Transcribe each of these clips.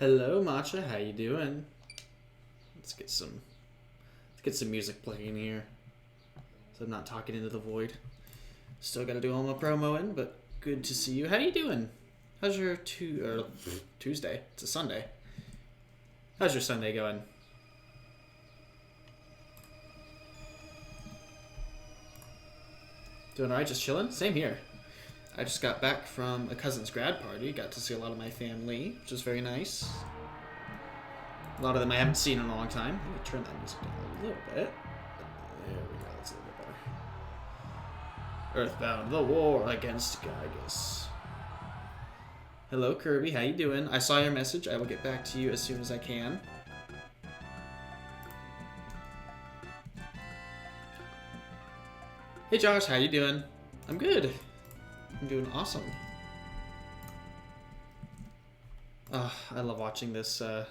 Hello, Matcha. How you doing? Let's get some music playing here, so I'm not talking into the void. Still got to do all my promoing, but good to see you. How you doing? How's your Tuesday? It's a Sunday. How's your Sunday going? Doing alright, just chilling? Same here. I just got back from a cousin's grad party. Got to see a lot of my family, which was very nice. A lot of them I haven't seen in a long time. Let me turn that music down a little bit. There we go, that's a little bit better. EarthBound, the war against Gygus. Hello, Kirby. How you doing? I saw your message. I will get back to you as soon as I can. Hey, Josh. How you doing? I'm good. I'm doing awesome. I love watching this, what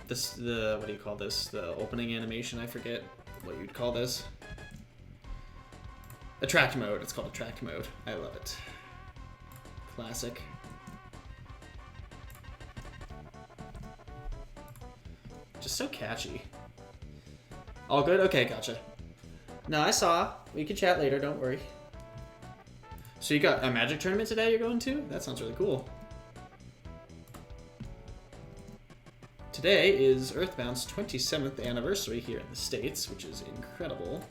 do you call this? The opening animation, I forget what you'd call this. Attract mode. It's called attract mode. I love it. Classic. Just so catchy. All good? Okay, gotcha. No, I saw. We can chat later, don't worry. So you got a Magic tournament today you're going to? That sounds really cool. Today is EarthBound's 27th anniversary here in the States, which is incredible.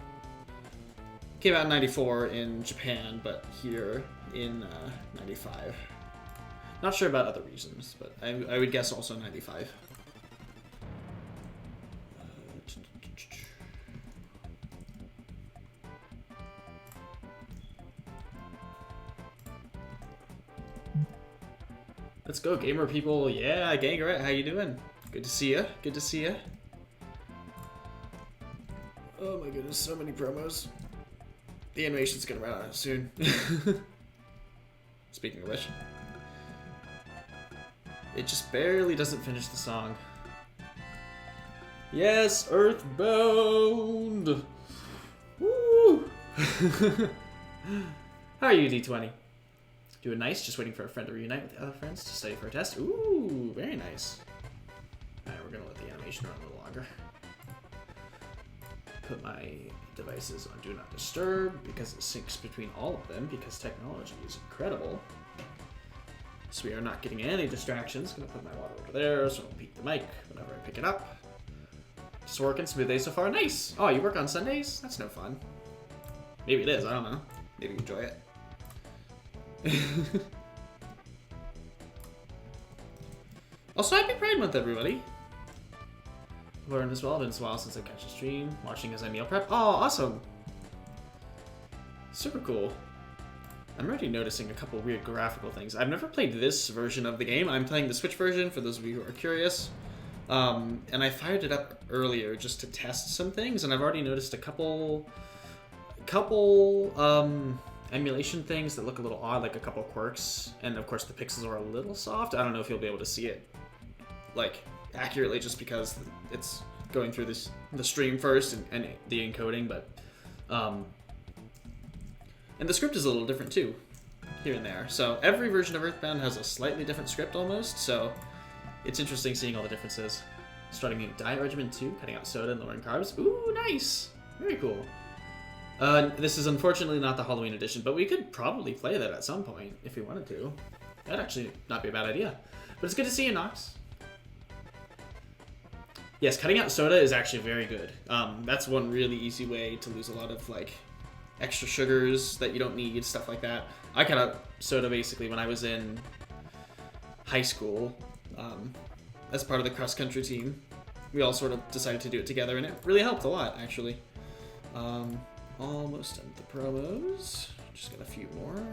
Came out in 94 in Japan, but here in 95. Not sure about other regions, but I would guess also 95. Let's go, gamer people. Yeah, Gangaret, how you doing? Good to see ya. Good to see ya. Oh my goodness, so many promos. The animation's gonna run out soon. Speaking of which. It just barely doesn't finish the song. Yes, EarthBound! Woo! How are you, D20? Doing nice, just waiting for a friend to reunite with the other friends to study for a test. Ooh, very nice. Alright, we're gonna let the animation run a little longer. Put my devices on Do Not Disturb because it syncs between all of them because technology is incredible. So we are not getting any distractions. Gonna put my water over there so I don't peek the mic whenever I pick it up. Just working smoothly so far. Nice! Oh, you work on Sundays? That's no fun. Maybe it is, I don't know. Maybe you enjoy it. Also, happy Pride Month, everybody. Lauren as well. Been a while since I catch a stream. Watching as I meal prep. Oh, awesome. Super cool. I'm already noticing a couple weird graphical things. I've never played this version of the game. I'm playing the Switch version for those of you who are curious. And I fired it up earlier just to test some things, and I've already noticed a couple emulation things that look a little odd, like a couple quirks, and of course the pixels are a little soft. I don't know if you'll be able to see it like accurately just because it's going through the stream first and the encoding, but and the script is a little different too here and there. So every version of EarthBound has a slightly different script almost, so it's interesting seeing all the differences. Starting a diet regimen too, cutting out soda and lowering carbs. Ooh, nice, very cool. This is unfortunately not the Halloween edition, but we could probably play that at some point if we wanted to. That'd actually not be a bad idea. But it's good to see you, Nox. Yes, cutting out soda is actually very good. That's one really easy way to lose a lot of like extra sugars that you don't need, stuff like that. I cut out soda basically when I was in high school as part of the cross-country team. We all sort of decided to do it together, and it really helped a lot, actually. Almost done with the promos. Just got a few more.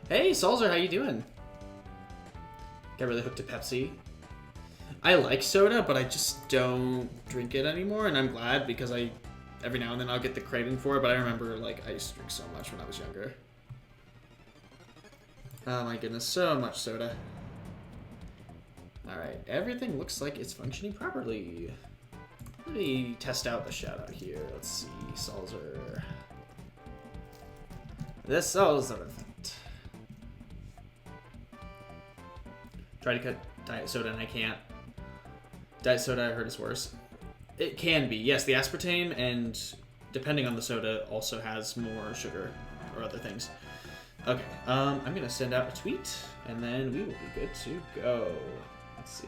Hey, Salzer, how you doing? Got really hooked to Pepsi. I like soda, but I just don't drink it anymore, and I'm glad because every now and then I'll get the craving for it, but I remember like I used to drink so much when I was younger. Oh my goodness, so much soda. Alright, everything looks like it's functioning properly. Let me test out the shout out here. Let's see, Salzer. This Salzer effect. Try to cut diet soda and I can't. Diet soda I heard is worse. It can be. Yes, the aspartame and depending on the soda also has more sugar or other things. Okay, I'm gonna send out a tweet and then we will be good to go. Let's see.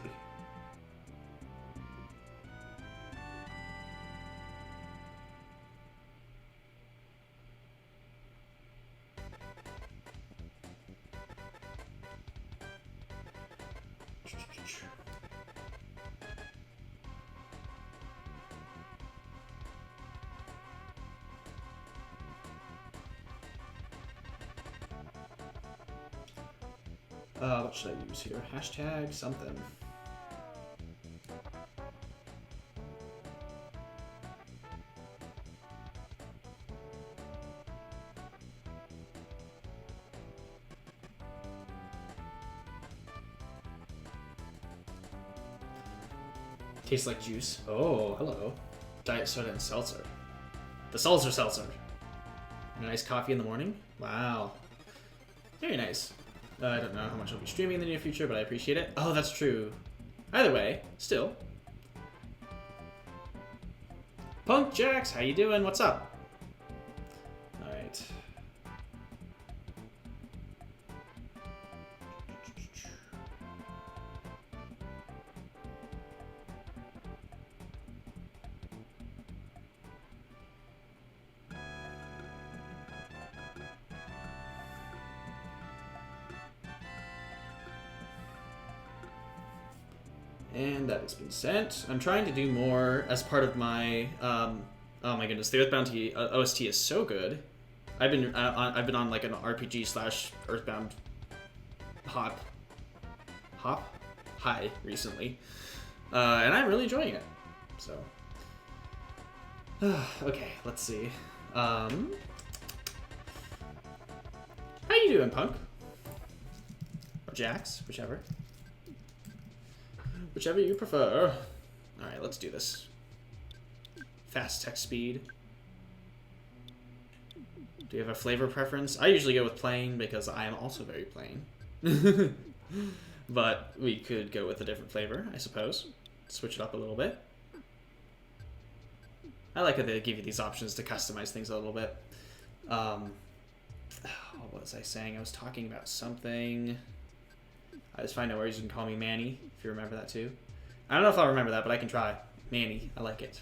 What should I use here? Hashtag something. Tastes like juice. Oh, hello. Diet soda and seltzer. The seltzer. And a nice coffee in the morning? Wow. Very nice. I don't know how much I'll be streaming in the near future, but I appreciate it. Oh, that's true. Either way, still. Punk Jax, how you doing? What's up? Alright. And that has been sent. I'm trying to do more as part of my. Oh my goodness, the EarthBound OST is so good. I've been on like an RPG / EarthBound high recently, and I'm really enjoying it. So, okay, let's see. How you doing, Punk? Or Jax, whichever. Whichever you prefer. Alright, let's do this. Fast text speed. Do you have a flavor preference? I usually go with plain because I am also very plain. But we could go with a different flavor, I suppose. Switch it up a little bit. I like how they give you these options to customize things a little bit. What was I saying? I was talking about something. I just find no worries. You can call me Manny if you remember that too. I don't know if I'll remember that, but I can try. Manny, I like it.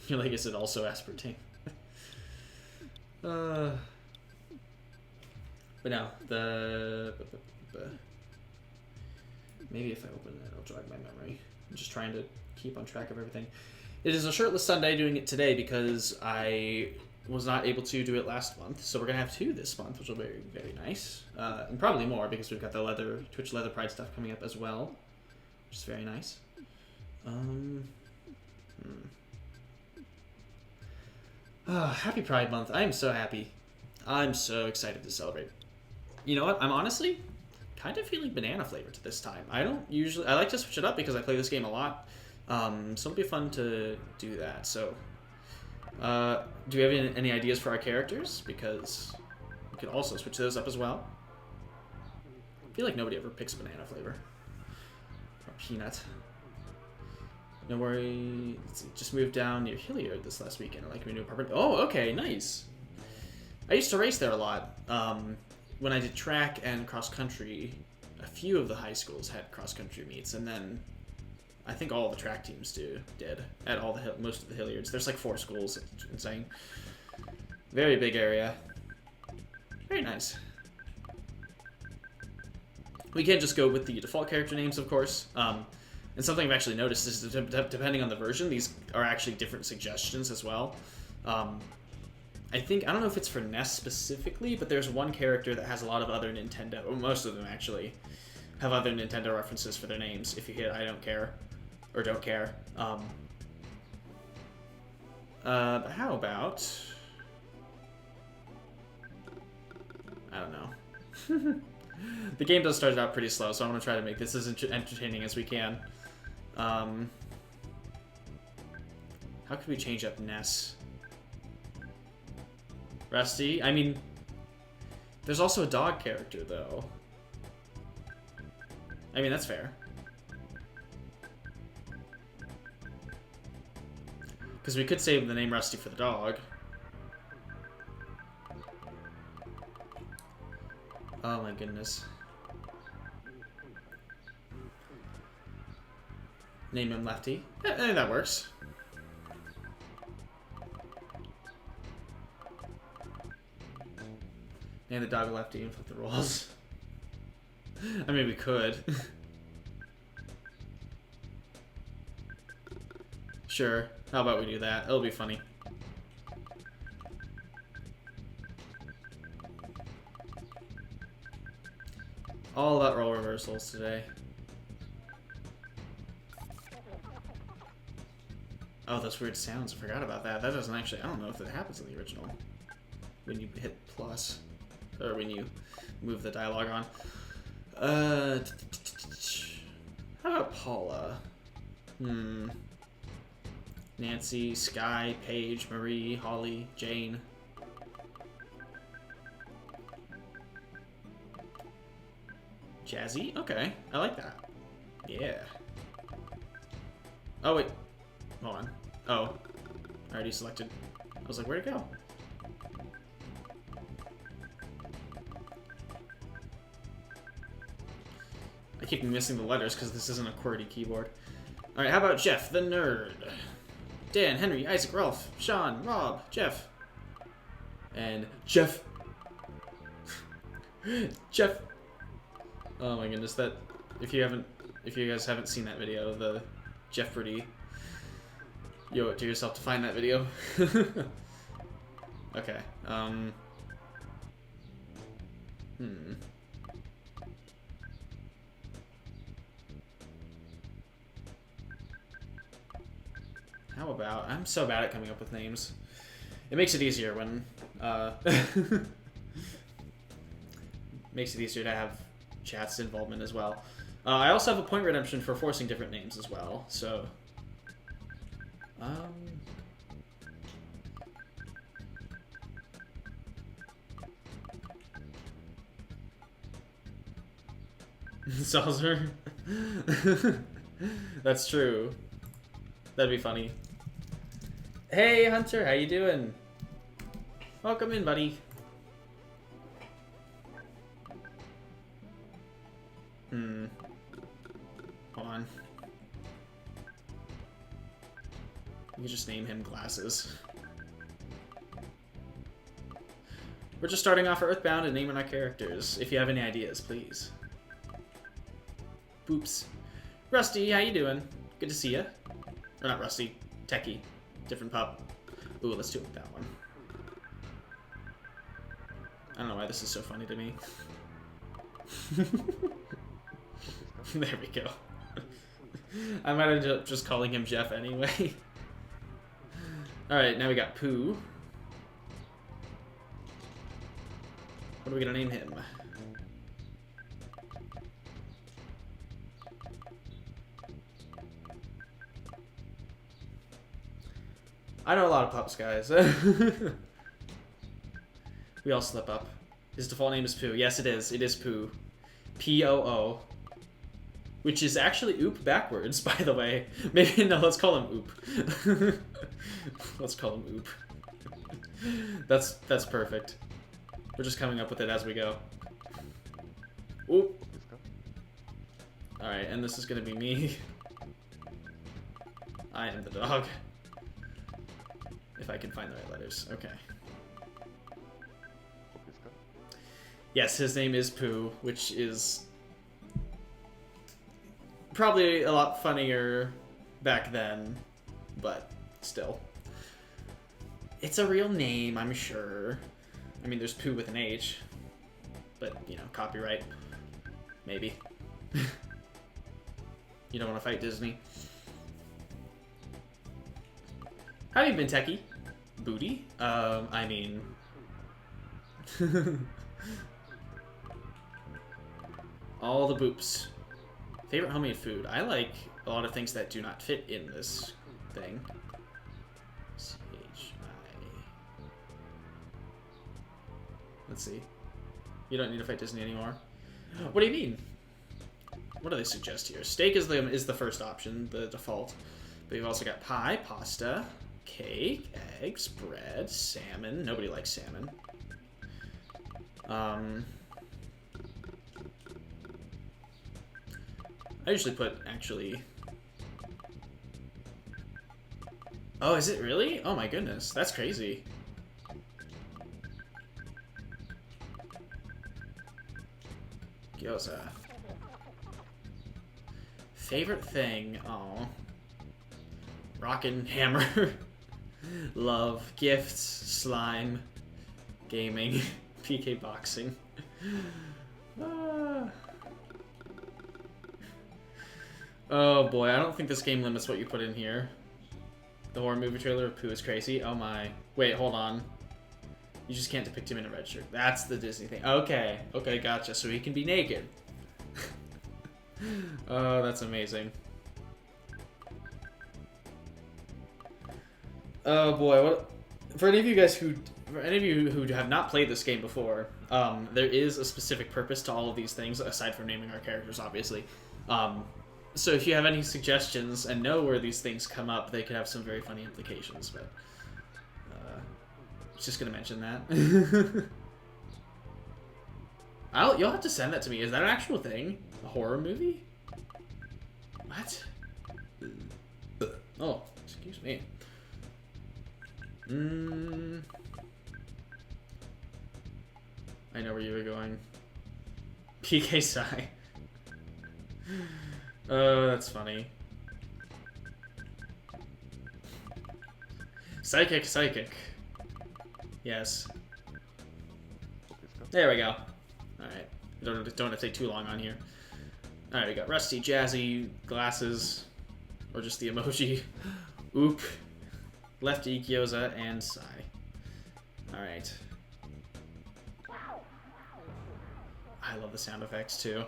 You're like, is it also aspartame? But no, maybe if I open it, it'll jog my memory. I'm just trying to keep on track of everything. It is a Shirtless Sunday, doing it today because I was not able to do it last month. So we're going to have 2 this month, which will be very, very nice. And probably more because we've got the Twitch Leather Pride stuff coming up as well, which is very nice. Happy Pride Month. I am so happy. I'm so excited to celebrate. You know what? I'm honestly kind of feeling banana flavor to this time. I like to switch it up because I play this game a lot. So it'll be fun to do that. So, do we have any ideas for our characters? Because we could also switch those up as well. I feel like nobody ever picks banana flavor. Or peanut. No worry. Let's see, just moved down near Hilliard this last weekend. I like my new apartment. Oh, okay, nice. I used to race there a lot. When I did track and cross country, a few of the high schools had cross country meets, and then I think all the track teams did at all most of the Hilliards. There's like 4 schools. It's insane. Very big area. Very nice. We can't just go with the default character names, of course. And something I've actually noticed is that depending on the version, these are actually different suggestions as well. I don't know if it's for NES specifically, but there's one character that has a lot of other Nintendo, or most of them actually, have other Nintendo references for their names. If you hit I don't care, or don't care. But how about... I don't know. The game does start out pretty slow, so I'm going to try to make this as entertaining as we can. How could we change up Ness? Rusty. I mean, there's also a dog character, though. I mean, that's fair. Because we could save the name Rusty for the dog. Oh my goodness. Name him Lefty. Yeah, that works. Name the dog Lefty and flip the roles. I mean, we could. Sure. How about we do that? It'll be funny. All about role reversals today. Oh, those weird sounds. I forgot about that. That doesn't actually... I don't know if it happens in the original. When you hit plus. Or when you move the dialogue on. How about Paula? Nancy, Sky, Paige, Marie, Holly, Jane. Jazzy? Okay. I like that. Yeah. Oh, wait. Hold on. Oh. I already selected. I was like, where'd it go? I keep missing the letters because this isn't a QWERTY keyboard. Alright, how about Jeff, the nerd? Dan, Henry, Isaac, Ralph, Sean, Rob, Jeff. And Jeff. Jeff. Oh my goodness, that... If you guys haven't seen that video, the Jeopardy, you owe it to yourself to find that video. Okay, How about... I'm so bad at coming up with names. It makes it easier when... makes it easier to have chat's involvement as well. I also have a point redemption for forcing different names as well, so... Salzer? That's true. That'd be funny. Hey, Hunter, how you doing? Welcome in, buddy. Hold on. You can just name him Glasses. We're just starting off our EarthBound and naming our characters. If you have any ideas, please. Boops. Rusty, how you doing? Good to see ya. Or not Rusty. Techie. Different pup. Ooh, let's do it with that one. I don't know why this is so funny to me. There we go. I might end up just calling him Jeff anyway. Alright, now we got Pooh. What are we gonna name him? I know a lot of pups, guys. We all slip up. His default name is Pooh. Yes, it is. It is Pooh. P-O-O. Which is actually Oop backwards, by the way. Maybe, no, let's call him Oop. Let's call him Oop. That's perfect. We're just coming up with it as we go. Oop. Alright, and this is gonna be me. I am the dog. If I can find the right letters. Okay. Yes, his name is Pooh, which is probably a lot funnier back then, but still. It's a real name, I'm sure. I mean, there's Pooh with an H, but, you know, copyright. Maybe. You don't want to fight Disney. How have you been, Techie? Booty? I mean... All the boops. Favorite homemade food? I like a lot of things that do not fit in this thing. C-H-I... Let's see. You don't need to fight Disney anymore. What do you mean? What do they suggest here? Steak is the first option, the default. But you've also got pie, pasta, cake, eggs, bread, salmon. Nobody likes salmon. I usually put, actually... Oh, is it really? Oh my goodness, that's crazy. Gyoza. Favorite thing? Oh. Rockin' hammer. Love. Gifts. Slime. Gaming. PK boxing. Oh boy, I don't think this game limits what you put in here. The horror movie trailer of Pooh is crazy. Oh my. Wait, hold on. You just can't depict him in a red shirt. That's the Disney thing. Okay. Okay, gotcha. So he can be naked. Oh, that's amazing. Oh boy, what? For any of you who have not played this game before, there is a specific purpose to all of these things aside from naming our characters, obviously. So if you have any suggestions and know where these things come up, they could have some very funny implications. But just gonna mention that. You'll have to send that to me. Is that an actual thing? A horror movie? What? Oh, excuse me. I know where you were going. PK Psy. Oh, that's funny. Psychic, psychic. Yes. There we go. Alright. Don't have to take too long on here. Alright, we got Rusty, Jazzy, Glasses, or just the emoji. Oop. Lefty, Gyoza, and Psy. Alright. I love the sound effects too.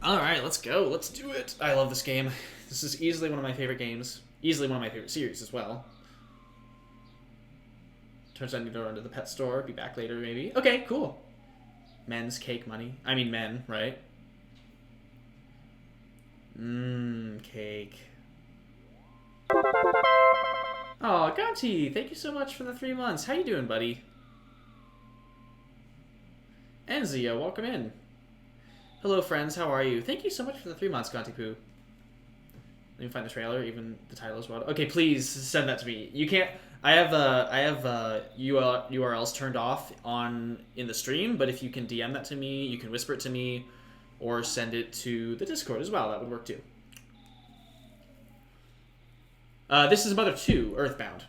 Alright, let's go. Let's do it. I love this game. This is easily one of my favorite games. Easily one of my favorite series as well. Turns out I need to run to the pet store. Be back later, maybe. Okay, cool. Men's cake money. I mean men, right? Cake. Oh, Gonti, thank you so much for the 3 months. How you doing, buddy? Enzia, welcome in. Hello, friends. How are you? Thank you so much for the 3 months, Gonti Poo. Let me find the trailer. Even the title as well. Okay, please send that to me. You can't. I have URLs turned off in the stream, but if you can DM that to me, you can whisper it to me, or send it to the Discord as well. That would work too. This is Mother 2, EarthBound.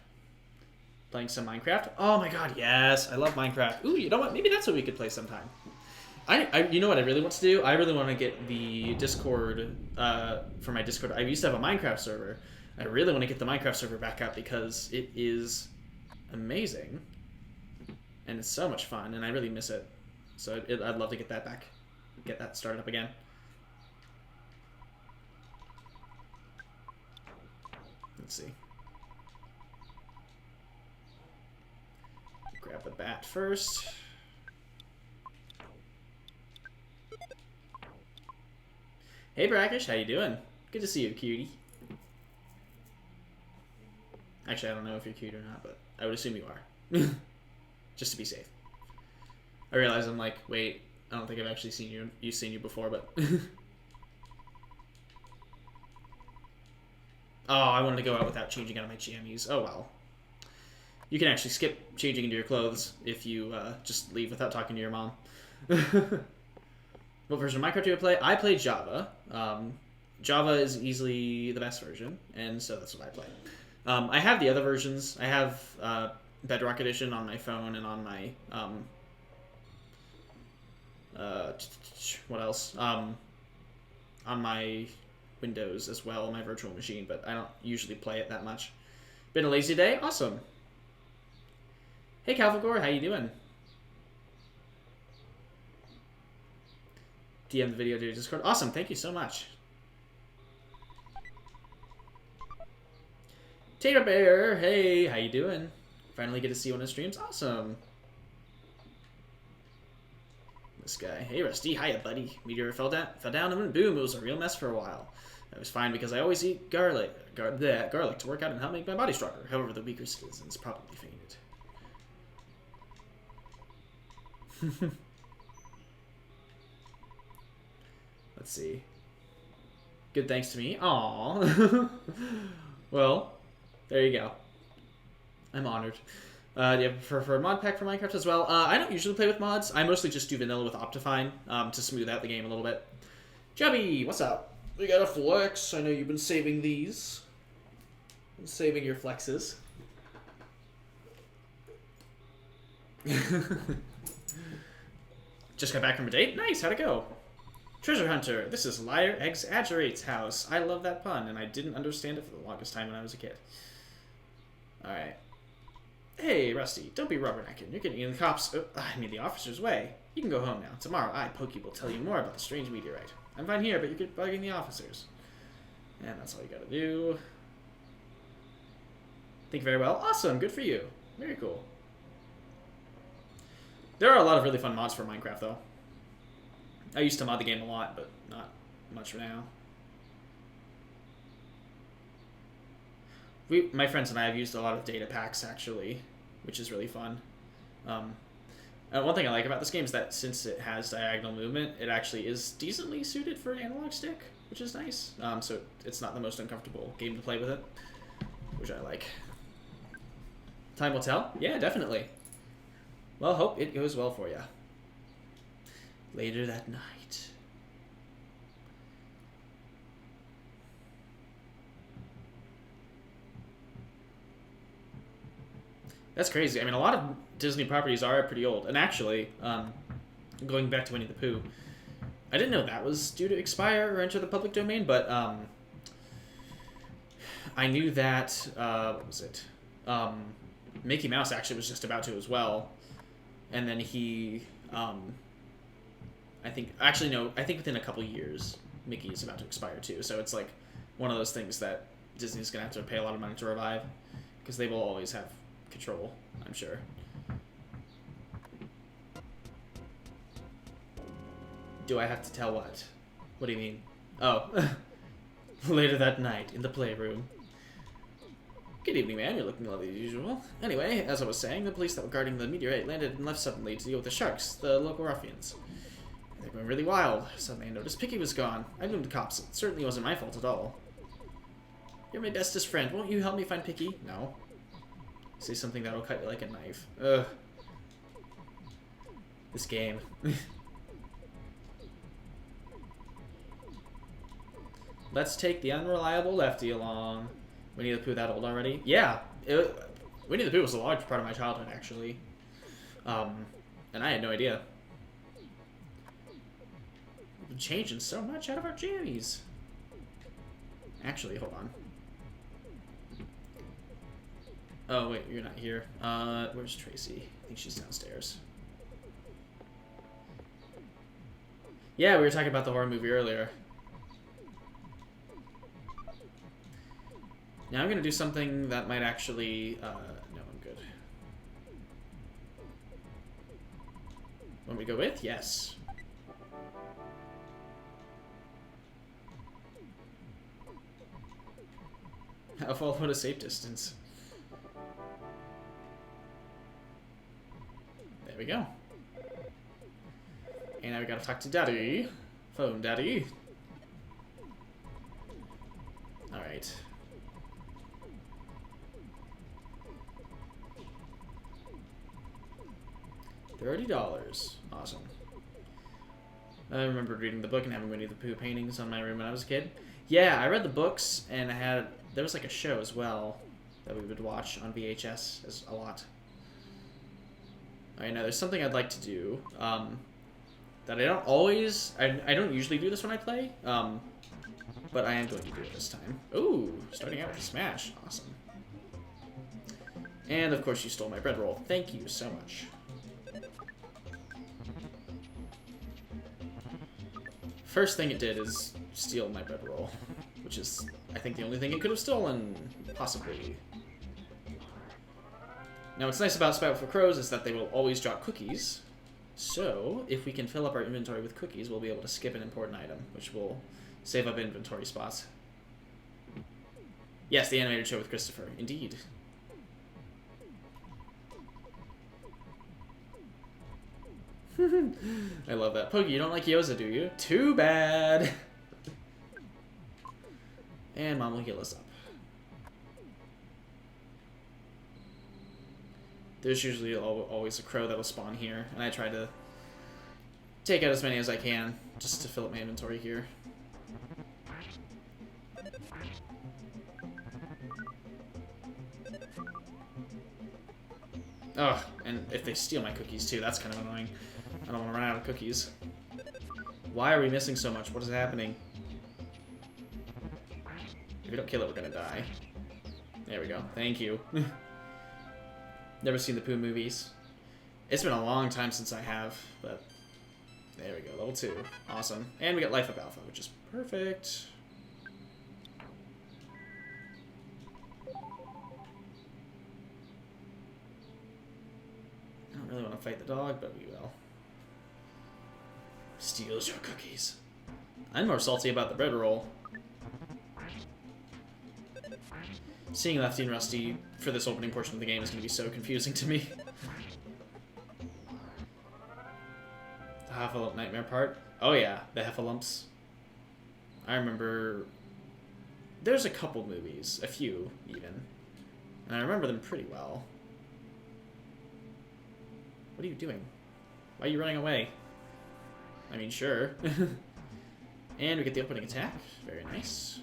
Playing some Minecraft. Oh my god, yes. I love Minecraft. Ooh, you know what? Maybe that's what we could play sometime. You know what I really want to do? I really want to get the Discord, for my Discord. I used to have a Minecraft server. I really want to get the Minecraft server back up because it is amazing. And it's so much fun, and I really miss it. So I'd love to get that back. Get that started up again. Let's see. Grab the bat first. Hey Brackish, how you doing? Good to see you, cutie. Actually, I don't know if you're cute or not, but I would assume you are. Just to be safe. I realize I'm like, wait, I don't think I've actually seen you before, but... Oh, I wanted to go out without changing out of my jammies. Oh well. You can actually skip changing into your clothes if you just leave without talking to your mom. What version of Minecraft do I play? I play Java. Java is easily the best version, and so that's what I play. I have the other versions. I have Bedrock Edition on my phone and on my... what else? On my Windows as well, my virtual machine, but I don't usually play it that much. Been a lazy day? Awesome. Hey Calvagor, how you doing? DM the video to your Discord. Awesome, thank you so much. Tater Bear, hey, how you doing? Finally get to see one of the streams. Awesome. This guy. Hey, Rusty. Hiya, buddy. Meteor fell down and then boom, it was a real mess for a while. I was fine because I always eat garlic to work out and help make my body stronger. However, the weaker citizens probably fainted. Let's see. Good thanks to me. Aww. Well, there you go. I'm honored. Do you prefer a mod pack for Minecraft as well? I don't usually play with mods. I mostly just do vanilla with Optifine to smooth out the game a little bit. Chubby, what's up? We got a flex. I know you've been saving these. Been saving your flexes. Just got back from a date? Nice, how'd it go? Treasure Hunter, this is Liar Exaggerate's house. I love that pun, and I didn't understand it for the longest time when I was a kid. Alright. Hey, Rusty, don't be rubbernecking. You're getting in the officer's way. You can go home now. Tomorrow, Pokey will tell you more about the strange meteorite. I'm fine here, but you're bugging the officers. And that's all you gotta do. Thank you very well. Awesome, good for you. Very cool. There are a lot of really fun mods for Minecraft, though. I used to mod the game a lot, but not much now. My friends and I have used a lot of data packs, actually, which is really fun. One thing I like about this game is that since it has diagonal movement, it actually is decently suited for an analog stick, which is nice. So it's not the most uncomfortable game to play with it, which I like. Time will tell? Yeah, definitely. Well, hope it goes well for you. Later that night. That's crazy. I mean, a lot of Disney properties are pretty old. And actually, going back to Winnie the Pooh, I didn't know that was due to expire or enter the public domain, but I knew that, what was it? Mickey Mouse actually was just about to as well. And then he, I think within a couple years, Mickey is about to expire too. So it's like one of those things that Disney's going to have to pay a lot of money to revive, because they will always have control, I'm sure. Do I have to tell what? What do you mean? Oh. Later that night, in the playroom. Good evening, man. You're looking lovely as usual. Anyway, as I was saying, the police that were guarding the meteorite landed and left suddenly to deal with the sharks, the local ruffians. They went really wild. Suddenly I noticed Picky was gone. I blamed the cops. It certainly wasn't my fault at all. You're my bestest friend. Won't you help me find Picky? No. Say something that'll cut you like a knife. Ugh. This game. Let's take the unreliable Lefty along. Winnie the Pooh that old already? Yeah. Winnie the Pooh was a large part of my childhood, actually. And I had no idea. We've been changing so much out of our jammies. Actually, hold on. Oh, wait, you're not here. Where's Tracy? I think she's downstairs. Yeah, we were talking about the horror movie earlier. Now I'm going to do something that might actually... no, I'm good. Want me to go with? Yes. How far would a safe distance? There we go. And now we gotta talk to Daddy. Phone Daddy. Alright. $30. Awesome. I remember reading the book and having Winnie the Pooh paintings on my room when I was a kid. Yeah, I read the books, and there was like a show as well that we would watch on VHS a lot. Alright, now there's something I'd like to do that I don't always... I don't usually do this when I play, but I am going to do it this time. Ooh, starting out with a smash. Awesome. And, of course, you stole my bread roll. Thank you so much. First thing it did is steal my bread roll, which is, I think, the only thing it could have stolen, possibly. Now, what's nice about Spout for Crows is that they will always drop cookies, So, if we can fill up our inventory with cookies, we'll be able to skip an important item, which will save up inventory spots. Yes, the animated show with Christopher. Indeed. I love that. Pokey, you don't like Yoza, do you? Too bad! And Mom will heal us up. There's usually always a crow that'll spawn here, and I try to take out as many as I can, just to fill up my inventory here. Ugh, and if they steal my cookies too, that's kind of annoying. I don't want to run out of cookies. Why are we missing so much? What is happening? If we don't kill it, we're gonna die. There we go. Thank you. Never seen the Pooh movies. It's been a long time since I have, but there we go. Level 2. Awesome. And we got Life Up Alpha, which is perfect. I don't really want to fight the dog, but we will. Steals your cookies. I'm more salty about the bread roll. Seeing Lefty and Rusty for this opening portion of the game is going to be so confusing to me. The Heffalump Nightmare part? Oh yeah, the Heffalumps. I remember... There's a couple movies, a few even, and I remember them pretty well. What are you doing? Why are you running away? I mean, sure. And we get the opening attack. Very nice.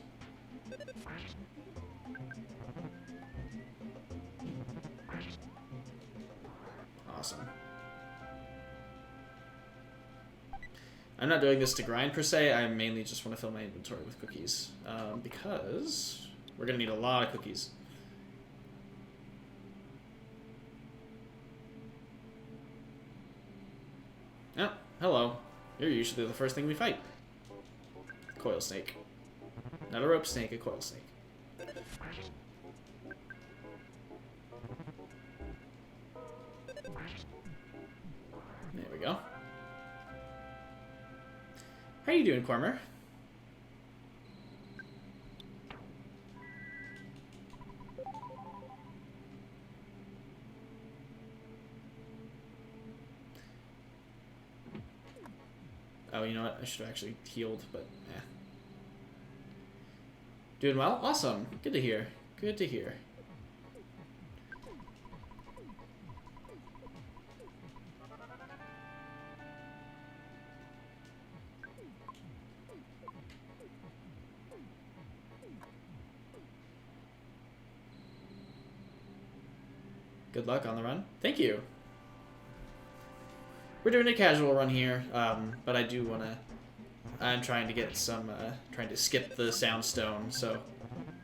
Awesome. I'm not doing this to grind per se, I mainly just want to fill my inventory with cookies. Because we're going to need a lot of cookies. Oh, hello. You're usually the first thing we fight. Coil snake. Not a rope snake, a coil snake. There we go. How you doing, Cormer? Oh, you know what? I should have actually healed, but eh. Doing well? Awesome. Good to hear. Good to hear. Good luck on the run. Thank you. We're doing a casual run here, but I do want to... I'm trying to get some... trying to skip the sound stone, so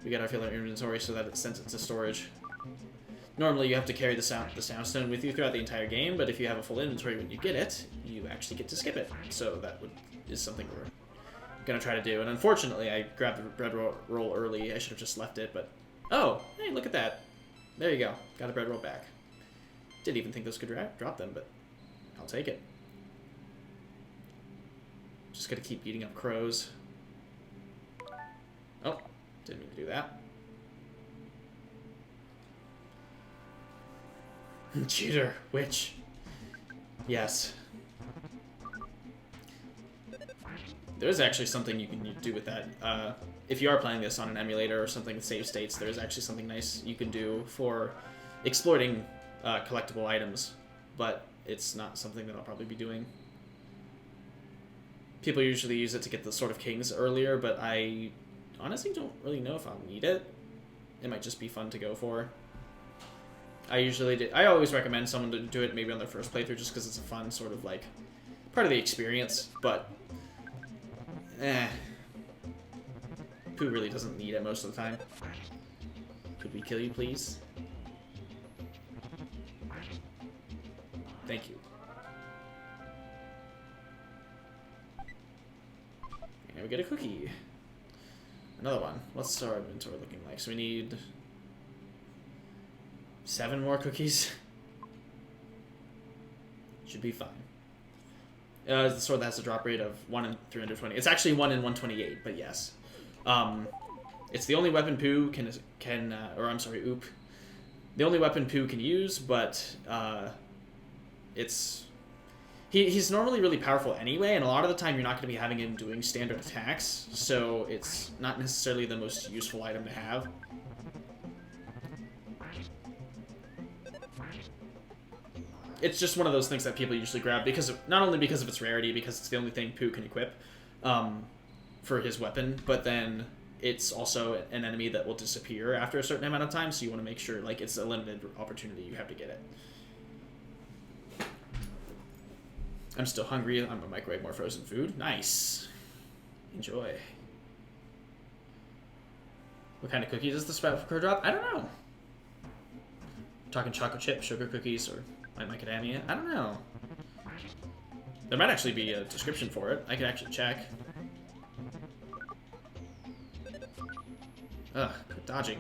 we gotta fill our inventory so that it sends it to storage. Normally you have to carry the sound stone with you throughout the entire game, but if you have a full inventory when you get it, you actually get to skip it. So that is something we're gonna try to do. And unfortunately, I grabbed the bread roll early. I should have just left it, but... Oh, hey, look at that. There you go. Got a bread roll back. Didn't even think those could drop them, but I'll take it. Just gotta keep beating up crows. Oh, didn't mean to do that. Cheater, witch. Yes. There's actually something you can do with that. If you are playing this on an emulator or something with save states, there's actually something nice you can do for exploiting collectible items, but it's not something that I'll probably be doing. People usually use it to get the Sword of Kings earlier, but I honestly don't really know if I'll need it. It might just be fun to go for. I always recommend someone to do it maybe on their first playthrough just because it's a fun sort of like part of the experience, but Pooh really doesn't need it most of the time. Could we kill you, please? Thank you. And we get a cookie. Another one. What's our inventory looking like? So we need 7 more cookies. Should be fine. The sword that has a drop rate of 1 in 320. It's actually 1 in 128, but yes. It's the only weapon Pooh or I'm sorry, Oop. The only weapon Pooh can use, but he's normally really powerful anyway, and a lot of the time you're not going to be having him doing standard attacks, so it's not necessarily the most useful item to have. It's just one of those things that people usually grab not only because of its rarity, because it's the only thing Pooh can equip for his weapon, but then it's also an enemy that will disappear after a certain amount of time, so you want to make sure like it's a limited opportunity you have to get it. I'm still hungry. I'm gonna microwave more frozen food. Nice. Enjoy. What kind of cookie does the Sprout drop? I don't know. Talking chocolate chip, sugar cookies, or like macadamia? I don't know. There might actually be a description for it. I can actually check. Ugh, quit dodging.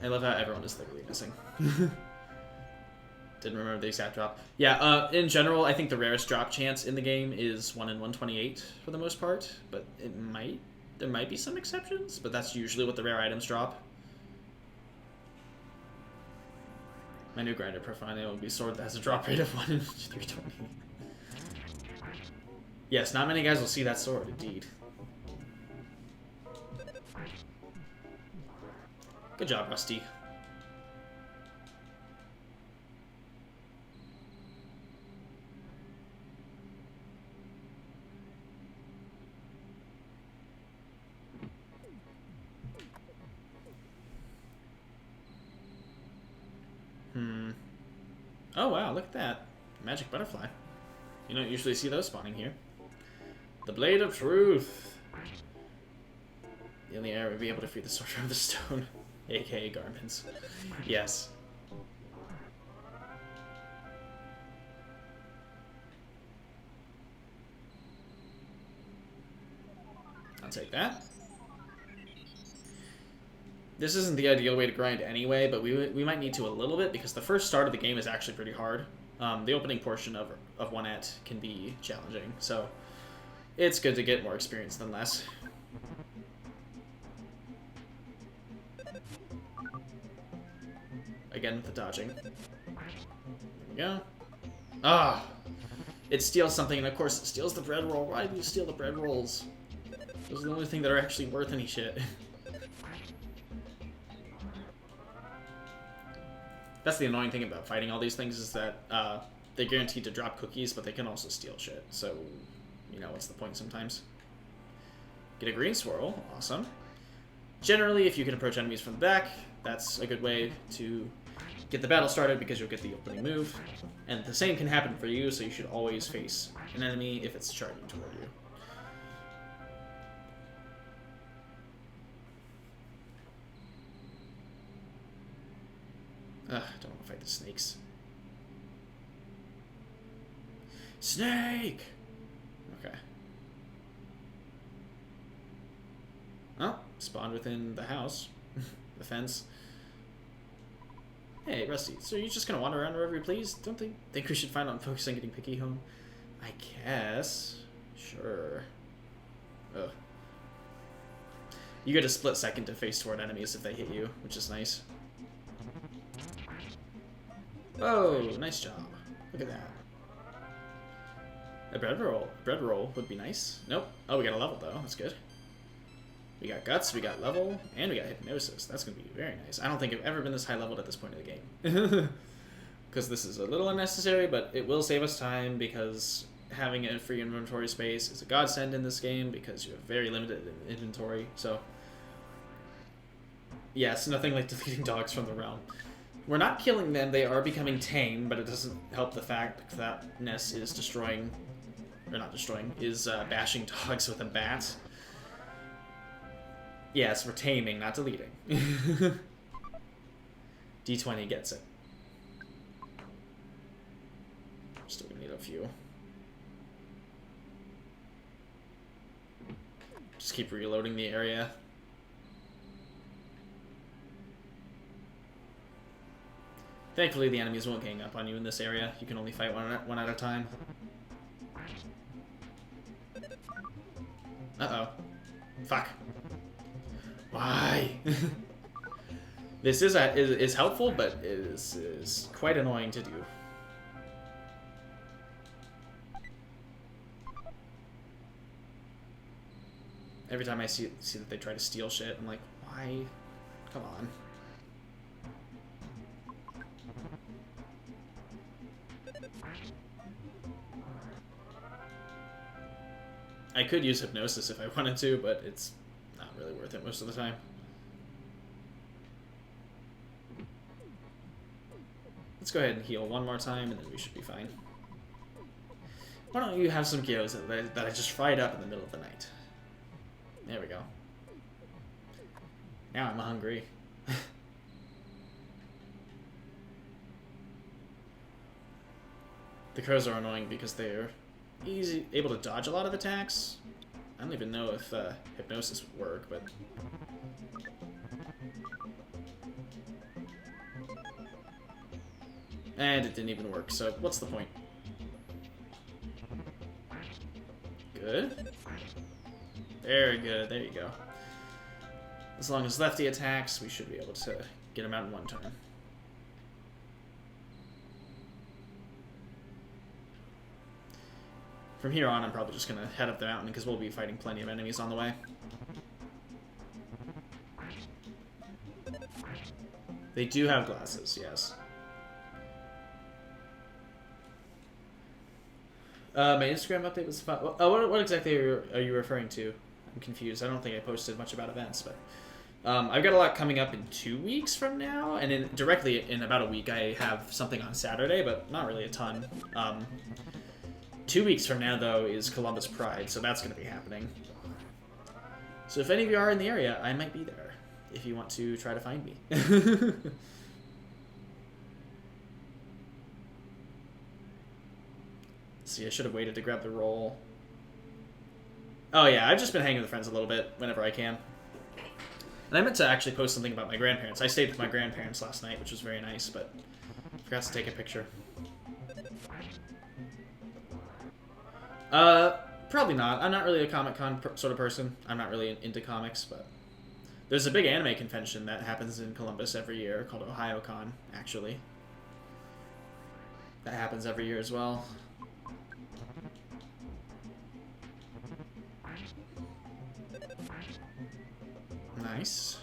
I love how everyone is literally missing. Didn't remember the exact drop. Yeah, in general, I think the rarest drop chance in the game is 1 in 128 for the most part, but there might be some exceptions, but that's usually what the rare items drop. My new grinder profile will be sword that has a drop rate of 1 in 320. Yes, not many guys will see that sword, indeed. Good job, Rusty. Oh wow, look at that. Magic butterfly. You don't usually see those spawning here. The Blade of Truth. The only heir would be able to free the sword from the stone. AKA garments. Yes. I'll take that. This isn't the ideal way to grind anyway, but we might need to a little bit, because the first start of the game is actually pretty hard. The opening portion of 1-et can be challenging, so it's good to get more experience than less. Again with the dodging. There we go. Ah! It steals something, and of course it steals the bread roll. Why do you steal the bread rolls? Those are the only thing that are actually worth any shit. That's the annoying thing about fighting all these things, is that they're guaranteed to drop cookies, but they can also steal shit. So, you know, what's the point sometimes? Get a green swirl. Awesome. Generally, if you can approach enemies from the back, that's a good way to get the battle started, because you'll get the opening move. And the same can happen for you, so you should always face an enemy if it's charging toward you. Ugh, don't want to fight the snakes. Snake! Okay. Oh, spawned within the house. The fence. Hey, Rusty, so you're just gonna wander around wherever you please? Don't think we should find out and focus on getting Picky home? I guess. Sure. Ugh. You get a split second to face toward enemies if they hit you, which is nice. Whoa, nice job. Look at that. A bread roll. Bread roll would be nice. Nope. Oh, we got a level, though. That's good. We got guts, we got level, and we got hypnosis. That's going to be very nice. I don't think I've ever been this high leveled at this point of the game. Because this is a little unnecessary, but it will save us time, because having a free inventory space is a godsend in this game, because you have very limited inventory. So, yes, nothing like deleting dogs from the realm. We're not killing them, they are becoming tame, but it doesn't help the fact that Ness is destroying, or not destroying, is bashing dogs with a bat. Yes, we're taming, not deleting. D20 gets it. Still gonna need a few. Just keep reloading the area. Thankfully, the enemies won't gang up on you in this area. You can only fight one at a time. Uh-oh. Fuck. Why? This is helpful, but it is quite annoying to do. Every time I see that they try to steal shit, I'm like, why? Come on. I could use hypnosis if I wanted to, but it's not really worth it most of the time. Let's go ahead and heal one more time, and then we should be fine. Why don't you have some gyros that I just fried up in the middle of the night? There we go. Now I'm hungry. The crows are annoying because they're able to dodge a lot of attacks. I don't even know if hypnosis would work, but... And it didn't even work, so what's the point? Good. Very good, there you go. As long as Lefty attacks, we should be able to get him out in one turn. From here on, I'm probably just going to head up the mountain because we'll be fighting plenty of enemies on the way. They do have glasses, yes. My Instagram update was fun. Oh, what exactly are you referring to? I'm confused. I don't think I posted much about events, but I've got a lot coming up in 2 weeks from now, and directly in about a week I have something on Saturday, but not really a ton. 2 weeks from now, though, is Columbus Pride, so that's going to be happening. So if any of you are in the area, I might be there, if you want to try to find me. See, I should have waited to grab the roll. Oh yeah, I've just been hanging with friends a little bit whenever I can. And I meant to actually post something about my grandparents. I stayed with my grandparents last night, which was very nice, but forgot to take a picture. Probably not. I'm not really a Comic-Con sort of person. I'm not really into comics, but there's a big anime convention that happens in Columbus every year called OhioCon, actually. That happens every year as well. Nice.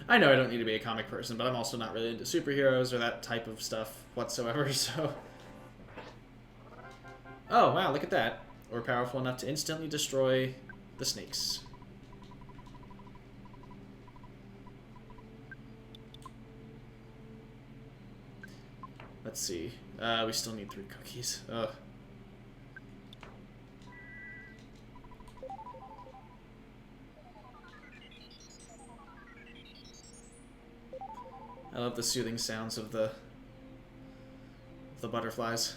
I know I don't need to be a comic person, but I'm also not really into superheroes or that type of stuff whatsoever, so... Oh, wow, look at that. We're powerful enough to instantly destroy the snakes. Let's see. We still need 3 cookies. Ugh. I love the soothing sounds of the butterflies.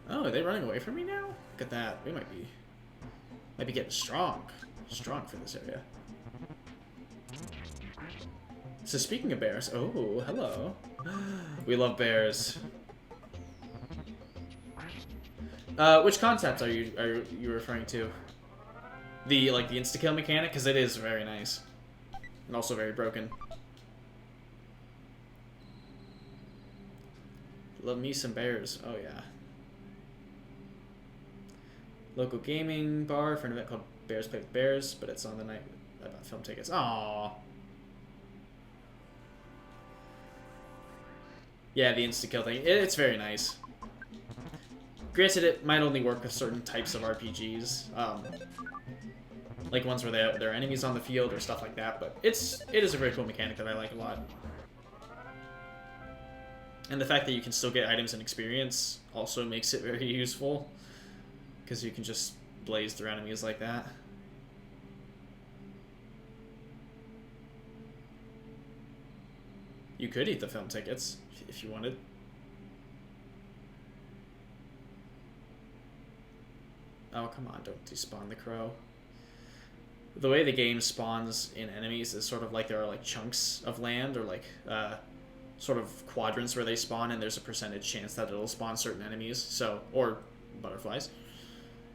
Oh, are they running away from me now? Look at that. We might be getting strong for this area. So speaking of bears, oh, hello. We love bears. Which concept are you referring to? The insta-kill mechanic, because it is very nice and also very broken. Love me some bears. Oh yeah. Local gaming bar for an event called Bears Play with Bears, but it's on the night I bought film tickets. Aww. Yeah, the insta-kill thing. It's very nice. Granted, it might only work with certain types of RPGs. Like ones where there are enemies on the field or stuff like that, but it is a very cool mechanic that I like a lot. And the fact that you can still get items and experience also makes it very useful, because you can just blaze through enemies like that. You could eat the film tickets if you wanted. Oh, come on, don't despawn the crow. The way the game spawns in enemies is sort of like there are like chunks of land or like sort of quadrants where they spawn, and there's a percentage chance that it'll spawn certain enemies, so, or butterflies.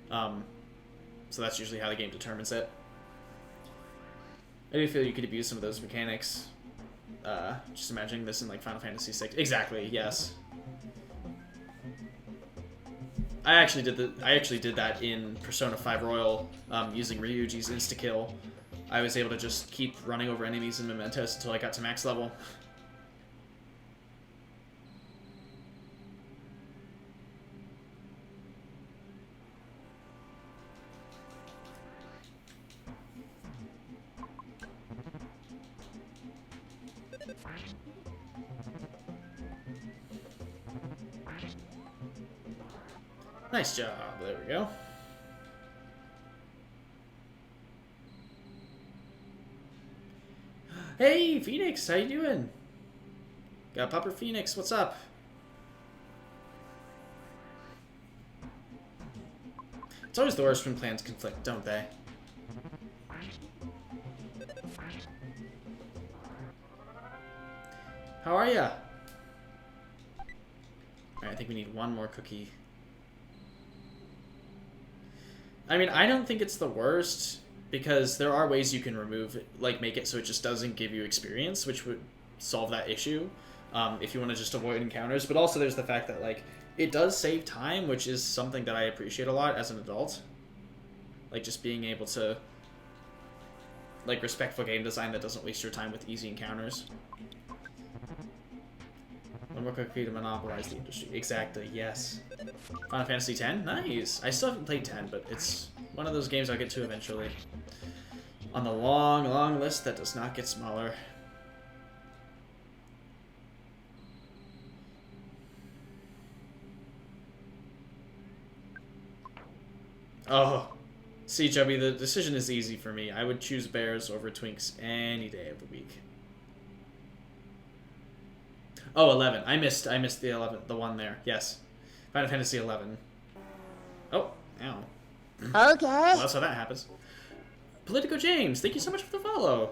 So that's usually how the game determines it. I do feel you could abuse some of those mechanics. Just imagining this in like Final Fantasy VI. Exactly, yes. I actually did that in Persona 5 Royal, using Ryuji's insta-kill. I was able to just keep running over enemies in Mementos until I got to max level. Nice job. There we go. Hey, Phoenix, how you doing? Got Popper Phoenix, what's up? It's always the worst when plans conflict, don't they? How are ya? Alright, I think we need one more cookie. I mean, I don't think it's the worst, because there are ways you can remove it, like make it so it just doesn't give you experience, which would solve that issue, if you want to just avoid encounters. But also there's the fact that, like, it does save time, which is something that I appreciate a lot as an adult. Like, just being able to, like, respectful game design that doesn't waste your time with easy encounters. One more cookie to monopolize the industry. Exactly, yes. Final Fantasy X? Nice! I still haven't played 10, but it's one of those games I'll get to eventually. On the long, long list that does not get smaller. Oh. See, Chubby, the decision is easy for me. I would choose bears over Twinks any day of the week. Oh, 11. I missed the 11, the one there. Yes. Final Fantasy 11. Oh, ow. Okay. Well, that's how that happens. Politico James, thank you so much for the follow.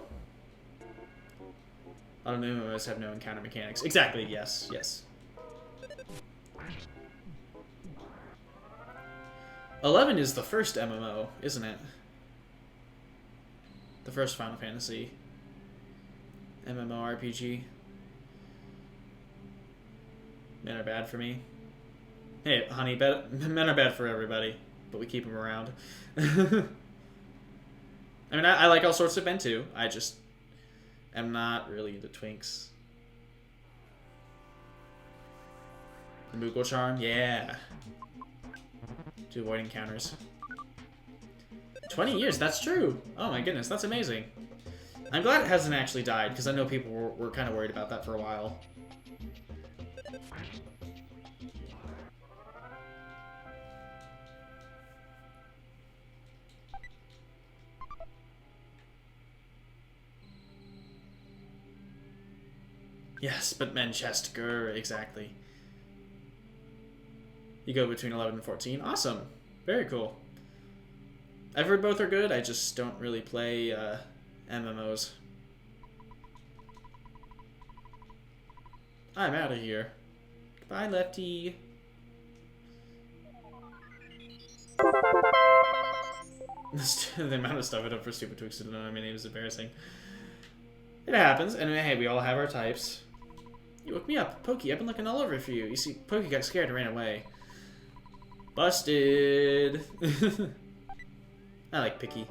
I don't know, MMOs have no encounter mechanics. Exactly, yes, yes. 11 is the first MMO, isn't it? The first Final Fantasy MMORPG. Men are bad for me. Hey, honey, men are bad for everybody, but we keep them around. I mean, I like all sorts of men too. I just am not really into twinks. The Moogle Charm? Yeah. To avoid encounters. 20 years, that's true. Oh my goodness, that's amazing. I'm glad it hasn't actually died, because I know people were kind of worried about that for a while. Yes, but Manchester, exactly. You go between 11 and 14. Awesome. Very cool. I've heard both are good. I just don't really play MMOs. I'm out of here. Bye, Lefty. The amount of stuff I done for Stupid Twix to know my name is embarrassing. It happens, and hey, we all have our types. You woke me up. Pokey, I've been looking all over for you. You see, Pokey got scared and ran away. Busted. I like Picky.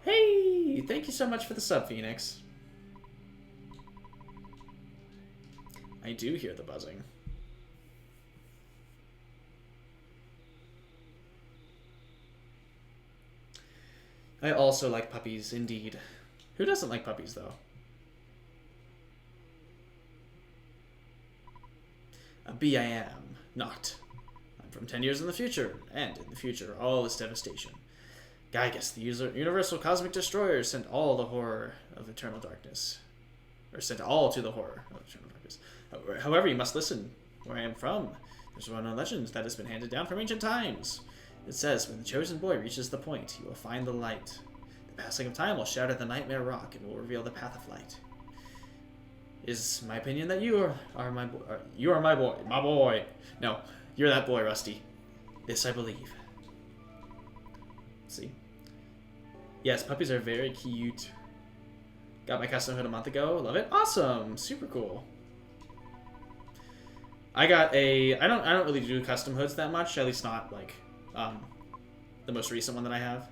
Hey, thank you so much for the sub, Phoenix. I do hear the buzzing. I also like puppies, indeed. Who doesn't like puppies, though? A bee I am, not. I'm from 10 years in the future, and in the future, all is devastation. Gygas, the universal cosmic destroyer, sent all the horror of eternal darkness. Or sent all to the horror of eternal darkness. However, you must listen where I am from. There's one legend that has been handed down from ancient times. It says, when the chosen boy reaches the point, he will find the light. The passing of time will shatter the nightmare rock and will reveal the path of light. Is my opinion that you are my boy. You are my boy. My boy. No, you're that boy, Rusty. This I believe. See? Yes, puppies are very cute. Got my custom hood a month ago. Love it. Awesome. Super cool. I got a... I don't really do custom hoods that much. At least not, like, the most recent one that I have.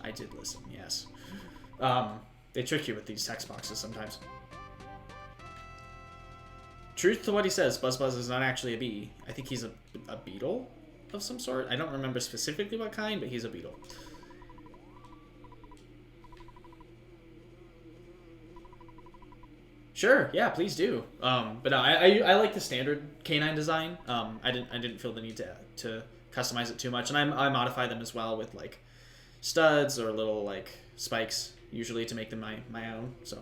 I did listen, yes. They trick you with these text boxes sometimes. Truth to what he says, Buzz is not actually a bee. I think he's a beetle of some sort. I don't remember specifically what kind, but he's a beetle. Sure, yeah, please do. But no, I like the standard canine design. I didn't feel the need to customize it too much, and I modify them as well with like studs or little like spikes usually to make them my own. So,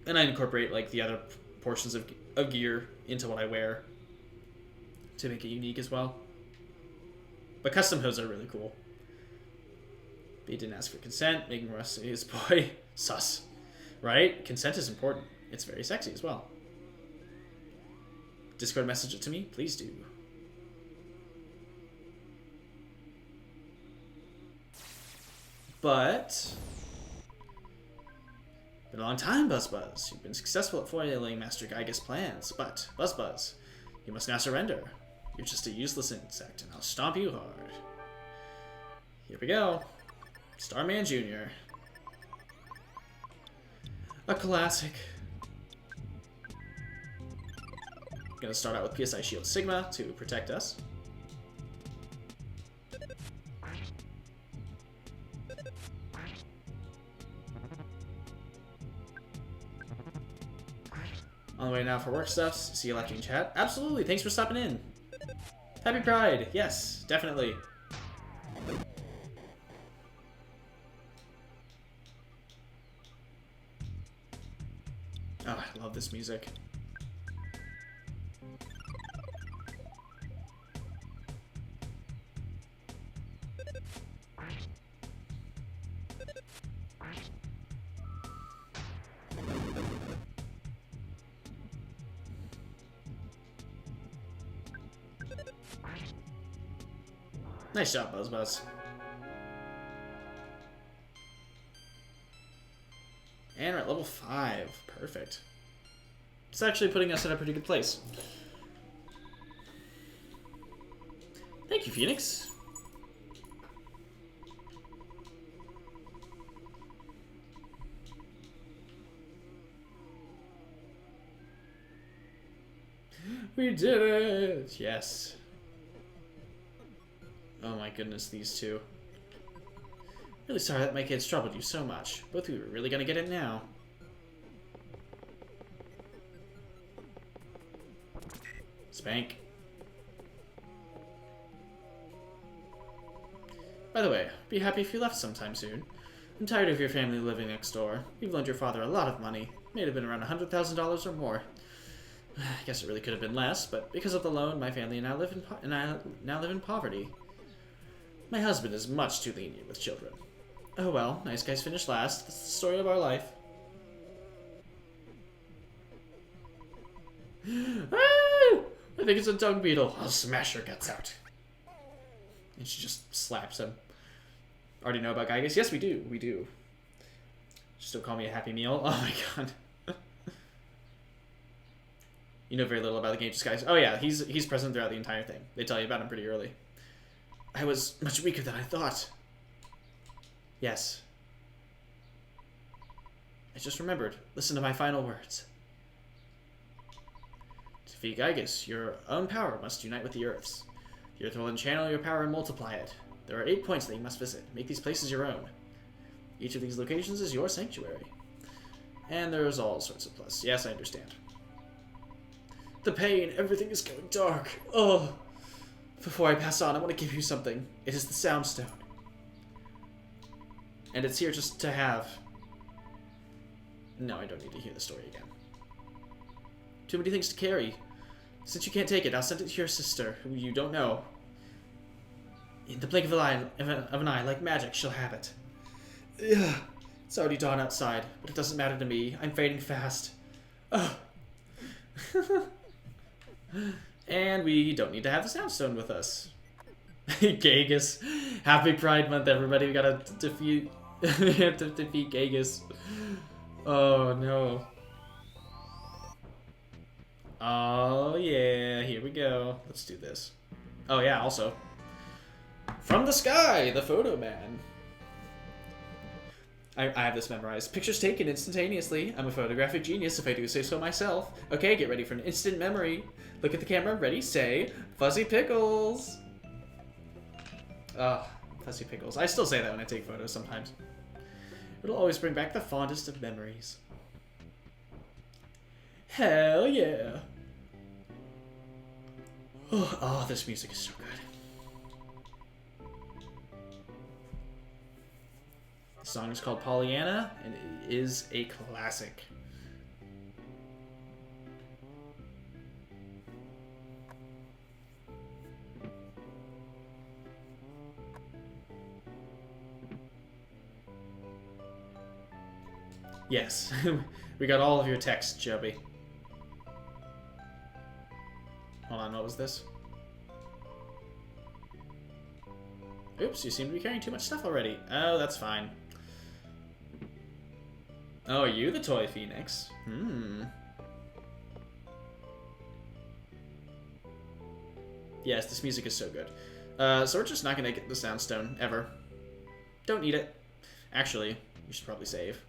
and I incorporate like the other portions of gear into what I wear to make it unique as well. But custom hoods are really cool. But he didn't ask for consent, making Rusty his boy. Sus. Right? Consent is important. It's very sexy as well. Discord message it to me? Please do. But... been a long time, Buzz. You've been successful at foiling Master Geiger's plans, but, Buzz, you must now surrender. You're just a useless insect, and I'll stomp you hard. Here we go. Starman Jr. A classic. Gonna start out with PSI Shield Sigma to protect us. On the way now for work stuffs. See you Lefty in chat. Absolutely, thanks for stopping in. Happy Pride. Yes, definitely. Oh, I love this music. Nice job, Buzz. And we're at level 5. Perfect. It's actually putting us in a pretty good place. Thank you, Phoenix. We did it! Yes. Oh my goodness, these two. Really sorry that my kids troubled you so much. Both of you are really gonna get it now. Spank. By the way, be happy if you left sometime soon. I'm tired of your family living next door. You've loaned your father a lot of money. May have been around $100,000 or more. I guess it really could have been less, but because of the loan, my family now live in poverty. My husband is much too lenient with children. Oh well, nice guys finish last. That's the story of our life. Ah! I think it's a dung beetle. I'll smash her guts out. And she just slaps him. Already know about Gygas? Yes, we do. We do. Just don't call me a Happy Meal. Oh my god. You know very little about the game, just guys. Oh yeah, he's present throughout the entire thing. They tell you about him pretty early. I was much weaker than I thought. Yes. I just remembered. Listen to my final words. To defeat Gygas, your own power must unite with the Earth's. The Earth will then channel your power and multiply it. There are 8 points that you must visit. Make these places your own. Each of these locations is your sanctuary. And there's all sorts of plus. Yes, I understand. The pain, everything is going dark. Oh. Before I pass on, I want to give you something. It is the Sound Stone. And it's here just to have. No, I don't need to hear the story again. Too many things to carry. Since you can't take it, I'll send it to your sister, who you don't know. In the blink of an eye, like magic, she'll have it. Ugh. It's already dawn outside, but it doesn't matter to me. I'm fading fast. Ugh. And we don't need to have the Soundstone with us. Gagus. Happy Pride Month, everybody. We gotta defeat... we have to defeat Gagus. Oh, no. Oh, yeah. Here we go. Let's do this. Oh, yeah, also. From the sky, the photo man. I have this memorized. Pictures taken instantaneously. I'm a photographic genius if I do say so myself. Okay, get ready for an instant memory. Look at the camera. Ready, say, Fuzzy Pickles. Ah, Fuzzy Pickles. I still say that when I take photos sometimes. It'll always bring back the fondest of memories. Hell yeah. Oh, this music is so good. The song is called Pollyanna, and it is a classic. Yes, we got all of your texts, Joby. Hold on, what was this? Oops, you seem to be carrying too much stuff already. Oh, that's fine. Oh, are you the toy phoenix? Yes, this music is so good. So we're just not gonna get the Soundstone, ever. Don't need it. Actually, you should probably save.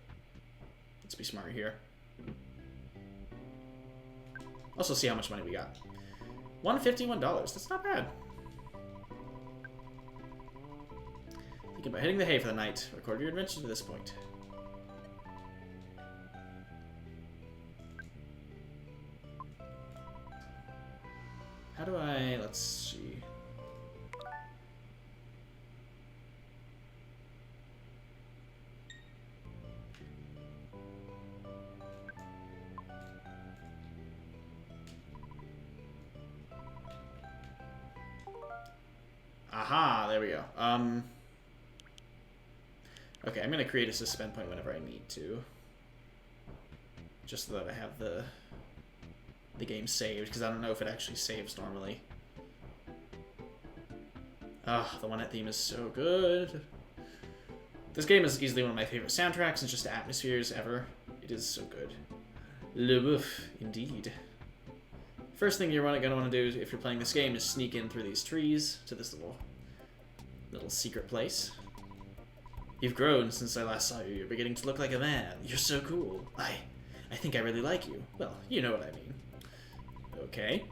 Let's be smart here. Also see how much money we got. $151, that's not bad. Thinking about hitting the hay for the night. Record your adventure to this point. How do I... let's see. Aha, there we go. Okay, I'm gonna create a suspend point whenever I need to. Just so that I have the game saved, because I don't know if it actually saves normally. Ah, the One Night theme is so good. This game is easily one of my favorite soundtracks and just atmospheres ever. It is so good. Le bouffe, indeed. First thing you're gonna want to do if you're playing this game is sneak in through these trees to this little secret place. You've grown since I last saw you. You're beginning to look like a man. You're so cool. I think I really like you. Well, you know what I mean. Okay.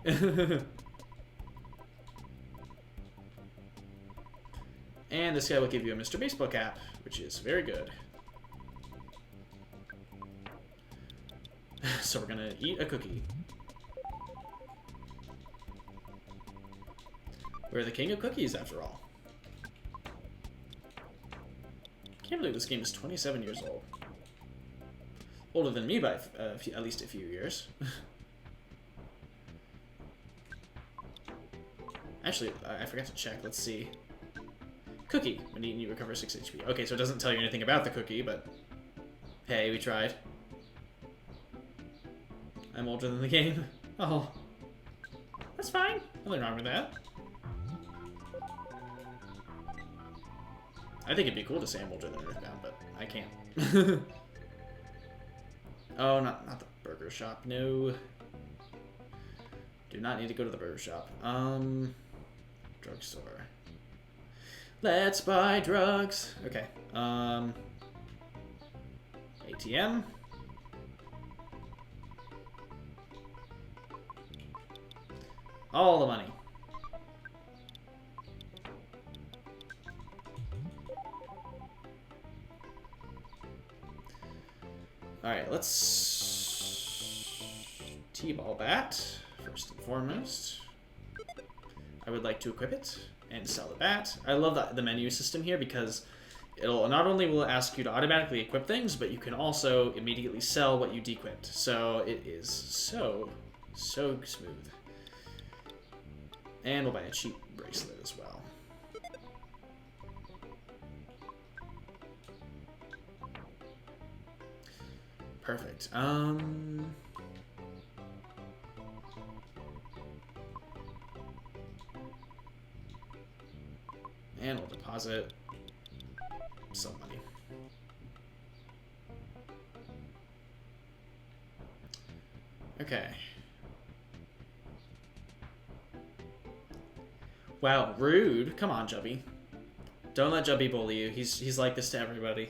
And this guy will give you a Mr. Baseball cap, which is very good. So we're gonna eat a cookie. We're the king of cookies, after all. Can't believe this game is 27 years old. Older than me by at least a few years. Actually, I forgot to check. Let's see. Cookie. When eaten, you recover 6 HP. Okay, so it doesn't tell you anything about the cookie, but hey, we tried. I'm older than the game. Oh. That's fine. Nothing wrong with that. I think it'd be cool to say I'm older than EarthBound, but I can't. Oh, not the burger shop. No. Do not need to go to the burger shop. Drugstore. Let's buy drugs. Okay. ATM. All the money. Alright, let's T-ball bat, first and foremost. I would like to equip it and sell the bat. I love the menu system here because it'll not only will it ask you to automatically equip things, but you can also immediately sell what you dequipped. So it is so smooth. And we'll buy a cheap bracelet as well. Perfect. And we'll deposit some money. Okay. Wow, rude. Come on, Jubby. Don't let Jubby bully you. He's like this to everybody.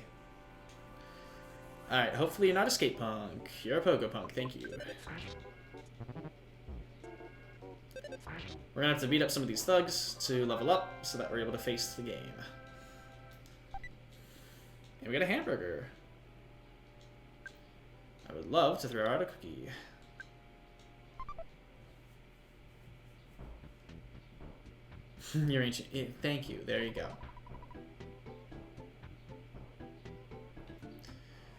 Alright, hopefully you're not a skate punk. You're a pogo punk. Thank you. We're gonna have to beat up some of these thugs to level up so that we're able to face the game. And we got a hamburger. I would love to throw out a cookie. You're ancient. Thank you. There you go.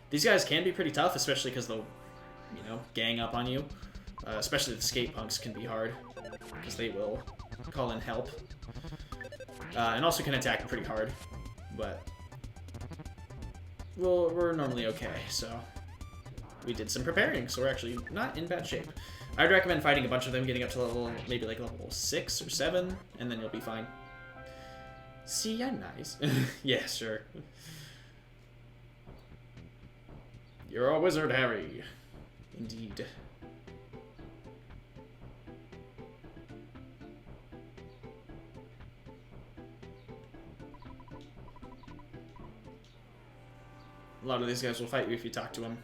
These guys can be pretty tough, especially because they'll, you know, gang up on you. Especially the skate punks can be hard, because they will call in help. And also can attack pretty hard, but we're normally okay, so we did some preparing, so we're actually not in bad shape. I'd recommend fighting a bunch of them, getting up to level, maybe like level 6 or 7, and then you'll be fine. See, I'm nice. Yeah, sure. You're a wizard, Harry. Indeed. A lot of these guys will fight you if you talk to them.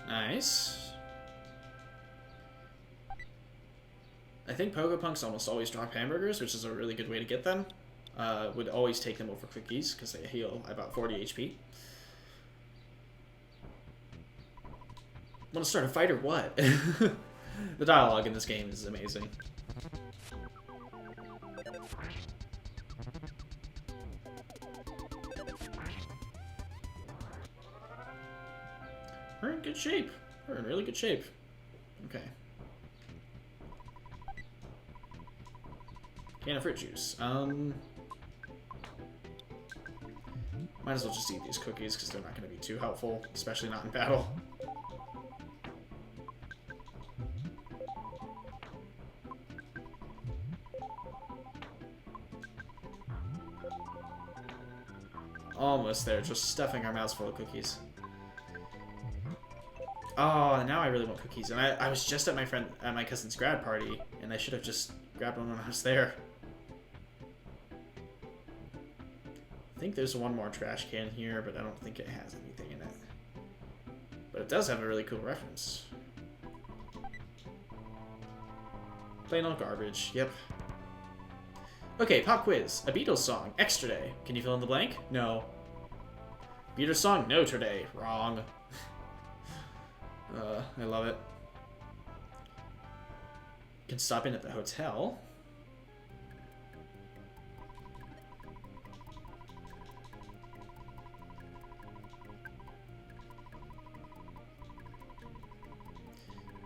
Nice. I think Pogo Punks almost always drop hamburgers, which is a really good way to get them. Would always take them over cookies, because they heal about 40 HP. Want to start a fight or what? The dialogue in this game is amazing. We're in good shape. We're in really good shape. Okay. Can of fruit juice. Might as well just eat these cookies because they're not going to be too helpful, especially not in battle. Almost there, just stuffing our mouths full of cookies. Oh, now I really want cookies. And I was just at my cousin's grad party, and I should have just grabbed one when I was there. I think there's one more trash can here, but I don't think it has anything in it. But it does have a really cool reference. Plain old garbage, yep. Okay, pop quiz. A Beatles song, Extra Day. Can you fill in the blank? No. Beatles song, Notre Day. Wrong. I love it. Can stop in at the hotel.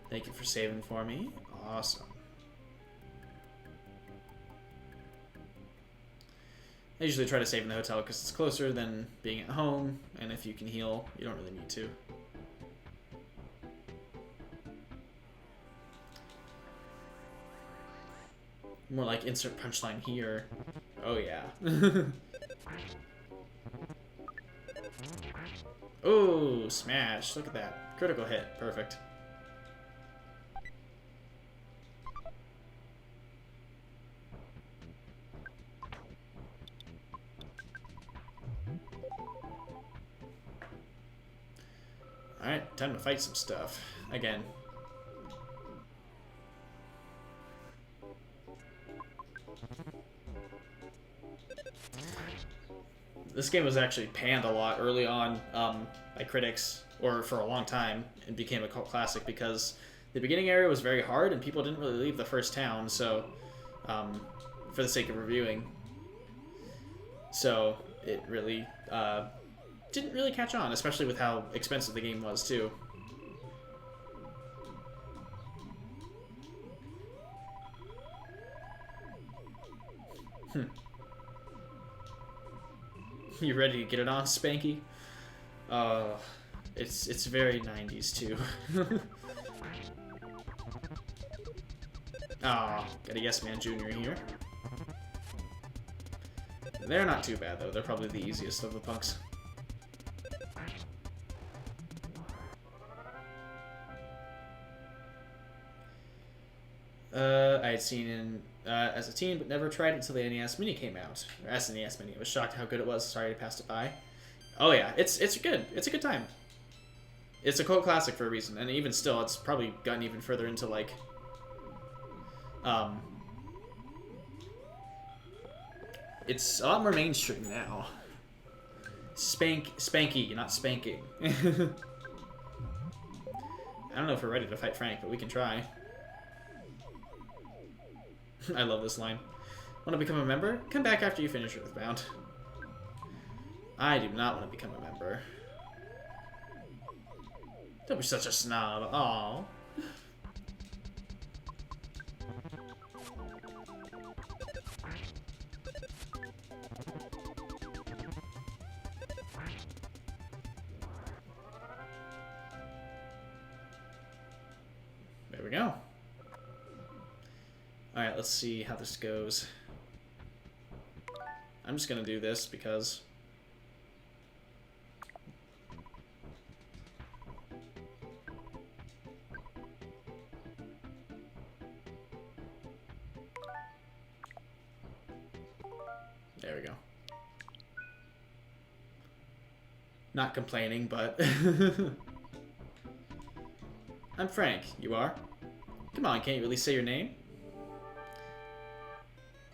Thank you for saving for me. Awesome. I usually try to save in the hotel because it's closer than being at home, and if you can heal, you don't really need to. More like insert punchline here. Oh yeah. Oh, smash. Look at that. Critical hit. Perfect. Alright, time to fight some stuff. Again. This game was actually panned a lot early on by critics, or for a long time, and became a cult classic because the beginning area was very hard and people didn't really leave the first town, so for the sake of reviewing. So it really didn't really catch on, especially with how expensive the game was too. You ready to get it on, Spanky? It's very 90s too. Oh, got a Yes Man Jr. here. They're not too bad though. They're probably the easiest of the punks. I had seen in as a teen, but never tried it until the NES Mini came out. Or SNES Mini. I was shocked how good it was. Sorry I passed it by. Oh yeah, it's good. It's a good time. It's a cult classic for a reason, and even still, it's probably gotten even further into like, it's a lot more mainstream now. Spanky, not spanking. I don't know if we're ready to fight Frank, but we can try. I love this line. Want to become a member? Come back after you finish EarthBound. I do not want to become a member. Don't be such a snob. Aww. There we go. Alright, let's see how this goes. I'm just gonna do this because... There we go. Not complaining, but... I'm Frank. You are? Come on, can't you really say your name?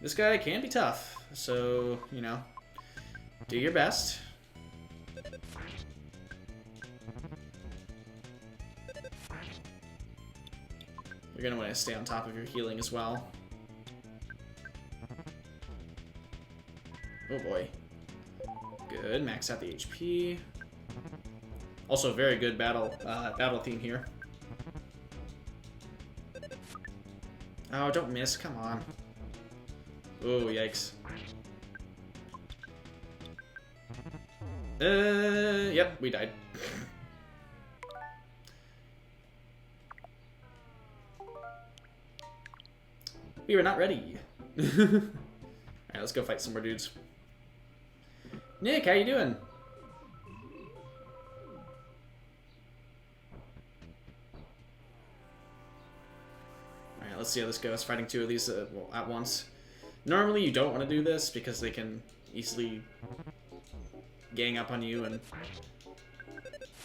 This guy can be tough, so, you know, do your best. You're gonna want to stay on top of your healing as well. Oh boy. Good, max out the HP. Also, very good battle theme here. Oh, don't miss, come on. Oh, yikes. Yep, we died. We were not ready. Alright, let's go fight some more dudes. Nick, how you doing? Alright, let's see how this goes. Fighting two of these well, at once. Normally you don't want to do this because they can easily gang up on you and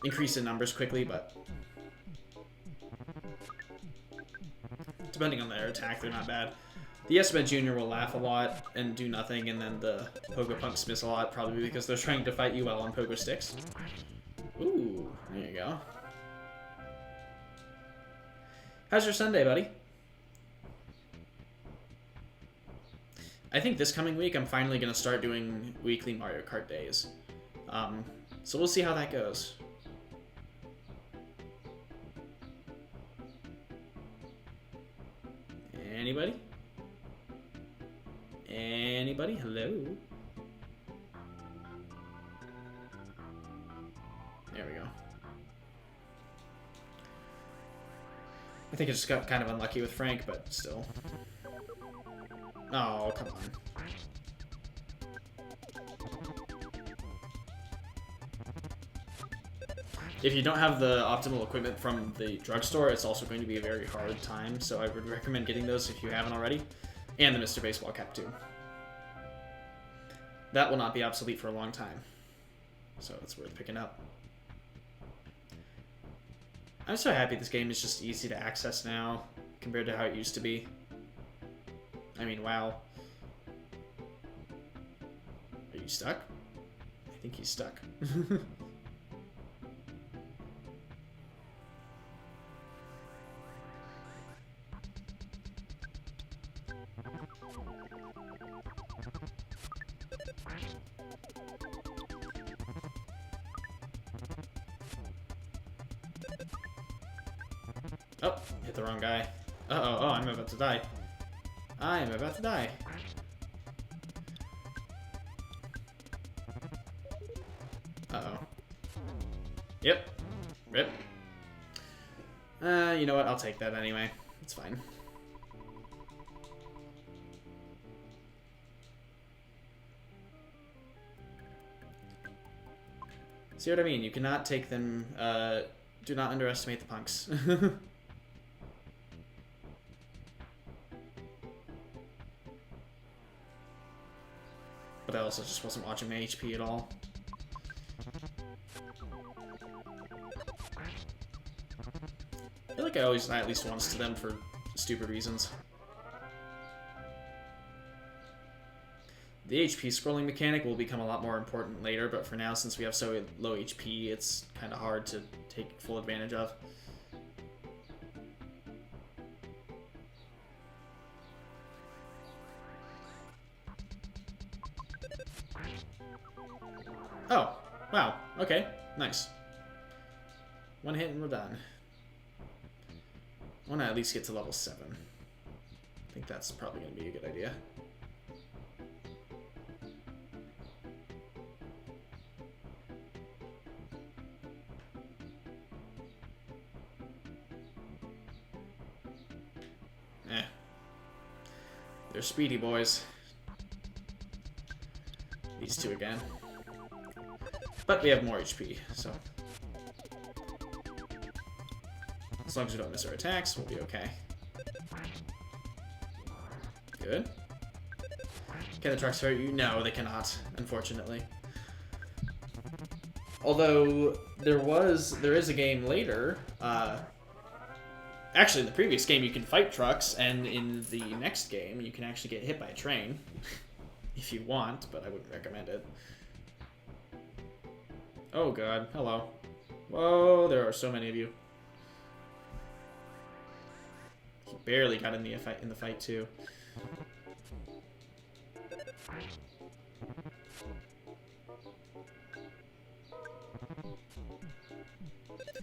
increase in numbers quickly, but depending on their attack, they're not bad. The Yes Man Jr. will laugh a lot and do nothing, and then the Pogo Punks miss a lot, probably because they're trying to fight you while on Pogo Sticks. Ooh, there you go. How's your Sunday, buddy? I think this coming week I'm finally going to start doing weekly Mario Kart days. So we'll see how that goes. Anybody? Anybody? Hello? There we go. I think I just got kind of unlucky with Frank, but still. Oh, come on. If you don't have the optimal equipment from the drugstore, it's also going to be a very hard time, so I would recommend getting those if you haven't already. And the Mr. Baseball cap, too. That will not be obsolete for a long time, so it's worth picking up. I'm so happy this game is just easy to access now, compared to how it used to be. I mean, wow. Are you stuck? I think he's stuck. Oh, hit the wrong guy. Uh-oh, oh, I'm about to die. I'm about to die. Uh-oh. Yep. Rip. You know what? I'll take that anyway. It's fine. See what I mean? You cannot take them, do not underestimate the punks. But I also just wasn't watching my HP at all. I feel like I always die at least once to them for stupid reasons. The HP scrolling mechanic will become a lot more important later, but for now, since we have so low HP, it's kind of hard to take full advantage of. Oh, wow. Okay, nice. One hit and we're done. I want to at least get to level 7. I think that's probably going to be a good idea. They're speedy boys. These two again. But we have more HP, so... as long as we don't miss our attacks, we'll be okay. Good. Can the trucks hurt you? No, they cannot, unfortunately. Although, there is a game later, actually, in the previous game, you can fight trucks, and in the next game, you can actually get hit by a train. If you want, but I wouldn't recommend it. Oh god, hello. Whoa, there are so many of you. He barely got in the fight too.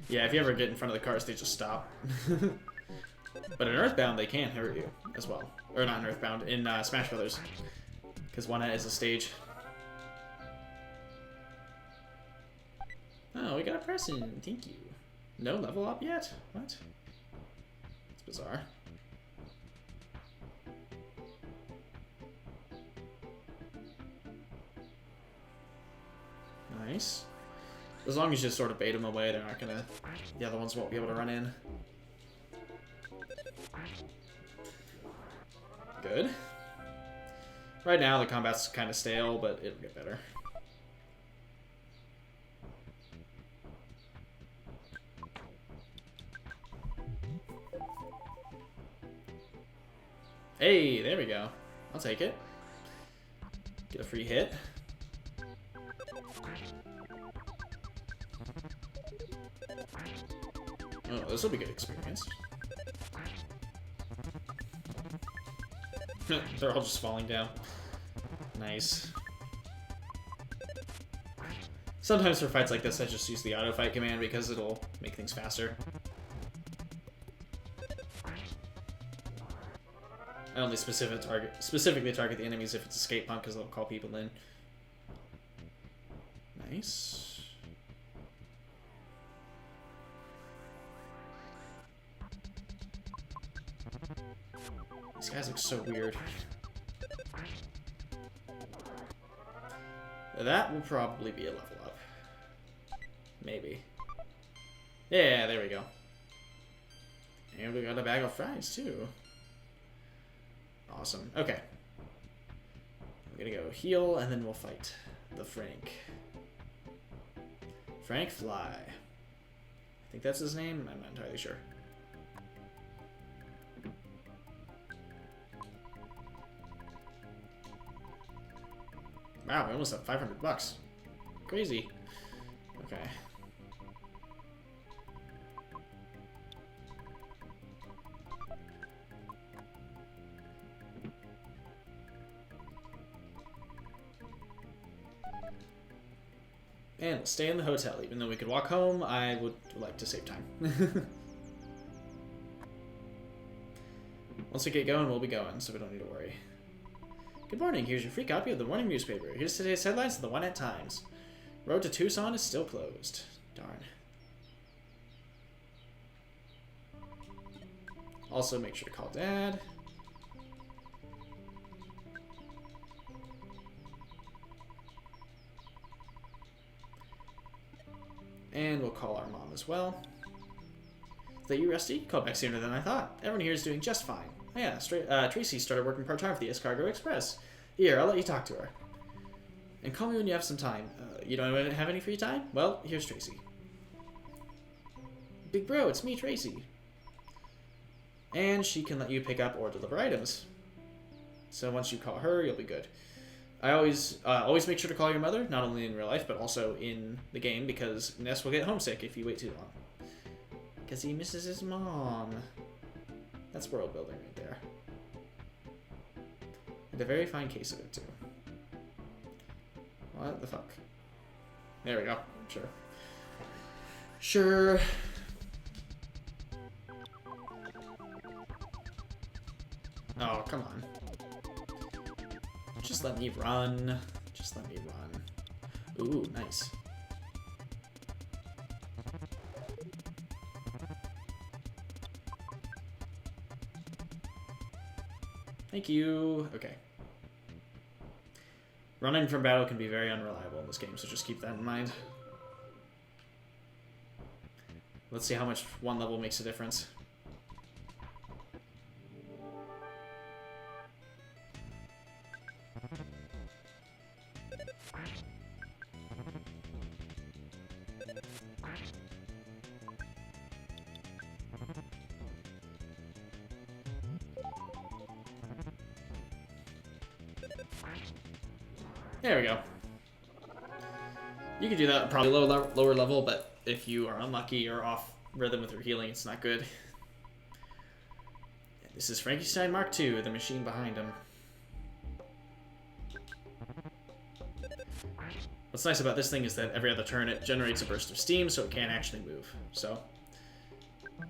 Yeah, if you ever get in front of the cars, they just stop. But in EarthBound, they can hurt you as well. Or not in EarthBound, in Smash Brothers. Because one is a stage. Oh, we got a present. Thank you. No level up yet? What? It's bizarre. Nice. As long as you just sort of bait them away, they're not gonna... the other ones won't be able to run in. Good. Right now, the combat's kind of stale, but it'll get better. Hey, there we go. I'll take it. Get a free hit. Oh, this will be good experience. They're all just falling down. Nice. Sometimes for fights like this, I just use the auto fight command because it'll make things faster. I only specifically target the enemies if it's escape punk because they'll call people in. Nice. These guys look so weird. That will probably be a level up. Maybe. Yeah, there we go. And we got a bag of fries, too. Awesome. Okay. I'm gonna go heal, and then we'll fight the Frank. Frank Fly. I think that's his name? I'm not entirely sure. Wow, we almost have $500. Crazy. Okay. And we'll stay in the hotel. Even though we could walk home, I would like to save time. Once we get going, we'll be going, so we don't need to worry. Good morning. Here's your free copy of the morning newspaper. Here's today's headlines of the One At Times. Road to Tucson is still closed. Darn. Also, make sure to call Dad. And we'll call our mom as well. Is that you, Rusty? You called back sooner than I thought. Everyone here is doing just fine. Oh, yeah, Tracy started working part-time for the Escargo Express. Here, I'll let you talk to her. And call me when you have some time. You don't have any free time? Well, here's Tracy. Big bro, it's me, Tracy. And she can let you pick up or deliver items. So once you call her, you'll be good. I always make sure to call your mother, not only in real life, but also in the game, because Ness will get homesick if you wait too long. Because he misses his mom. That's world building right there. And a very fine case of it, too. What the fuck? There we go. Sure. Sure. Oh, come on. Just let me run. Just let me run. Ooh, nice. Thank you. Okay. Running from battle can be very unreliable in this game, so just keep that in mind. Let's see how much one level makes a difference. There we go. You could do that probably lower level, but if you are unlucky or off rhythm with your healing, it's not good. This is Frankenstein Mark II, the machine behind him. What's nice about this thing is that every other turn it generates a burst of steam, so it can't actually move. So,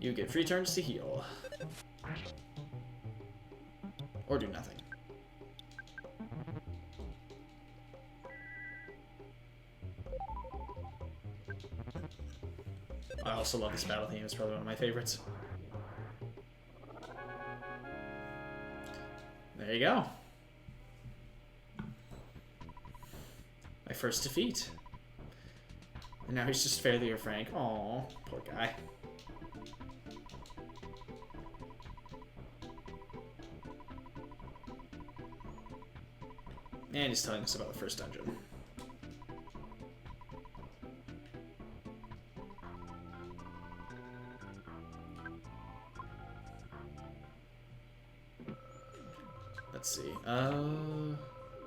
you get 3 turns to heal. Or do nothing. I also love this battle theme, it's probably one of my favorites. There you go. My first defeat. And now he's just fairly or frank. Aw, poor guy. And he's telling us about the first dungeon. Let's see.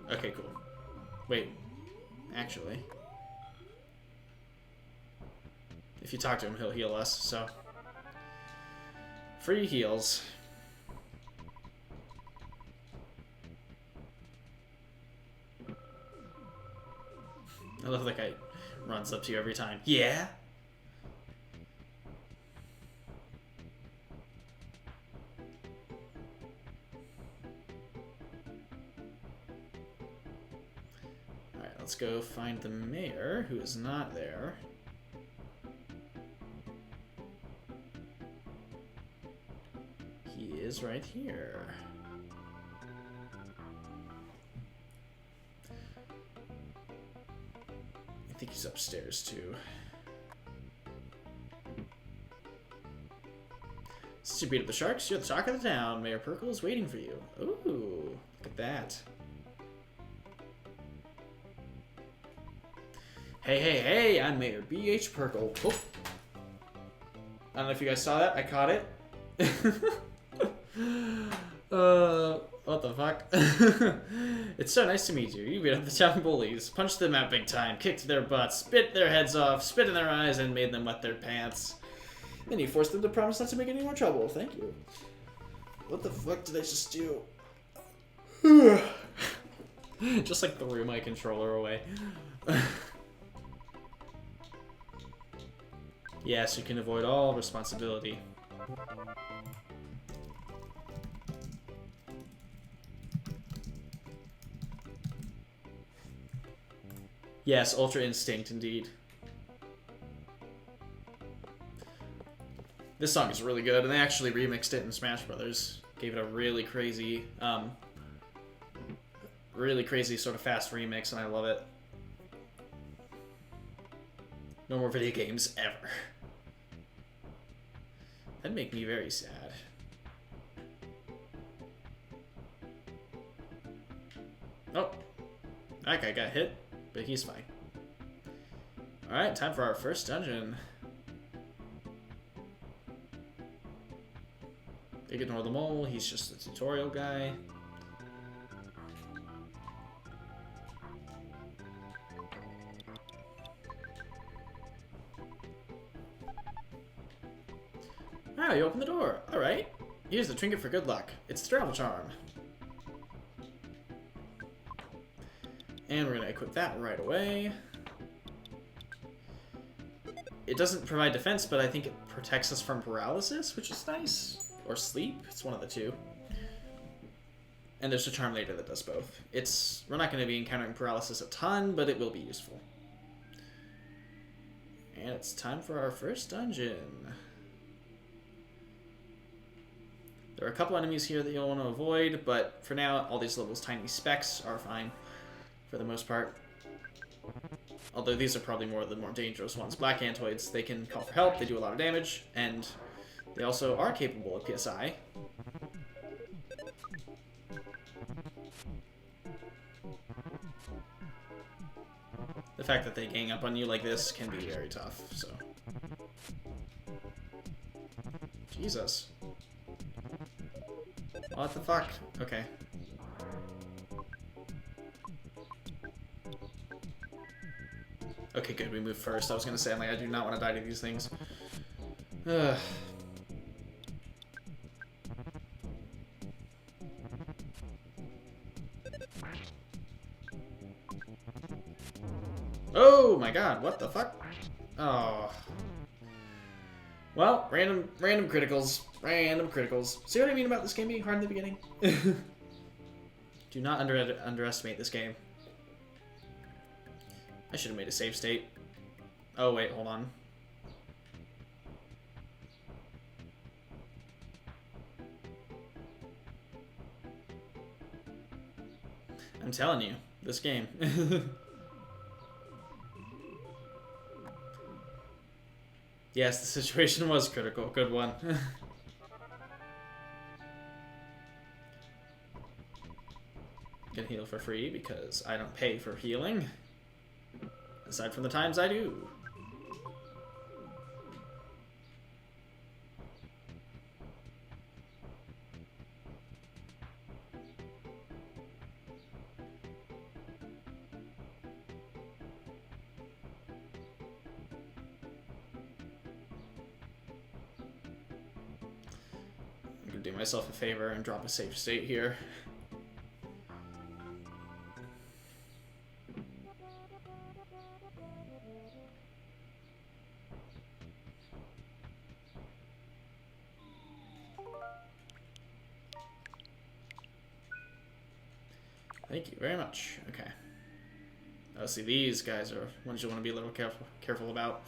Okay, cool. Wait. Actually. If you talk to him, he'll heal us, so. Free heals. I love that guy runs up to you every time. Yeah? Let's go find the mayor, who is not there. He is right here. I think he's upstairs, too. Since you beat up the sharks, you're the talk of the town. Mayor Perkle is waiting for you. Ooh, look at that. Hey, hey, hey, I'm Mayor B.H. Perkle. Oh. I don't know if you guys saw that. I caught it. What the fuck? It's so nice to meet you. You beat up the town bullies, punched them out big time, kicked their butts, spit their heads off, spit in their eyes, and made them wet their pants. Then you forced them to promise not to make any more trouble. Thank you. What the fuck did I just do? Just like threw my controller away. Yes, you can avoid all responsibility. Yes, Ultra Instinct, indeed. This song is really good, and they actually remixed it in Smash Brothers. Gave it a really crazy sort of fast remix, and I love it. No more video games ever. That'd make me very sad. Oh, that guy got hit, but he's fine. Alright, time for our first dungeon. Ignore the mole, he's just a tutorial guy. Ah, you opened the door. Alright. Here's the trinket for good luck. It's the travel charm. And we're going to equip that right away. It doesn't provide defense, but I think it protects us from paralysis, which is nice. Or sleep. It's one of the two. And there's a charm later that does both. We're not going to be encountering paralysis a ton, but it will be useful. And it's time for our first dungeon. There are a couple enemies here that you'll want to avoid, but for now, all these levels' tiny specks are fine for the most part. Although these are probably the more dangerous ones. Black Antoids, they can call for help, they do a lot of damage, and they also are capable of PSI. The fact that they gang up on you like this can be very tough, so. Jesus. What the fuck? Okay. Okay, good, we moved first. I was gonna say, I'm like, I do not want to die to these things. Ugh. Oh my god, what the fuck? Oh. Well, random criticals. Random criticals. See what I mean about this game being hard in the beginning? Do not underestimate this game. I should have made a save state. Oh wait, hold on. I'm telling you, this game. Yes, the situation was critical. Good one. Can heal for free because I don't pay for healing. Aside from the times I do. I'm gonna do myself a favor and drop a safe state here. Thank you very much. Okay. Oh, see, these guys are ones you want to be a little careful about.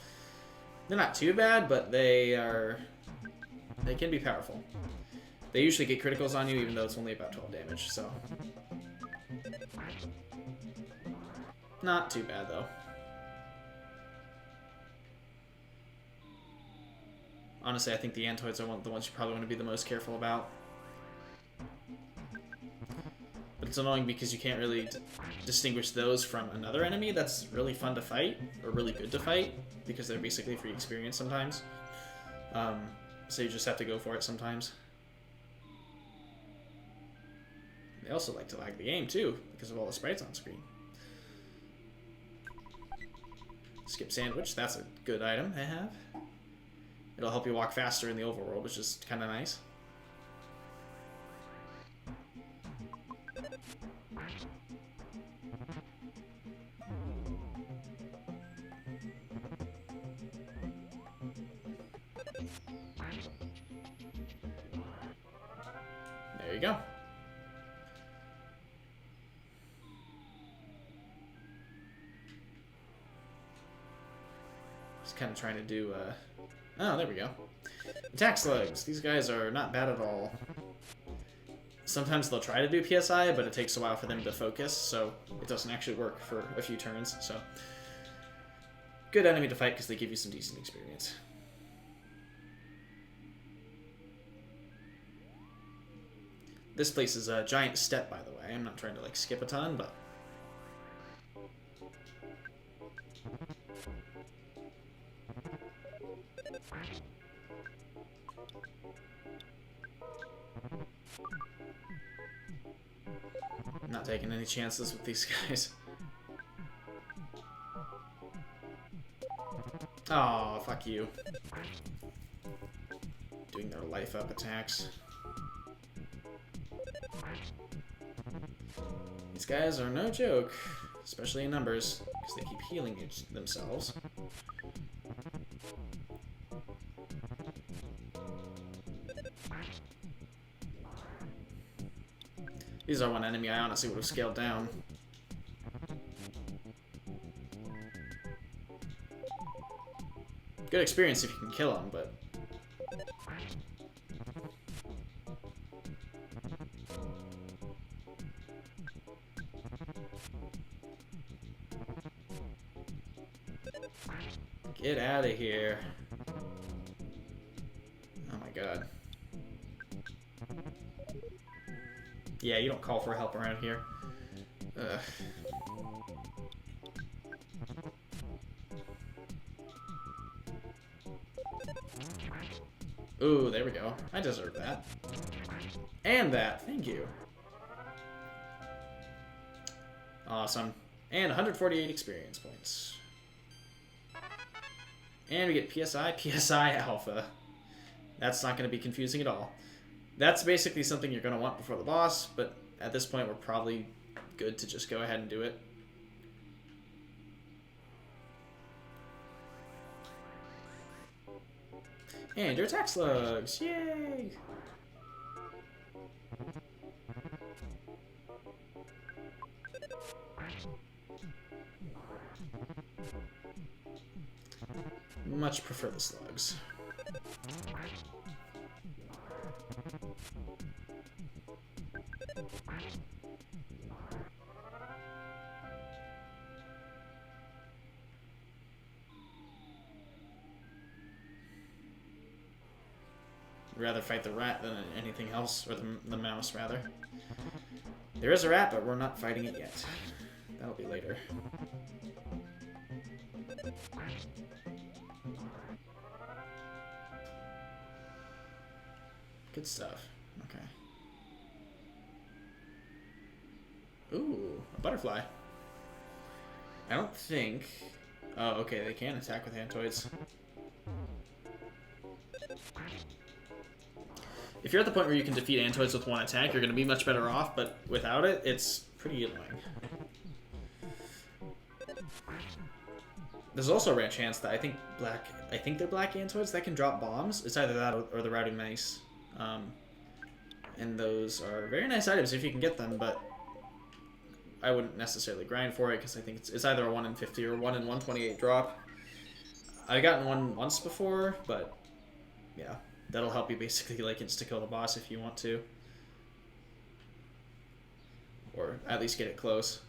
They're not too bad, but they can be powerful. They usually get criticals on you, even though it's only about 12 damage, so. Not too bad, though. Honestly, I think the Antoids are the ones you probably want to be the most careful about. But it's annoying because you can't really distinguish those from another enemy that's really fun to fight, or really good to fight, because they're basically free experience sometimes. So you just have to go for it sometimes. They also like to lag the game too, because of all the sprites on screen. Skip sandwich, that's a good item I have. It'll help you walk faster in the overworld, which is kind of nice. There you go. Just kind of trying to do, oh, there we go. Attack slugs. These guys are not bad at all. Sometimes they'll try to do PSI, but it takes a while for them to focus, so it doesn't actually work for a few turns, so. Good enemy to fight because they give you some decent experience. This place is a giant step, by the way. I'm not trying to, like, skip a ton, but... I'm not taking any chances with these guys. Oh, fuck you. Doing their life up attacks. These guys are no joke, especially in numbers, because they keep healing themselves. These are one enemy I honestly would have scaled down. Good experience if you can kill them, but... Get out of here. Oh my god. Yeah, you don't call for help around here. Ugh. Ooh, there we go. I deserve that. And that. Thank you. Awesome. And 148 experience points. And we get PSI, PSI Alpha. That's not going to be confusing at all. That's basically something you're going to want before the boss, but at this point we're probably good to just go ahead and do it. And your attack slugs! Yay! Much prefer the slugs. Rather fight the rat than anything else, or the mouse, rather. There is a rat, but we're not fighting it yet. That'll be later. Good stuff. Okay. Ooh, a butterfly. I don't think... Oh, okay, they can attack with Antoids. If you're at the point where you can defeat Antoids with one attack, you're going to be much better off, but without it, it's pretty annoying. There's also a rare chance that I think they're black Antoids that can drop bombs. It's either that or the routing mice. And those are very nice items if you can get them, but I wouldn't necessarily grind for it because I think it's either a 1 in 50 or 1 in 128 drop. I've gotten one once before, but yeah, that'll help you basically like insta-kill the boss if you want to. Or at least get it close.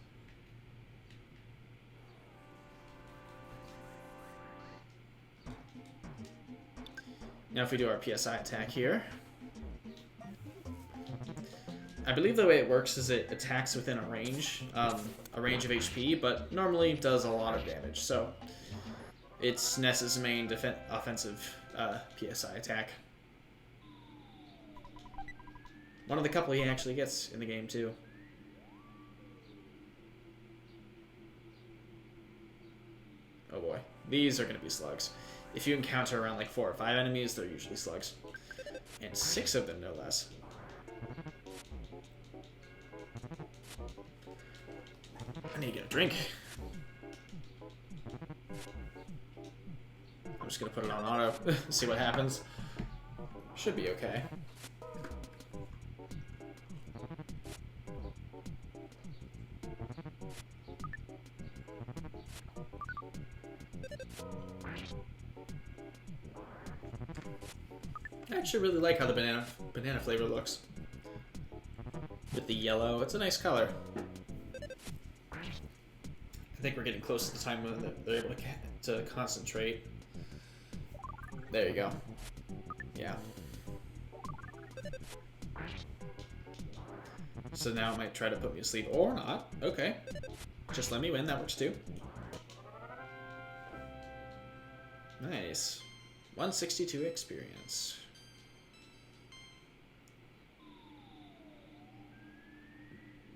Now if we do our PSI attack here, I believe the way it works is it attacks within a range of HP, but normally does a lot of damage. So it's Ness's main offensive PSI attack. One of the couple he actually gets in the game too. Oh boy, these are going to be slugs. If you encounter around like 4 or 5 enemies, they're usually slugs. And 6 of them, no less. I need to get a drink. I'm just gonna put it on auto, see what happens. Should be okay. actually really like how the banana flavor looks. With the yellow, it's a nice color. I think we're getting close to the time when they're able to concentrate. There you go. Yeah. So now it might try to put me to sleep, or not. Okay. Just let me win, that works too. Nice. 162 experience.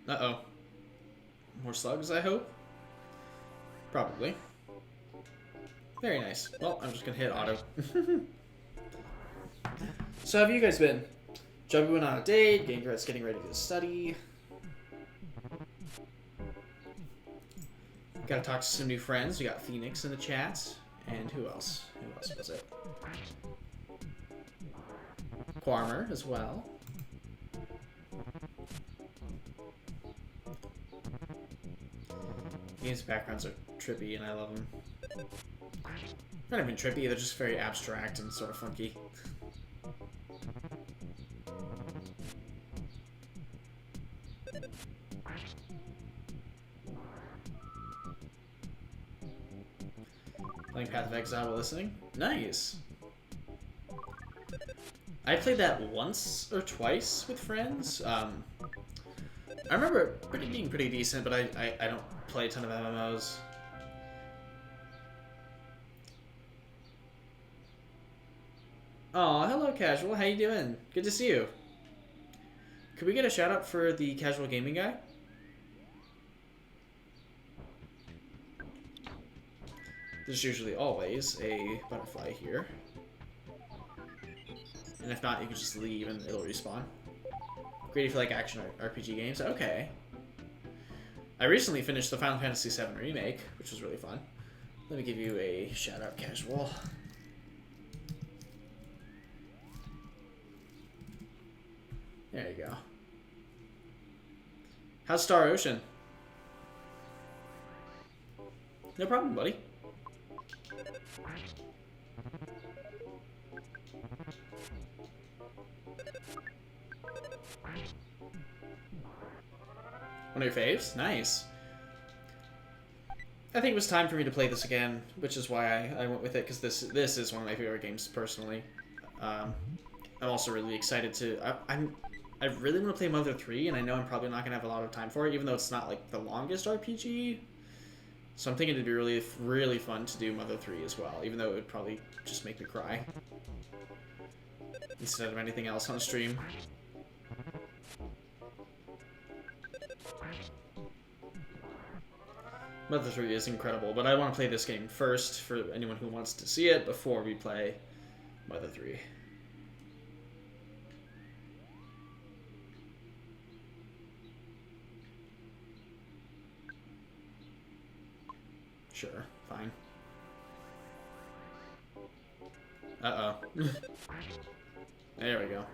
Uh-oh. More slugs, I hope? Probably. Very nice. Well, I'm just gonna hit auto. So how have you guys been? Joby went on a date, Gangrat's getting ready to study. Gotta talk to some new friends. We got Phoenix in the chat. And who else? Who else was it? Quarmer as well. Games backgrounds are trippy and I love them. Not even trippy, they're just very abstract and sort of funky. Playing Path of Exile while listening? Nice! I played that once or twice with friends. I remember it being pretty decent, but I don't play a ton of MMOs. Aw, hello Casual, how you doing? Good to see you. Could we get a shout out for the Casual Gaming guy? There's usually always a butterfly here. And if not, you can just leave and it'll respawn. Great if you like action RPG games. Okay. I recently finished the Final Fantasy VII Remake, which was really fun. Let me give you a shout out, Casual. There you go. How's Star Ocean? No problem, buddy. One of your faves? Nice. I think it was time for me to play this again, which is why I went with it, because this is one of my favorite games personally. I'm also really excited to... I really want to play Mother 3, and I know I'm probably not going to have a lot of time for it, even though it's not like the longest RPG. So I'm thinking it'd be really, really fun to do Mother 3 as well, even though it would probably just make me cry. Instead of anything else on stream. Mother 3 is incredible, but I want to play this game first for anyone who wants to see it before we play Mother 3. Sure, fine. Uh-oh. There we go.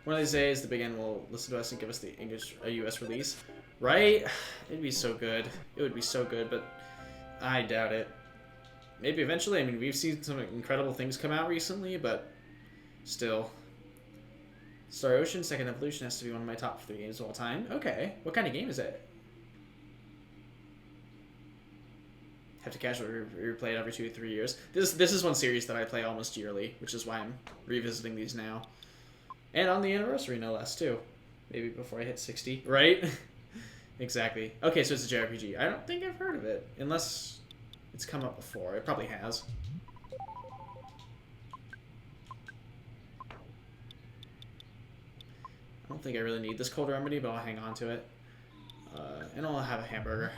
One of these days, the Big N will listen to us and give us the US release. Right? It'd be so good. It would be so good, but I doubt it. Maybe eventually. I mean, we've seen some incredible things come out recently, but still. Star Ocean Second Evolution has to be one of my top 3 games of all time. Okay. What kind of game is it? Have to casually replay it every 2 or 3 years. This is one series that I play almost yearly, which is why I'm revisiting these now. And on the anniversary, no less, too. Maybe before I hit 60, right? Exactly. Okay, so it's a JRPG. I don't think I've heard of it, unless it's come up before. It probably has. I don't think I really need this cold remedy, but I'll hang on to it. And I'll have a hamburger.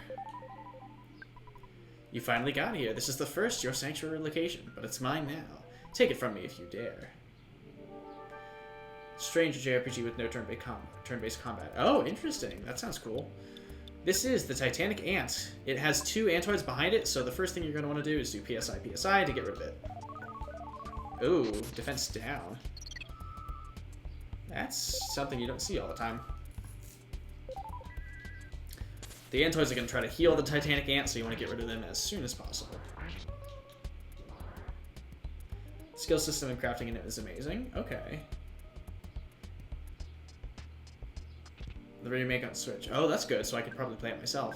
You finally got here. This is the first Your Sanctuary location, but it's mine now. Take it from me if you dare. Strange JRPG with no turn-based combat. Oh, interesting. That sounds cool. This is the Titanic Ant. It has 2 Antoids behind it, so the first thing you're going to want to do is do PSI to get rid of it. Ooh, defense down. That's something you don't see all the time. The Antoids are going to try to heal the Titanic Ant, so you want to get rid of them as soon as possible. Skill system and crafting in it is amazing. Okay. The remake on Switch. Oh, that's good, so I could probably play it myself.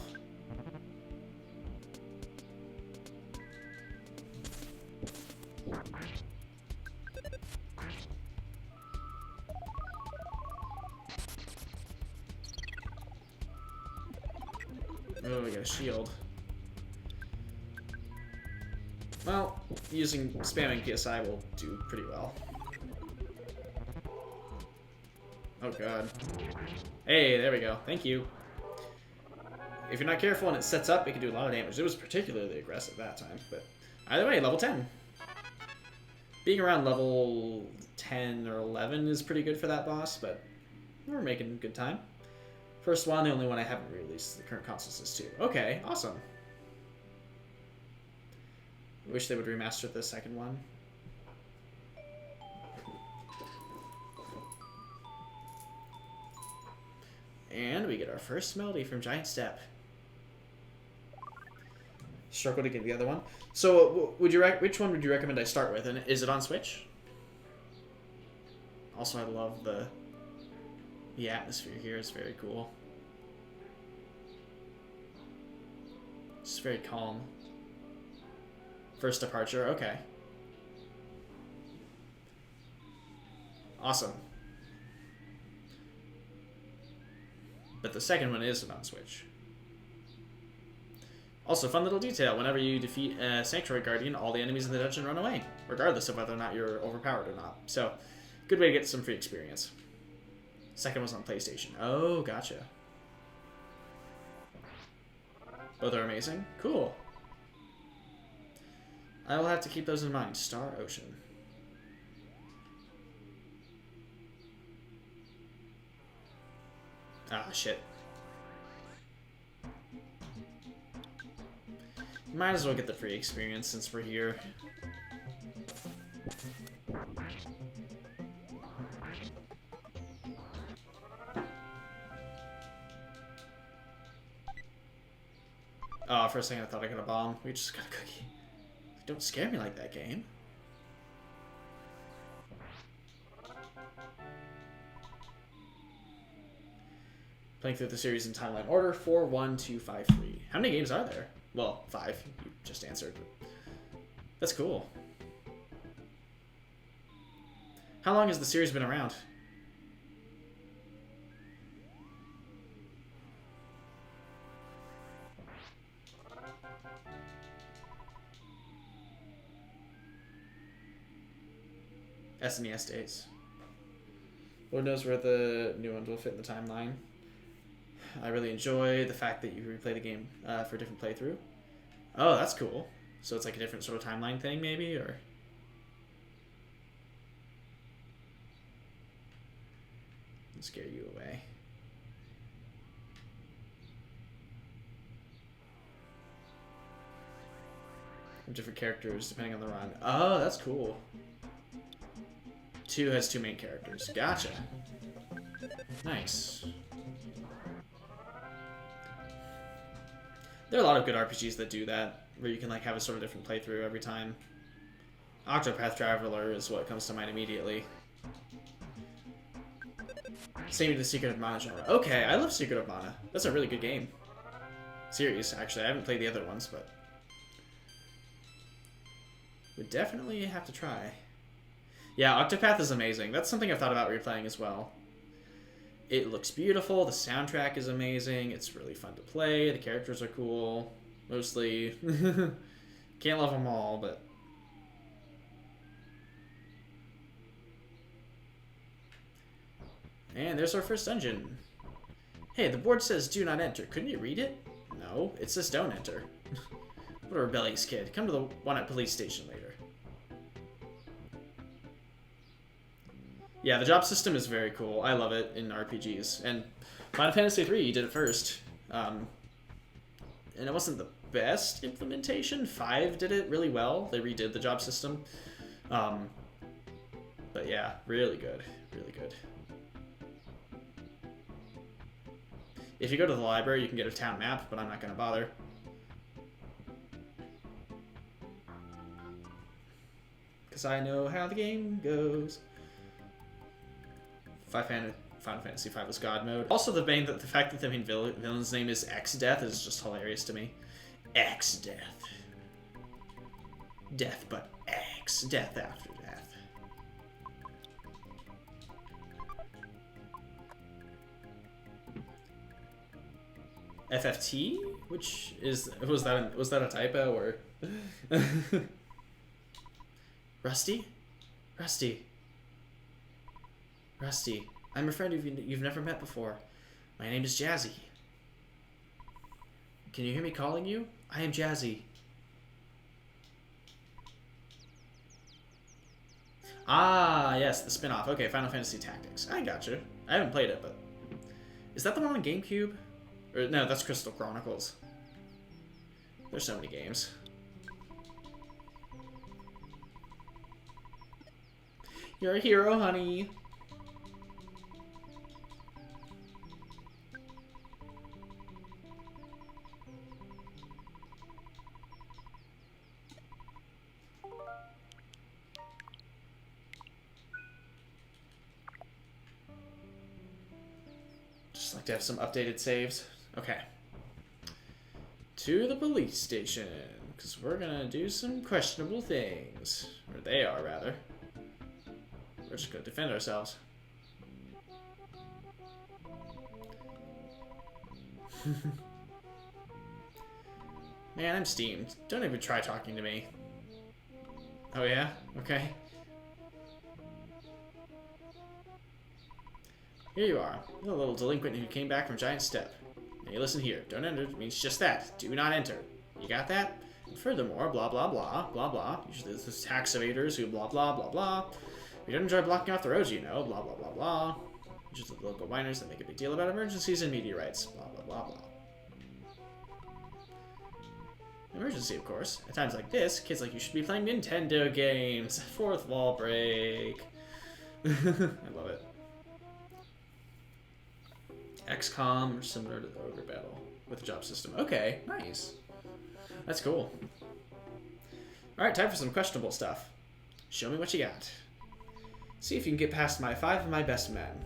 Oh, we got a shield. Well, spamming PSI will do pretty well. Oh god. Hey, there we go. Thank you. If you're not careful and it sets up, it can do a lot of damage. It was particularly aggressive that time, but either way, level 10. Being around level 10 or 11 is pretty good for that boss, but we're making good time. First one, the only one I haven't released. The current console says 2. Okay, awesome. Wish they would remaster the second one. And we get our first melody from Giant Step. Struggle to get the other one. So, which one would you recommend I start with? And is it on Switch? Also, I love the atmosphere here. It's very cool. It's very calm. First departure. Okay. Awesome. But the second one isn't on Switch. Also, fun little detail. Whenever you defeat a Sanctuary Guardian, all the enemies in the dungeon run away, regardless of whether or not you're overpowered or not. So, good way to get some free experience. Second was on PlayStation. Oh, gotcha. Both are amazing. Cool. I will have to keep those in mind. Star Ocean. Ah, shit. Might as well get the free experience since we're here. Oh, for a second I thought I got a bomb. We just got a cookie. Don't scare me like that, game. Playing through the series in timeline order. 4, 1, 2, 5, 3. How many games are there? Well, 5. You just answered. That's cool. How long has the series been around? SNES days. Lord knows where the new ones will fit in the timeline. I really enjoy the fact that you replay the game for a different playthrough. Oh, that's cool. So it's like a different sort of timeline thing, maybe, or... I'll scare you away. Different characters depending on the run. Oh, that's cool. 2 has 2 main characters. Gotcha. Nice. There are a lot of good RPGs that do that, where you can like have a sort of different playthrough every time. Octopath Traveler is what comes to mind immediately. Same with the Secret of Mana genre. Okay, I love Secret of Mana. That's a really good game. Series, actually. I haven't played the other ones, but... would definitely have to try. Yeah, Octopath is amazing. That's something I've thought about replaying as well. It looks beautiful. The soundtrack is amazing. It's really fun to play. The characters are cool. Mostly. Can't love them all, but... And there's our first dungeon. Hey, the board says do not enter. Couldn't you read it? No, it says don't enter. What a rebellious kid. Come to the one at police station later. Yeah, the job system is very cool. I love it in RPGs. And Final Fantasy III did it first. And it wasn't the best implementation. 5 did it really well. They redid the job system. But yeah, really good. Really good. If you go to the library, you can get a town map, but I'm not going to bother. Because I know how the game goes. Final Fantasy V was God mode. Also, the fact that the main villain's name is X-Death is just hilarious to me. X-Death. Death, but X. Death after death. FFT? Which is... Was that a typo, or... Rusty? Rusty. Rusty, I'm a friend you've never met before. My name is Jazzy. Can you hear me calling you? I am Jazzy. Ah, yes, the spin-off. Okay, Final Fantasy Tactics. I gotcha. I haven't played it, but... Is that the one on GameCube? Or, no, that's Crystal Chronicles. There's so many games. You're a hero, honey. Just like to have some updated saves. Okay. To the police station, because we're gonna do some questionable things. Or they are, rather. We're just gonna defend ourselves. Man, I'm steamed. Don't even try talking to me. Oh yeah? Okay. Here you are, the little delinquent who came back from Giant Step. Now you listen here. Don't enter means just that. Do not enter. You got that? And furthermore, blah blah blah, blah blah. Usually there's tax evaders who blah blah blah blah. We don't enjoy blocking off the roads, you know. Blah blah blah blah. Usually the local whiners that make a big deal about emergencies and meteorites. Blah blah blah blah. Emergency, of course. At times like this, kids like you should be playing Nintendo games. Fourth wall break. I love it. XCOM, or similar to the Ogre Battle, with a job system. Okay, nice. That's cool. Alright, time for some questionable stuff. Show me what you got. See if you can get past my 5 of my best men.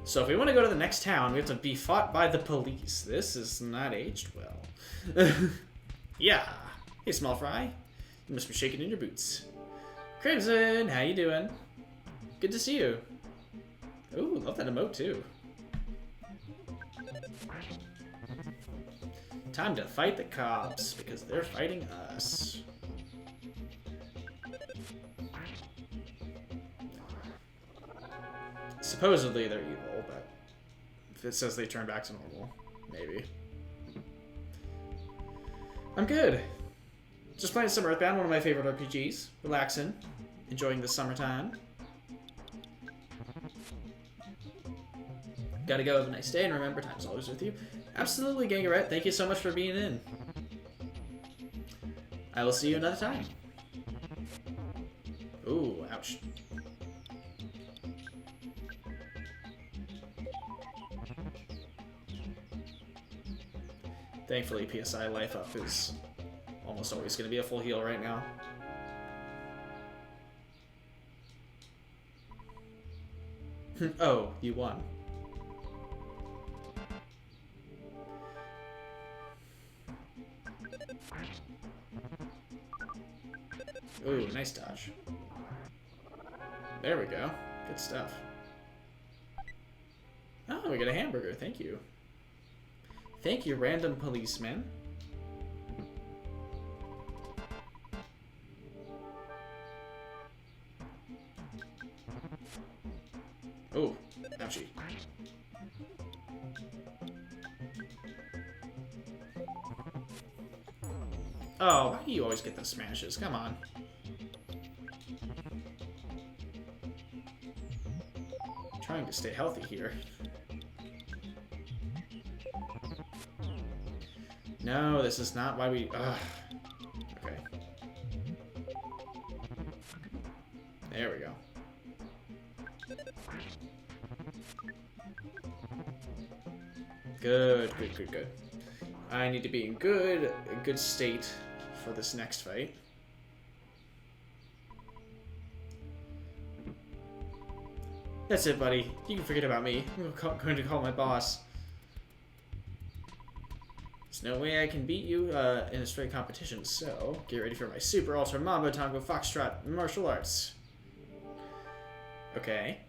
So if we want to go to the next town, we have to be fought by the police. This is not aged well. Yeah. Hey, small fry. You must be shaking in your boots. Crimson, how you doing? Good to see you. Ooh, love that emote too. Time to fight the cops, because they're fighting us. Supposedly they're evil, but if it says they turn back to normal, maybe. I'm good. Just playing some EarthBound, one of my favorite RPGs. Relaxing. Enjoying the summertime. Gotta go, have a nice day, and remember, time's always with you. Absolutely, Gangarette. Thank you so much for being in. I will see you another time. Ooh, ouch. Thankfully, PSI Life Up is almost always going to be a full heal right now. Oh, you won. Ooh, nice dodge. There we go. Good stuff. Oh, we got a hamburger. Thank you. Thank you, random policeman. Oh, ouchie. Oh, why do you always get the smashes? Come on. Trying to stay healthy here. No, this is not why we... Ugh. Okay. There we go. Good, good, good, good. I need to be in good state for this next fight. That's it, buddy. You can forget about me. I'm going to call my boss. There's no way I can beat you in a straight competition, so get ready for my super ultra mambo tango foxtrot martial arts. Okay.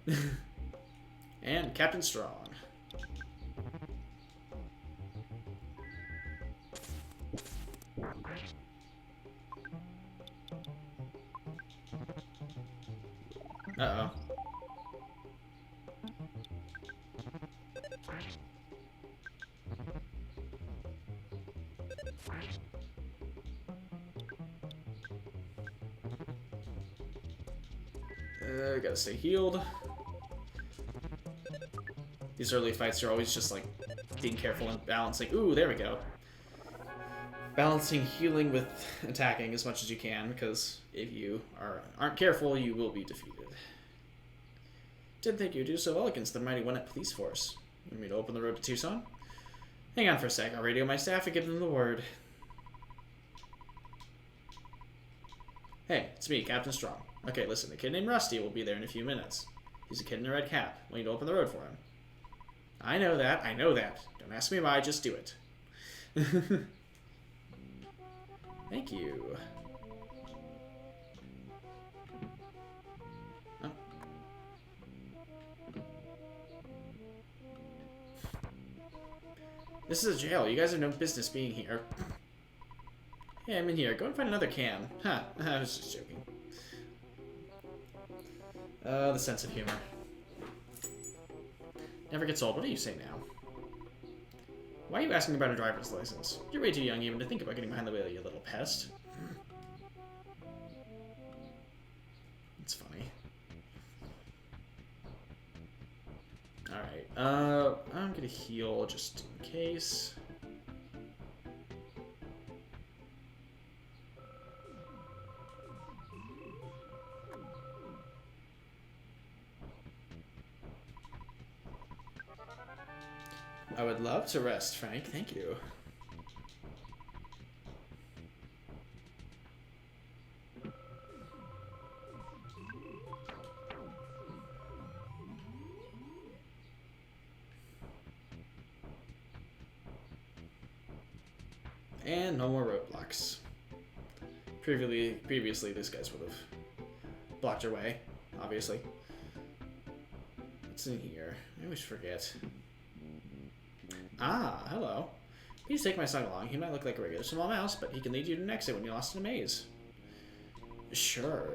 And Captain Strong. Uh-oh. Gotta stay healed. These early fights are always just like being careful and balancing. Ooh, there we go. Balancing healing with attacking as much as you can, because if you aren't careful, you will be defeated. Didn't think you'd do so well against the mighty One-Up police force. You want me to open the road to Tucson? Hang on for a sec. I'll radio my staff and give them the word. Hey, it's me, Captain Strong. Okay, listen, a kid named Rusty will be there in a few minutes. He's a kid in a red cap. We need to open the road for him. I know that. Don't ask me why, just do it. Thank you. Oh. This is a jail. You guys have no business being here. Hey, I'm in here. Go and find another can. Huh, I was just joking. The sense of humor. Never gets old. What do you say now? Why are you asking about a driver's license? You're way too young even to think about getting behind the wheel, you little pest. It's funny. Alright, I'm gonna heal just in case. I would love to rest, Frank. Thank you. And no more roadblocks. Previously, these guys would have blocked your way, obviously. What's in here? I always forget. Ah, hello. Please take my son along. He might look like a regular small mouse, but he can lead you to an exit when you're lost in a maze. Sure.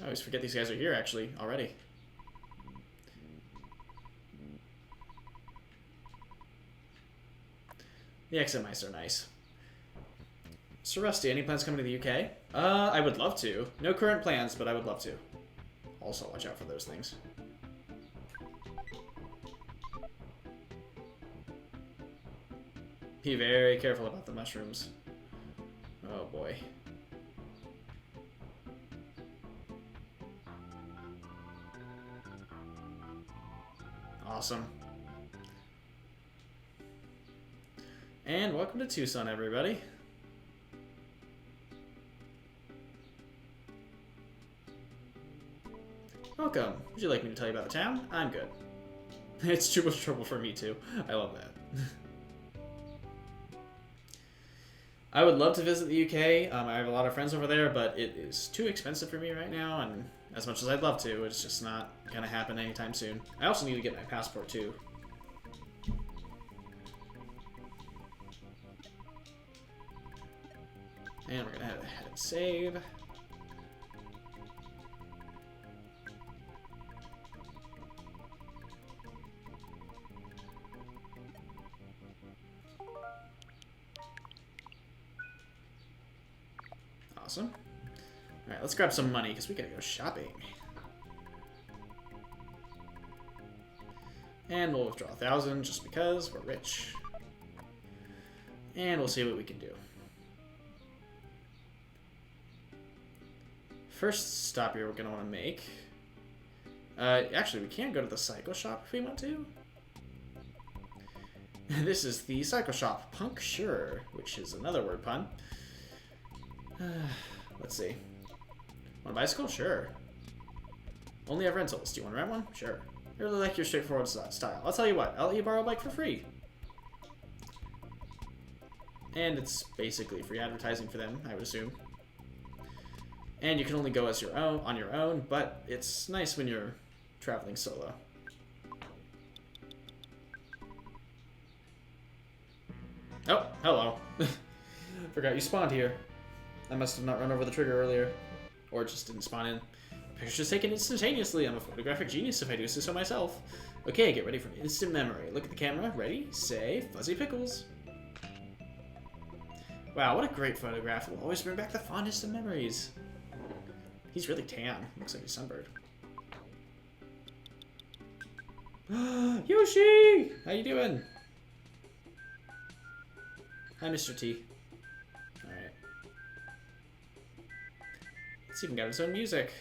I always forget these guys are here, actually, already. The exit mice are nice. So Rusty, any plans coming to the UK? I would love to. No current plans, but I would love to. Also, watch out for those things. Be very careful about the mushrooms. Oh boy. Awesome. And welcome to Tucson, everybody. Welcome. Would you like me to tell you about the town? I'm good. It's too much trouble for me, too. I love that. I would love to visit the UK. I have a lot of friends over there, but it is too expensive for me right now, and as much as I'd love to, it's just not going to happen anytime soon. I also need to get my passport, too. And we're going to head ahead and save. Awesome. Alright, let's grab some money, because we gotta go shopping. And we'll withdraw 1,000, just because we're rich. And we'll see what we can do. First stop here we're gonna want to make. Actually, we can go to the cycle shop if we want to. This is the cycle shop. Puncture, which is another word pun. Let's see. Want a bicycle? Sure. Only have rentals. Do you want to rent one? Sure. I really like your straightforward style. I'll tell you what, I'll let you borrow a bike for free. And it's basically free advertising for them, I would assume. And you can only go as your own on your own, but it's nice when you're traveling solo. Oh, hello. Forgot you spawned here. I must have not run over the trigger earlier. Or just didn't spawn in. Pictures taken instantaneously. I'm a photographic genius if I do say so myself. Okay, get ready for instant memory. Look at the camera. Ready? Say, Fuzzy Pickles. Wow, what a great photograph. It will always bring back the fondest of memories. He's really tan. Looks like he's sunburned. Yoshi! How you doing? Hi, Mr. T. Alright. It's even got its own music.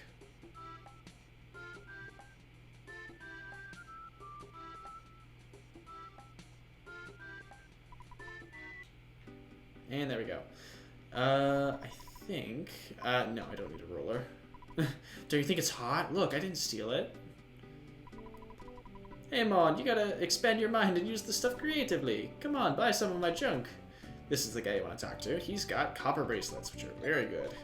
And there we go. I think... no, I don't need a roller. Do you think it's hot? Look, I didn't steal it. Hey, Mon, you gotta expand your mind and use the stuff creatively. Come on, buy some of my junk. This is the guy you want to talk to. He's got copper bracelets, which are very good.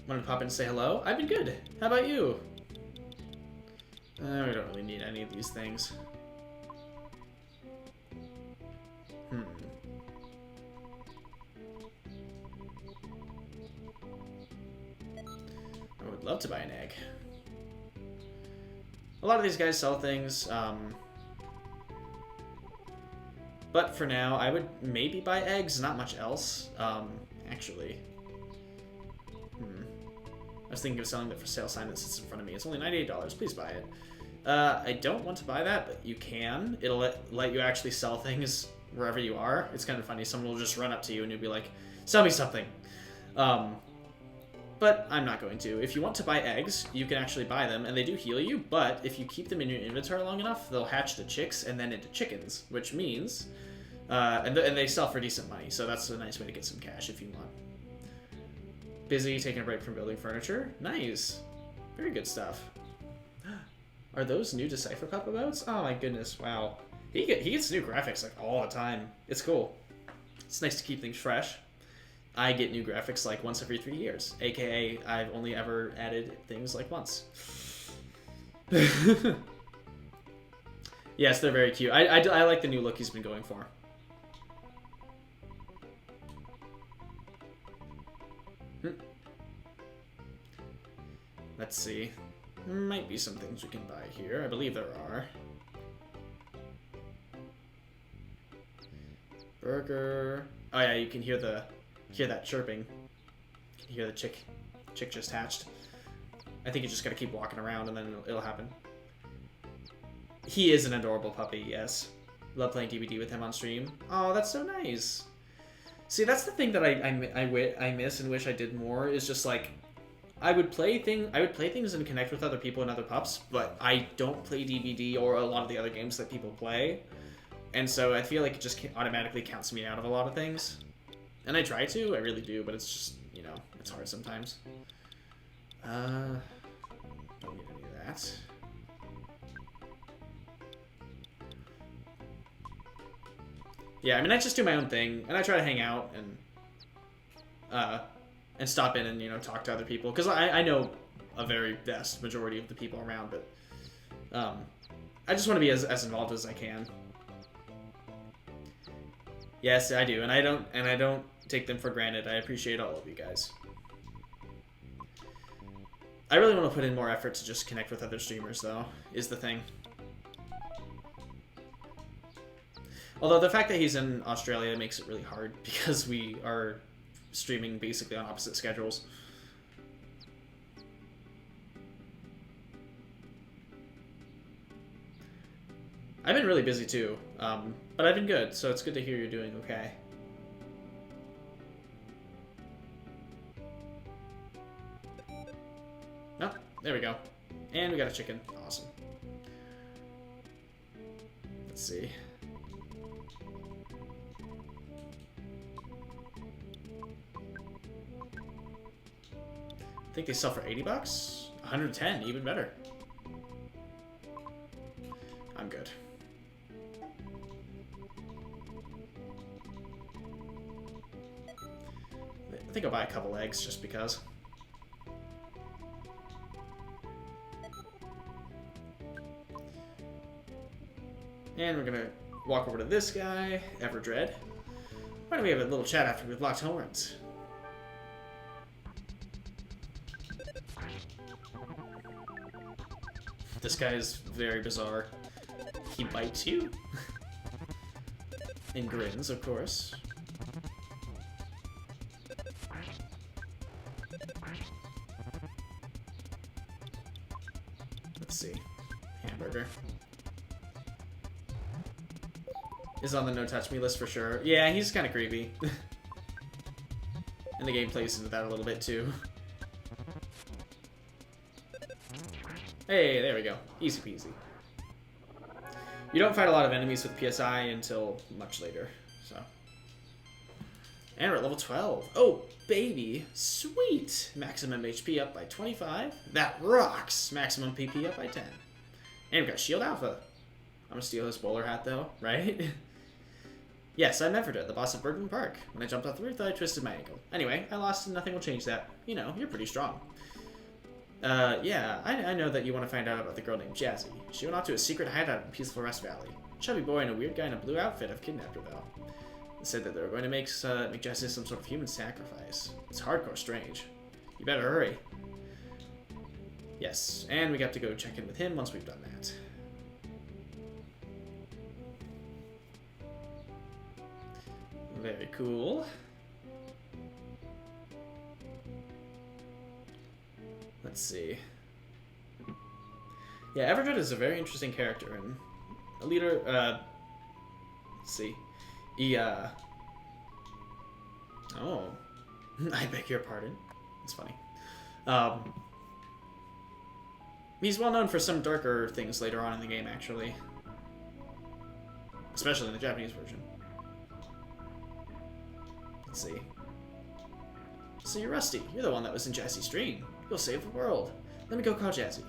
Want to pop in and say hello? I've been good. How about you? We don't really need any of these things. I would love to buy an egg. A lot of these guys sell things, but for now, I would maybe buy eggs, not much else, actually. I was thinking of selling the for sale sign that sits in front of me. It's only $98. Please buy it. I don't want to buy that, but you can. It'll let you actually sell things wherever you are. It's kind of funny. Someone will just run up to you and you'll be like, sell me something. But I'm not going to. If you want to buy eggs, you can actually buy them, and they do heal you, but if you keep them in your inventory long enough, they'll hatch to chicks and then into chickens, which means... and they sell for decent money, so that's a nice way to get some cash if you want. Busy taking a break from building furniture. Nice. Very good stuff. Are those new Decipher Pup emotes? Oh my goodness, wow. He gets new graphics like all the time. It's cool. It's nice to keep things fresh. I get new graphics like once every 3 years, aka I've only ever added things like once. Yes, they're very cute. I like the new look he's been going for. Let's see. There might be some things we can buy here. I believe there are. Burger. Oh yeah, you can hear that chirping. You can hear the chick just hatched. I think you just gotta keep walking around and then it'll happen. He is an adorable puppy, yes. Love playing DBD with him on stream. Oh, that's so nice. See, that's the thing that I miss and wish I did more, is just like, I would play things and connect with other people and other pups, but I don't play DBD or a lot of the other games that people play. And so I feel like it just automatically counts me out of a lot of things. And I try to, I really do, but it's just, you know, it's hard sometimes. Don't need any of that. Yeah, I mean, I just do my own thing, and I try to hang out and stop in and, you know, talk to other people, because I know a very vast majority of the people around, but I just want to be as involved as I can. Yes, I do, and I don't take them for granted. I appreciate all of you guys. I really want to put in more effort to just connect with other streamers, though, is the thing. Although the fact that he's in Australia makes it really hard, because we are streaming basically on opposite schedules. I've been really busy too, but I've been good, so it's good to hear you're doing okay. Oh, there we go. And we got a chicken. Awesome. Let's see. think they sell for 80 bucks? 110, even better. I'm good. I think I'll buy a couple eggs just because. And we're gonna walk over to this guy, Everdread. Why don't we have a little chat after we've locked horns? This guy is very bizarre. He bites you. And grins, of course. Let's see. Hamburger. Is on the no touch me list for sure. Yeah, he's kind of creepy. And the game plays into that a little bit too. Hey, there we go. Easy peasy. You don't fight a lot of enemies with PSI until much later, so. And we're at level 12. Oh, baby. Sweet. Maximum HP up by 25. That rocks. Maximum PP up by 10. And we've got Shield Alpha. I'm gonna steal his bowler hat though, right? Yes, I'm Everdread, the boss of Bergman Park. When I jumped off the roof, I twisted my ankle. Anyway, I lost and nothing will change that. You know, you're pretty strong. Yeah, I know that you want to find out about the girl named Jazzy. She went off to a secret hideout in Peaceful Rest Valley. Chubby boy and a weird guy in a blue outfit have kidnapped her, though. They said that they were going to make Jazzy some sort of human sacrifice. It's hardcore strange. You better hurry. Yes, and we got to go check in with him once we've done that. Very cool. Let's see. Yeah, Everdread is a very interesting character and a leader. Let's see. He. Oh, I beg your pardon. It's funny. He's well known for some darker things later on in the game, actually, especially in the Japanese version. Let's see. So you're Rusty. You're the one that was in Jazzy's dream. You'll save the world. Let me go call Jazzy.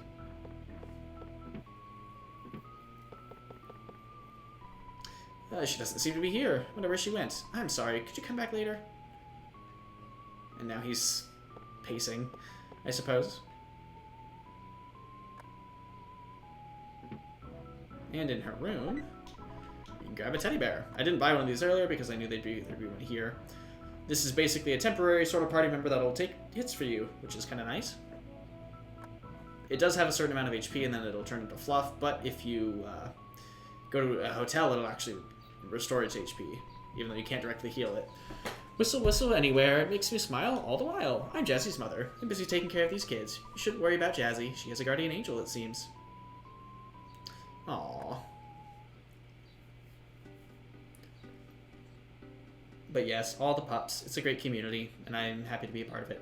She doesn't seem to be here. Wonder where she went. I'm sorry. Could you come back later? And now he's pacing, I suppose. And in her room, you can grab a teddy bear. I didn't buy one of these earlier because I knew there'd be one here. This is basically a temporary sort of party member that'll take hits for you, which is kind of nice. It does have a certain amount of HP and then it'll turn into fluff, but if you go to a hotel, it'll actually restore its HP, even though you can't directly heal it. Whistle, whistle, anywhere. It makes me smile all the while. I'm Jazzy's mother. I'm busy taking care of these kids. You shouldn't worry about Jazzy. She has a guardian angel, it seems. Aww. But yes, all the pups. It's a great community, and I'm happy to be a part of it.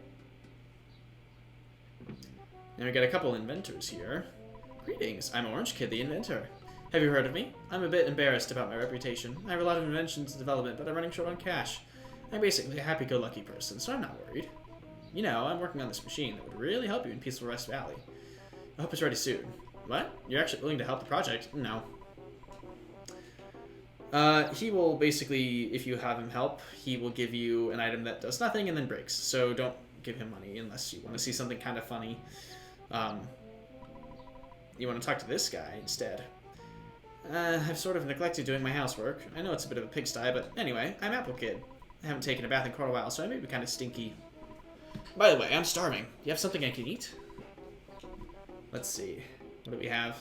Now we got a couple inventors here. Greetings, I'm Orange Kid, the inventor. Have you heard of me? I'm a bit embarrassed about my reputation. I have a lot of inventions in development, but I'm running short on cash. I'm basically a happy-go-lucky person, so I'm not worried. You know, I'm working on this machine that would really help you in Peaceful Rest Valley. I hope it's ready soon. What? You're actually willing to help the project? No. He will basically, if you have him help, he will give you an item that does nothing and then breaks. So don't give him money unless you want to see something kind of funny. You want to talk to this guy instead. I've sort of neglected doing my housework. I know it's a bit of a pigsty, but anyway, I'm Apple Kid. I haven't taken a bath in quite a while, so I may be kind of stinky. By the way, I'm starving. You have something I can eat? Let's see. What do we have?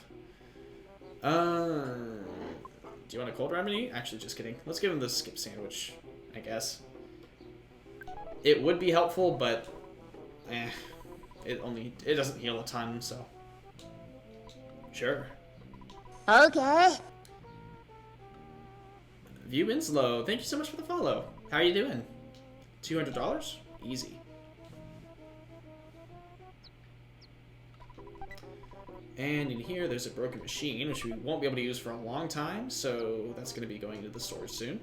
Do you want a cold remedy? Actually, just kidding. Let's give him the skip sandwich, I guess. It would be helpful, but it doesn't heal a ton, so sure. Okay. View Winslow, thank you so much for the follow. How are you doing? $200? Easy. And in here, there's a broken machine, which we won't be able to use for a long time, so that's going to be going into the store soon.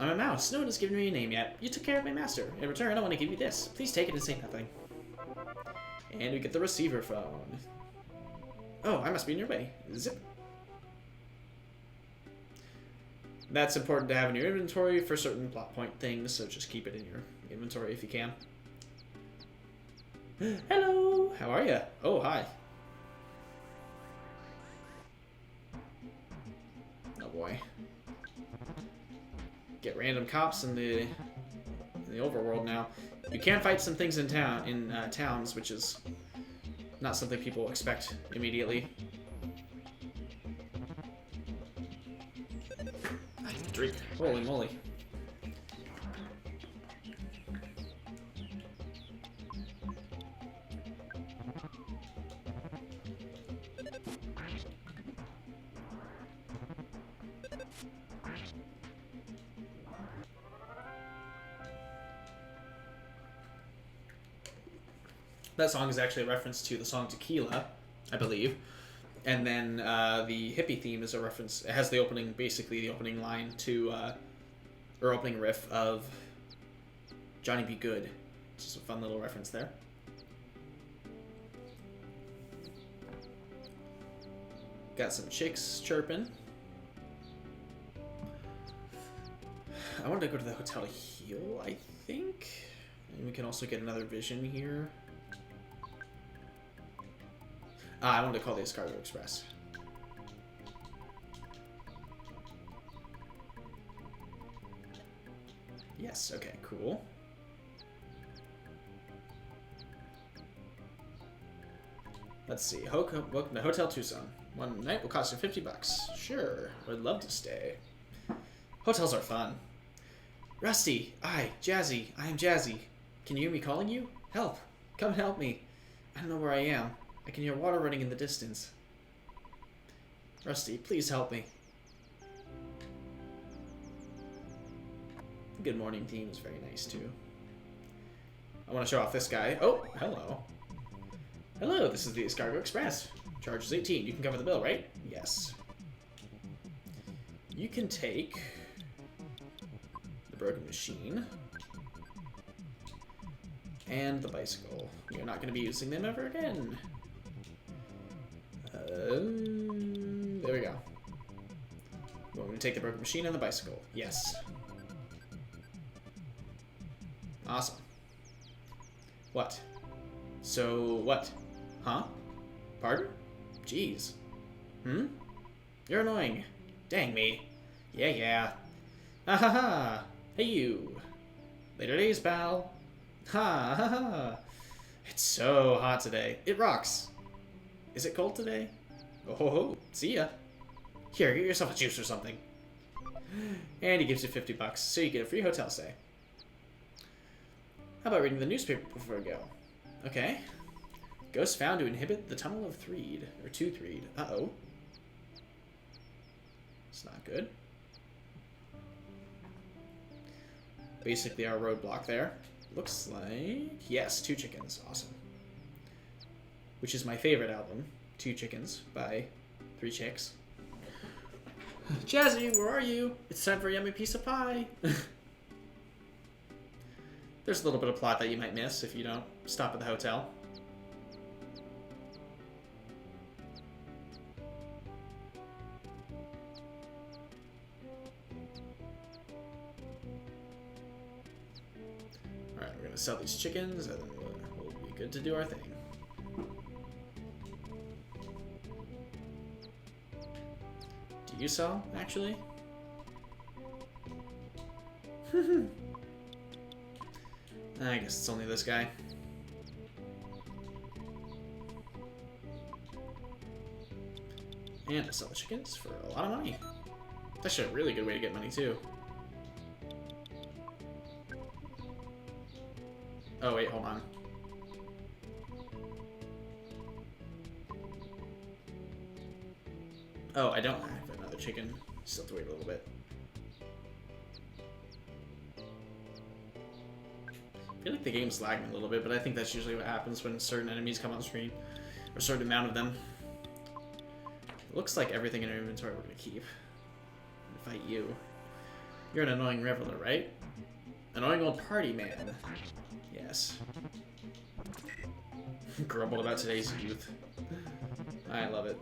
I'm a mouse. No one has given me a name yet. You took care of my master. In return, I want to give you this. Please take it and say nothing. And we get the receiver phone. Oh, I must be in your way. Zip. That's important to have in your inventory for certain plot point things, so just keep it in your inventory if you can. Hello! How are you? Oh, hi. Oh boy. Get random cops in the overworld now. You can fight some things in towns, which is not something people expect immediately. I need to drink. Holy moly. That song is actually a reference to the song Tequila, I believe. And then the hippie theme is a reference. It has the opening, basically the opening line to, or opening riff of Johnny Be Good. Just a fun little reference there. Got some chicks chirping. I wanted to go to the Hotel Heal, I think. And we can also get another vision here. I wanted to call the Escargot Express. Yes, okay, cool. Let's see. Welcome to Hotel Tucson. One night will cost you $50. Sure, would love to stay. Hotels are fun. Rusty, Jazzy, I am Jazzy. Can you hear me calling you? Help, come help me. I don't know where I am. I can hear water running in the distance. Rusty, please help me. The Good Morning team is very nice too. I want to show off this guy. Oh, hello. Hello, this is the Escargot Express. Charge is 18. You can cover the bill, right? Yes. You can take the broken machine and the bicycle. You're not going to be using them ever again. There we go. Well, we're going to take the broken machine and the bicycle. Yes. Awesome. What? So, what? Huh? Pardon? Jeez. Hmm? You're annoying. Dang me. Yeah. Ha ha ha. Hey you. Later days, pal. Ha ha ha. It's so hot today. It rocks. Is it cold today? Oh ho ho. See ya. Here, get yourself a juice or something. And he gives you $50, so you get a free hotel stay. How about reading the newspaper before we go? Okay. Ghost found to inhibit the tunnel of Threed, or to Threed. Uh-oh. It's not good. Basically our roadblock there. Looks like... Yes, 2 Chickens. Awesome. Which is my favorite album. 2 Chickens by 3 Chicks. Jazzy, where are you? It's time for a yummy piece of pie. There's a little bit of plot that you might miss if you don't stop at the hotel. Alright, we're going to sell these chickens and then we'll be good to do our thing. Do you sell, actually? I guess it's only this guy. And I sell the chickens for a lot of money. That's actually a really good way to get money, too. Oh, wait, hold on. Oh, I don't have another chicken. Still have to wait a little bit. I feel like the game's lagging a little bit, but I think that's usually what happens when certain enemies come on screen. Or a certain amount of them. It looks like everything in our inventory we're going to keep. And fight you. You're an annoying reveler, right? Annoying old party man. Yes. Grumbled about today's youth. I love it.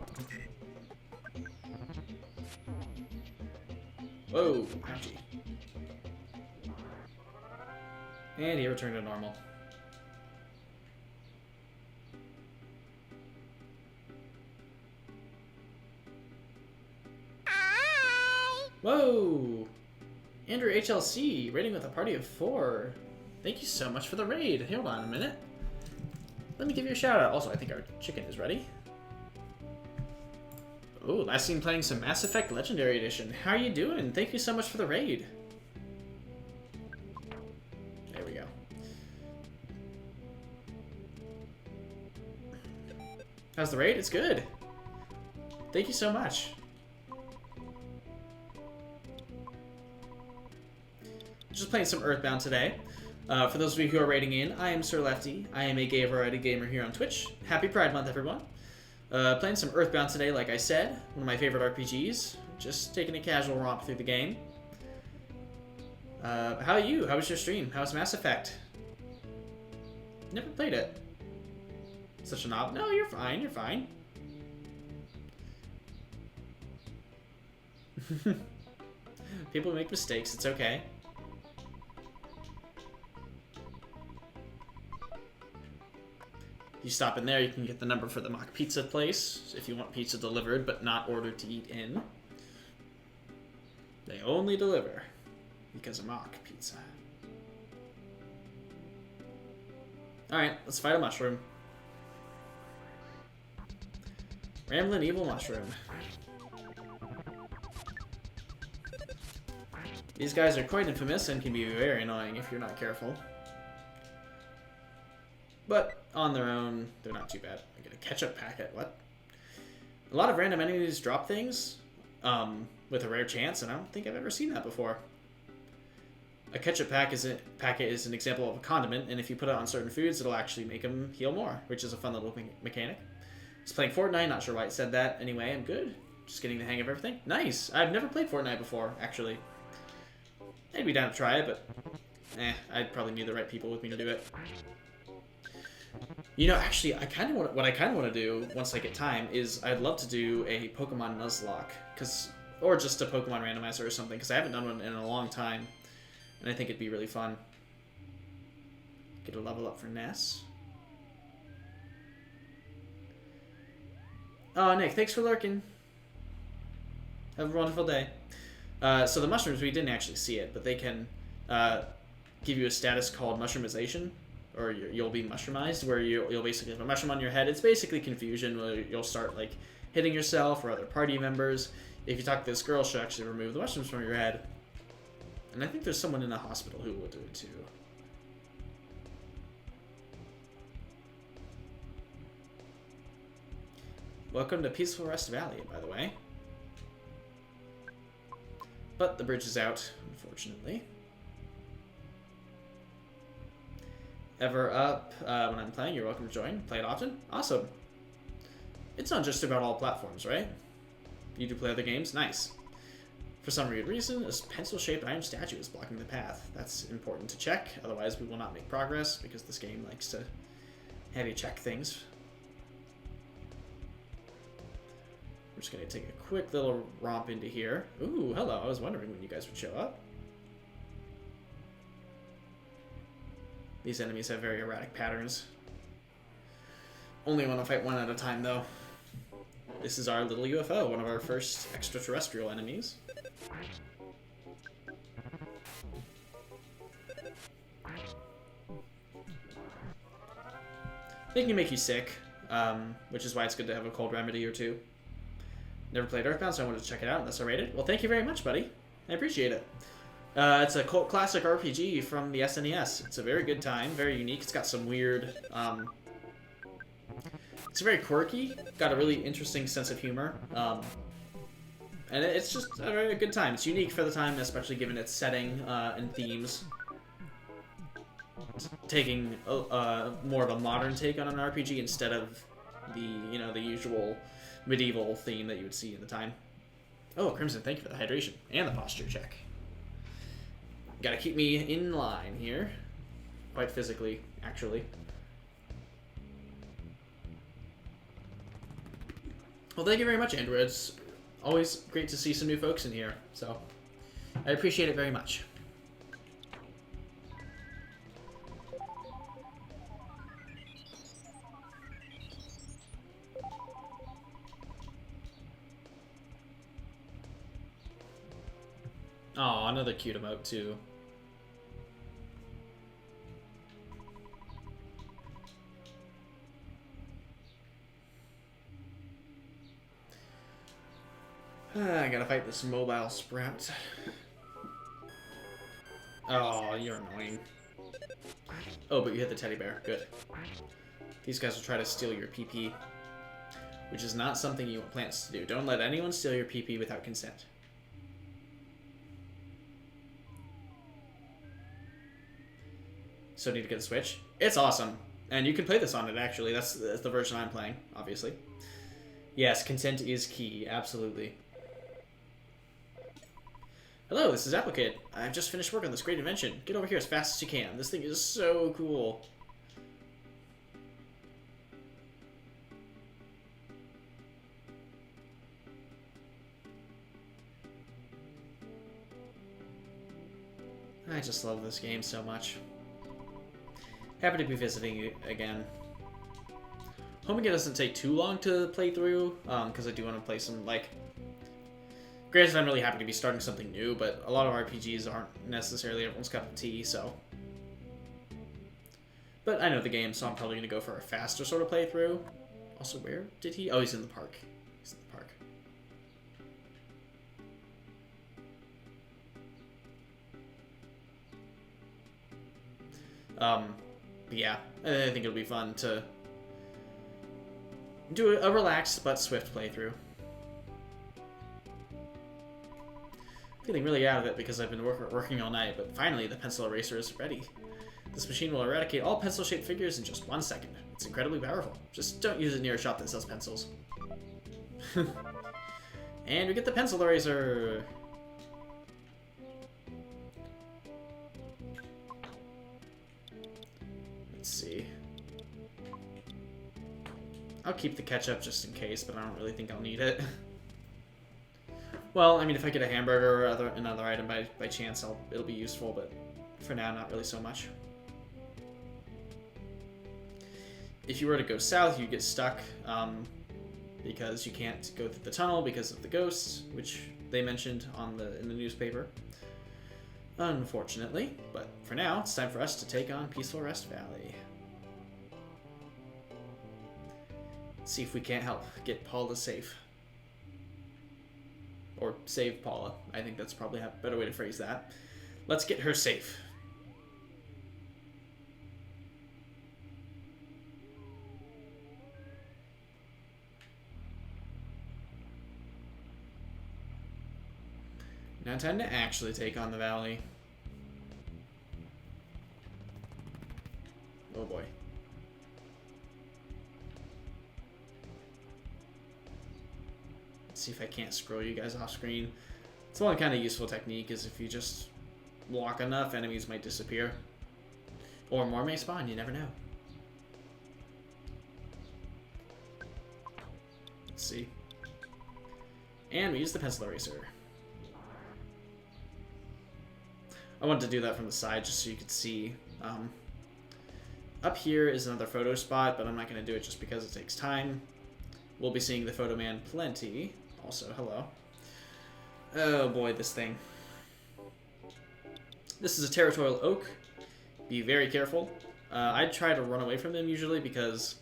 Whoa, ouchie. And he returned to normal. Whoa! Andrew HLC, raiding with a party of 4. Thank you so much for the raid. Hold on a minute. Let me give you a shout out. Also, I think our chicken is ready. Oh, last seen playing some Mass Effect Legendary Edition. How are you doing? Thank you so much for the raid. There we go. How's the raid? It's good. Thank you so much. Just playing some EarthBound today. For those of you who are raiding in, I am Sir Lefty. I am a gay variety gamer here on Twitch. Happy Pride Month, everyone. Playing some EarthBound today, like I said. One of my favorite RPGs. Just taking a casual romp through the game. How are you? How was your stream? How was Mass Effect? Never played it. Such a knob. No, you're fine. You're fine. People make mistakes. It's okay. You stop in there, you can get the number for the mock pizza place if you want pizza delivered but not ordered to eat in. They only deliver because of mock pizza. Alright, let's fight a mushroom. Ramblin' evil mushroom. These guys are quite infamous and can be very annoying if you're not careful. But on their own, they're not too bad. I get a ketchup packet. What? A lot of random enemies drop things with a rare chance, and I don't think I've ever seen that before. A ketchup packet is an example of a condiment, and if you put it on certain foods, it'll actually make them heal more, which is a fun little mechanic. Just playing Fortnite. Not sure why it said that. Anyway, I'm good. Just getting the hang of everything. Nice. I've never played Fortnite before, actually. I'd be down to try it, but I'd probably need the right people with me to do it. You know, actually, what I kind of want to do once I get time is I'd love to do a Pokemon Nuzlocke, or just a Pokemon randomizer or something, because I haven't done one in a long time, and I think it'd be really fun. Get a level up for Ness. Oh, Nick, thanks for lurking. Have a wonderful day. So the mushrooms, we didn't actually see it, but they can give you a status called Mushroomization. Or you'll be mushroomized, where you'll basically have a mushroom on your head. It's basically confusion, where you'll start like hitting yourself or other party members. If you talk to this girl, she'll actually remove the mushrooms from your head. And I think there's someone in the hospital who will do it too. Welcome to Peaceful Rest Valley, by the way. But the bridge is out, unfortunately. Ever up when I'm playing, you're welcome to join. Play it often? Awesome. It's not just about all platforms, right? You do play other games? Nice. For some weird reason, a pencil-shaped iron statue is blocking the path. That's important to check, otherwise we will not make progress, because this game likes to have you check things. We're just going to take a quick little romp into here. Ooh, hello. I was wondering when you guys would show up. These enemies have very erratic patterns. Only want to fight one at a time, though. This is our little UFO, one of our first extraterrestrial enemies. They can make you sick, which is why it's good to have a cold remedy or two. Never played EarthBound, so I wanted to check it out unless I rate it. Well, thank you very much, buddy. I appreciate it. It's a cult classic RPG from the SNES. It's a very good time, very unique. It's got some weird... it's very quirky, got a really interesting sense of humor. And it's just a very good time. It's unique for the time, especially given its setting and themes. Taking more of a modern take on an RPG instead of the usual medieval theme that you would see in the time. Oh, Crimson, thank you for the hydration and the posture check. Gotta keep me in line here. Quite physically, actually. Well, thank you very much, Andrew. It's always great to see some new folks in here, so I appreciate it very much. Oh, another cute emote, too. I gotta fight this mobile sprout. Oh, you're annoying. Oh, but you hit the teddy bear. Good. These guys will try to steal your PP, which is not something you want plants to do. Don't let anyone steal your PP without consent. So need to get a Switch. It's awesome. And you can play this on it, actually. That's the version I'm playing, obviously. Yes, consent is key. Absolutely. Hello, this is Applicate. I've just finished work on this great invention. Get over here as fast as you can. This thing is so cool. I just love this game so much. Happy to be visiting you again. Hoping it doesn't take too long to play through, because I do want to play some, like... Granted, I'm really happy to be starting something new, but a lot of RPGs aren't necessarily everyone's cup of tea, so... But I know the game, so I'm probably going to go for a faster sort of playthrough. Also, where did he... Oh, he's in the park. He's in the park. But yeah, I think it'll be fun to do a relaxed but swift playthrough. Feeling really out of it because I've been working all night, but finally the pencil eraser is ready. This machine will eradicate all pencil-shaped figures in just 1 second. It's incredibly powerful. Just don't use it near a shop that sells pencils. And we get the pencil eraser! Let's see. I'll keep the ketchup just in case, but I don't really think I'll need it. Well, I mean, if I get a hamburger or another item by chance, it'll be useful, but for now, not really so much. If you were to go south, you'd get stuck, because you can't go through the tunnel because of the ghosts, which they mentioned in the newspaper. Unfortunately, but for now, it's time for us to take on Peaceful Rest Valley. Let's see if we can't help get Paula safe. Or save Paula. I think that's probably a better way to phrase that. Let's get her safe. Now time to actually take on the valley. Oh boy. Let's see if I can't scroll you guys off screen. It's one kind of useful technique is if you just walk enough, enemies might disappear. Or more may spawn, you never know. Let's see. And we use the pencil eraser. I wanted to do that from the side just so you could see. Up here is another photo spot, but I'm not going to do it just because it takes time. We'll be seeing the photo man plenty. Also, hello. Oh boy, this thing. This is a territorial oak. Be very careful. I try to run away from them usually because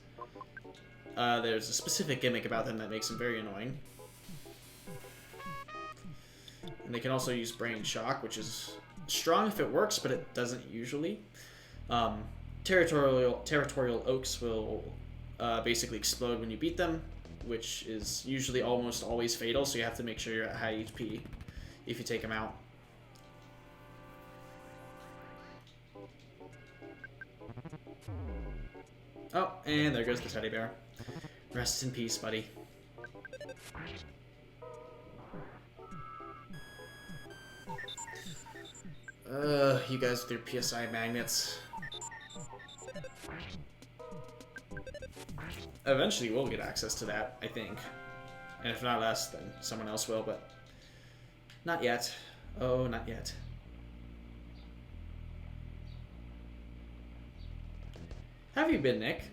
there's a specific gimmick about them that makes them very annoying. And they can also use brain shock, which is strong if it works, but it doesn't usually. Territorial oaks will basically explode when you beat them, which is usually almost always fatal, so you have to make sure you're at high HP if you take them out. Oh, and there goes the teddy bear. Rest in peace, buddy. You guys with your PSI magnets. Eventually we'll get access to that, I think. And if not us, then someone else will, but not yet. Oh, not yet. How have you been, Nick?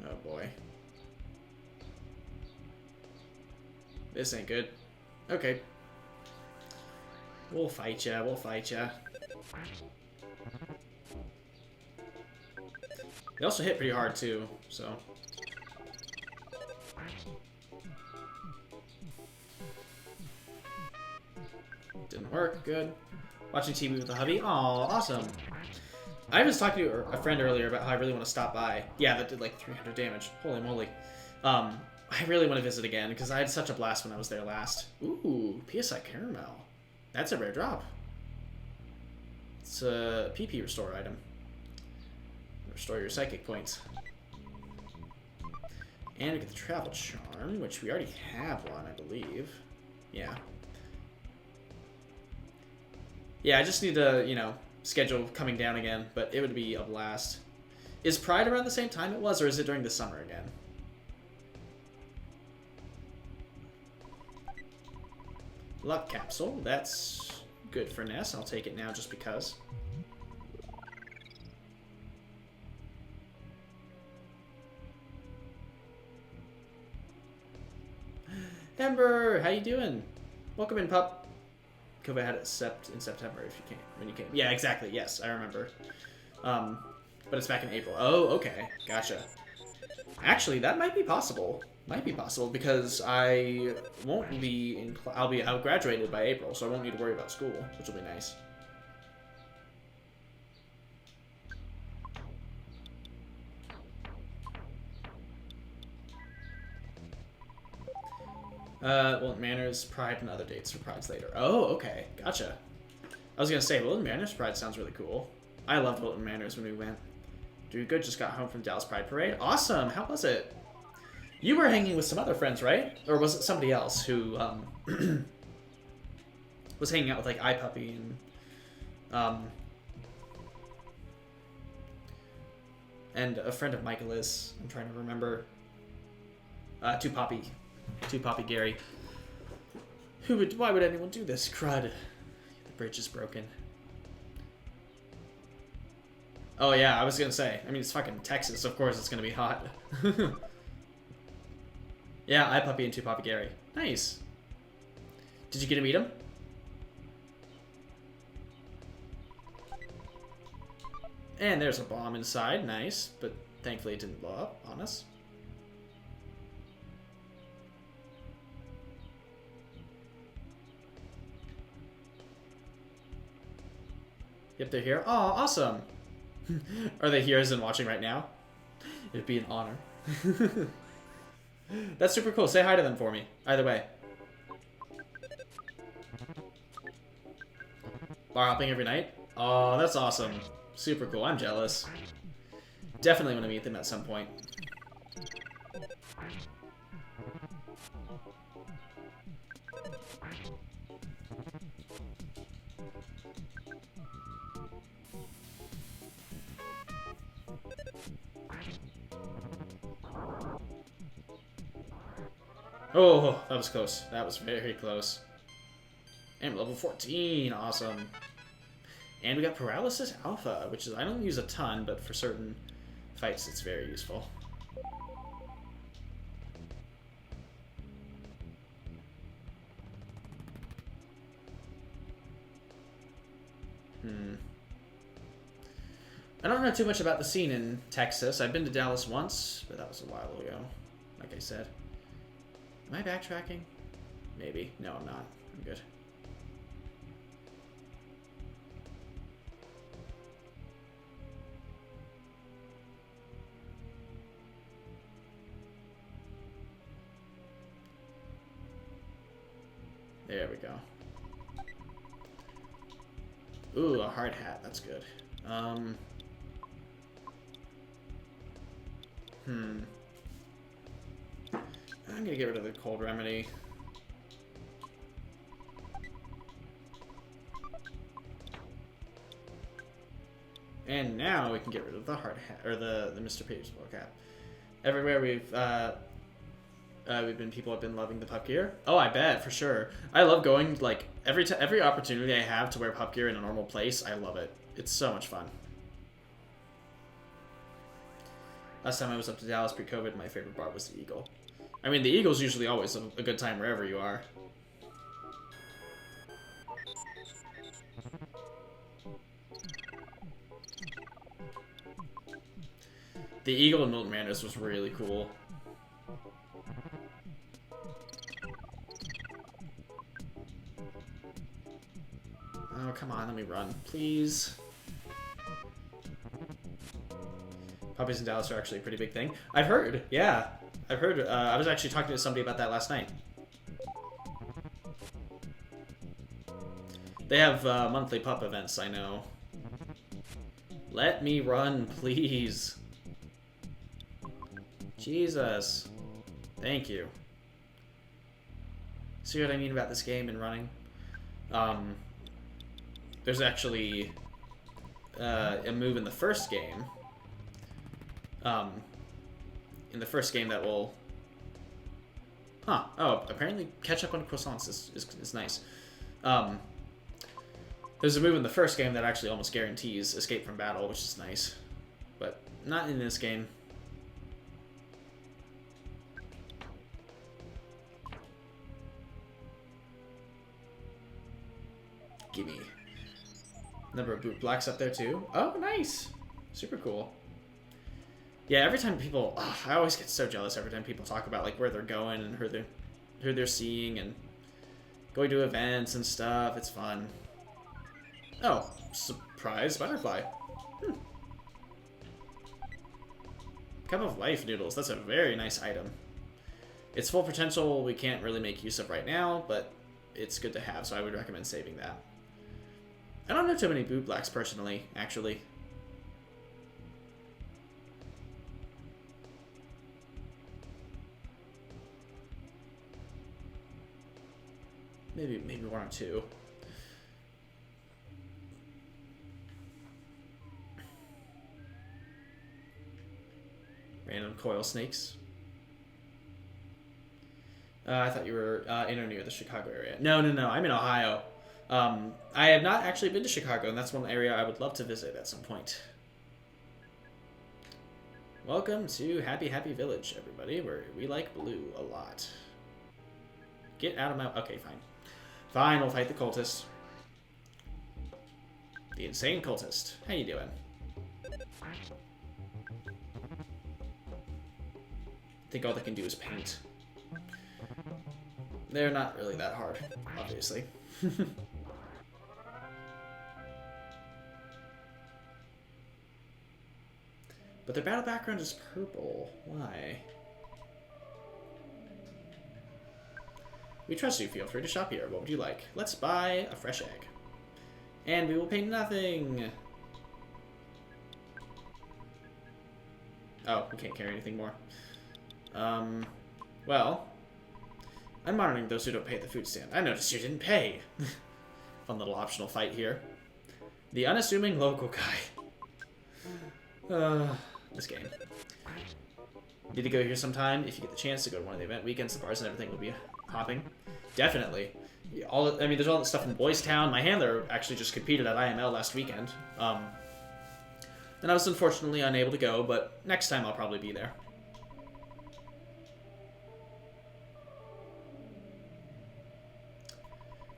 Oh boy. This ain't good. Okay. We'll fight ya, we'll fight ya. They also hit pretty hard too, so. Didn't work, good. Watching TV with the hubby, aw, awesome. I was talking to a friend earlier about how I really want to stop by. Yeah, that did like 300 damage, holy moly. I really want to visit again, because I had such a blast when I was there last. Ooh, PSI Caramel. That's a rare drop. It's a PP restore item. Restore your psychic points. And we get the travel charm, which we already have one, I believe. Yeah. Yeah, I just need to, you know, schedule coming down again, but it would be a blast. Is Pride around the same time it was, or is it during the summer again? Luck capsule, that's good for Ness. I'll take it now just because. Ember, how you doing? Welcome in, pup. COVID had it in September if you came when you came. Yeah, exactly. Yes, I remember. But it's back in April. Oh, okay, gotcha. Actually, that might be possible. Might be possible because I won't be in. I'll graduated by April, so I won't need to worry about school, which will be nice. Wilton Manors, Pride, and other dates for Pride's later. Oh, okay, gotcha. I was gonna say Wilton Manors Pride sounds really cool. I loved Wilton Manors when we went. Doing good. Just got home from Dallas Pride Parade. Awesome. How was it? You were hanging with some other friends, right? Or was it somebody else who was hanging out with like iPuppy and a friend of Michaela's. I'm trying to remember. Two Poppy Gary. Why would anyone do this? Crud. The bridge is broken. Oh yeah, I was gonna say. I mean, it's fucking Texas. Of course, it's gonna be hot. Yeah, iPuppy and Two Poppy Gary. Nice. Did you get to meet him? And there's a bomb inside. Nice, but thankfully it didn't blow up on us. Yep, they're here. Oh, awesome. Are they here as in watching right now? It'd be an honor. That's super cool. Say hi to them for me. Either way. Bar hopping every night? Oh, that's awesome. Super cool. I'm jealous. Definitely want to meet them at some point. Oh, that was close. That was very close. And level 14. Awesome. And we got Paralysis Alpha, which is, I don't use a ton, but for certain fights it's very useful. I don't know too much about the scene in Texas. I've been to Dallas once, but that was a while ago, like I said. Am I backtracking? Maybe. No, I'm not. I'm good. There we go. Ooh, a hard hat. That's good. I'm gonna get rid of the cold remedy. And now we can get rid of the hard hat, or the Mr. Baseball cap. Everywhere people have been loving the pup gear. Oh, I bet for sure. I love going like every opportunity I have to wear pup gear in a normal place. I love it. It's so much fun. Last time I was up to Dallas pre-COVID, my favorite bar was the Eagle. I mean, the Eagle's usually always a good time wherever you are. The Eagle in Milton Manors was really cool. Oh, come on, let me run, please. Puppies in Dallas are actually a pretty big thing. I've heard, yeah. I've heard, I was actually talking to somebody about that last night. They have monthly pup events, I know. Let me run, please. Jesus. Thank you. See what I mean about this game and running? There's actually a move in the first game. In the first game that will... Huh. Oh, apparently catch up on croissants is nice. There's a move in the first game that actually almost guarantees escape from battle, which is nice. But not in this game. Gimme. Number of boot blocks up there too. Oh, nice. Super cool. Yeah, every time people... Oh, I always get so jealous every time people talk about like where they're going and who they're seeing and going to events and stuff. It's fun. Oh, surprise butterfly. Cup of Life noodles. That's a very nice item. Its full potential we can't really make use of right now, but it's good to have, so I would recommend saving that. I don't know too many boot blacks personally, actually. Maybe one or two. Random coil snakes. I thought you were in or near the Chicago area. No. I'm in Ohio. I have not actually been to Chicago, and that's one area I would love to visit at some point. Welcome to Happy Village, everybody, where we like blue a lot. Get out of my... Okay, fine. Fine, we'll fight the cultist. The insane cultist. How you doing? I think all they can do is paint. They're not really that hard, obviously. But their battle background is purple. Why? We trust you. Feel free to shop here. What would you like? Let's buy a fresh egg. And we will pay nothing. Oh, we can't carry anything more. Well, I'm monitoring those who don't pay at the food stand. I noticed you didn't pay. Fun little optional fight here. The unassuming local guy. This game. Need to go here sometime. If you get the chance to go to one of the event weekends, the bars and everything will be hopping. Definitely. Yeah, I mean, there's all that stuff in Boys Town. My handler actually just competed at IML last weekend. And I was unfortunately unable to go, but next time I'll probably be there.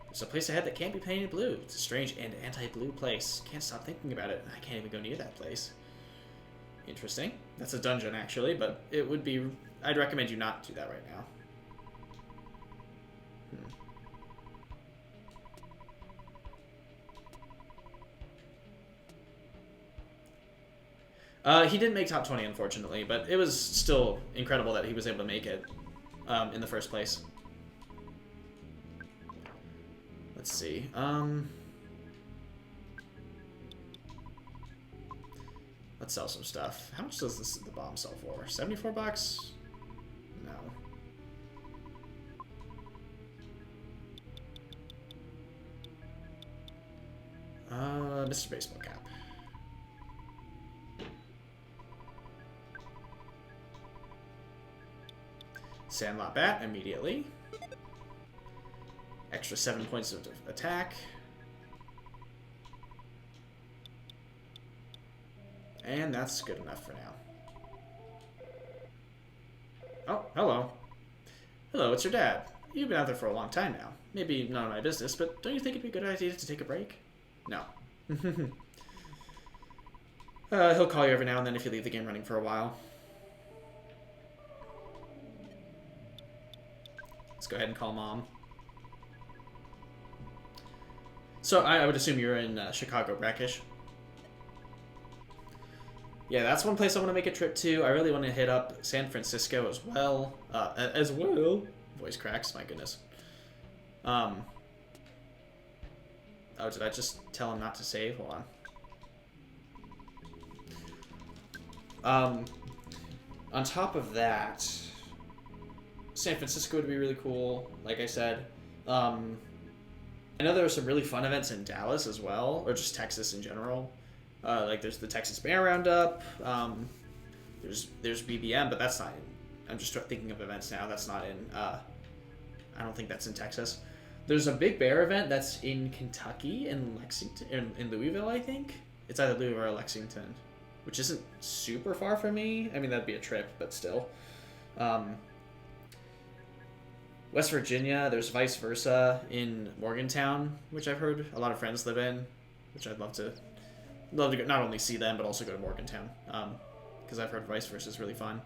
There's a place ahead that can't be painted blue. It's a strange and anti-blue place. Can't stop thinking about it. I can't even go near that place. Interesting. That's a dungeon, actually, but it would be... I'd recommend you not do that right now. He didn't make top 20, unfortunately, but it was still incredible that he was able to make it in the first place. Let's see. Let's sell some stuff. How much does the bomb sell for? 74 bucks? No. Mr. Baseball Cap. Sandlot Bat immediately. Extra 7 points of attack. And that's good enough for now. Oh, hello. Hello, it's your dad. You've been out there for a long time now. Maybe none of my business, but don't you think it'd be a good idea to take a break? No. He'll call you every now and then if you leave the game running for a while. Let's go ahead and call Mom. So I would assume you're in Chicago, Brackish. Yeah, that's one place I want to make a trip to. I really want to hit up San Francisco as well. Voice cracks, my goodness. Oh, did I just tell him not to save? Hold on. On top of that, San Francisco would be really cool, like I said. I know there are some really fun events in Dallas as well, or just Texas in general. Like there's the Texas Bear Roundup. There's BBM, but that's not in. I'm just thinking of events now. That's not in. I don't think that's in Texas. There's a Big Bear event that's in Kentucky, in Lexington, in Louisville, I think. It's either Louisville or Lexington, which isn't super far from me. I mean, that'd be a trip, but still. West Virginia, there's Vice Versa in Morgantown, which I've heard a lot of friends live in, which I'd love to go, not only see them, but also go to Morgantown, because I've heard Vice Versa is really fun.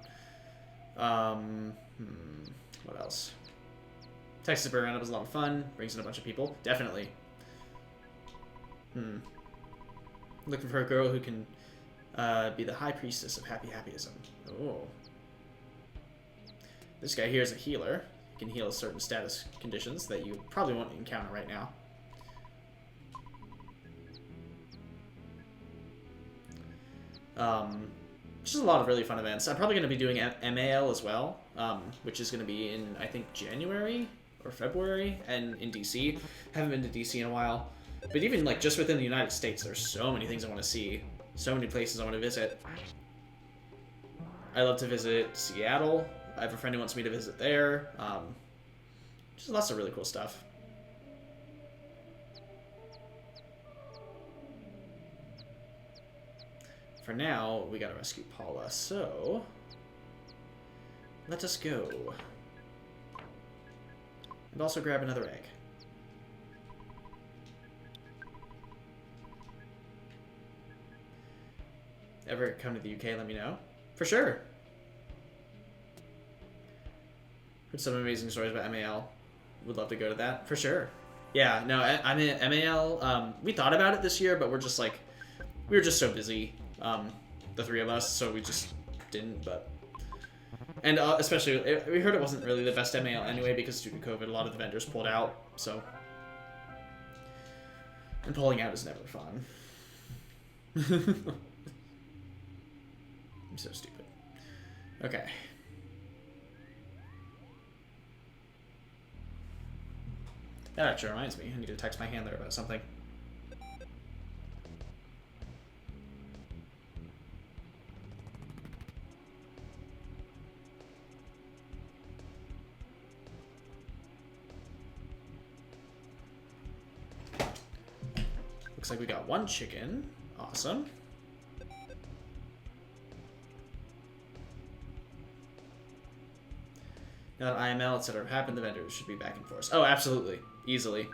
What else? Texas Bear Roundup is a lot of fun, brings in a bunch of people, definitely. Looking for a girl who can be the high priestess of happyism. Oh. This guy here is a healer. He can heal certain status conditions that you probably won't encounter right now. Just a lot of really fun events. I'm probably going to be doing MAL as well, which is going to be in, I think, January or February, and in DC. Haven't been to DC in a while. But even like just within the United States, there's so many things I want to see. So many places I want to visit. I love to visit Seattle. I have a friend who wants me to visit there. Just lots of really cool stuff. For now, we gotta rescue Paula, so let us go. And also grab another egg. Ever come to the UK, let me know. For sure. Heard some amazing stories about MAL. Would love to go to that. For sure. Yeah, no, I mean, MAL, we thought about it this year, but we were just so busy, the three of us, so we just didn't, but... And especially, we heard it wasn't really the best MAL anyway, because due to COVID, a lot of the vendors pulled out, so... And pulling out is never fun. I'm so stupid. Okay. That actually reminds me, I need to text my handler about something. Looks like we got one chicken. Awesome. Now that IML, etc. have happened, the vendors should be back in force. Oh, absolutely. Easily.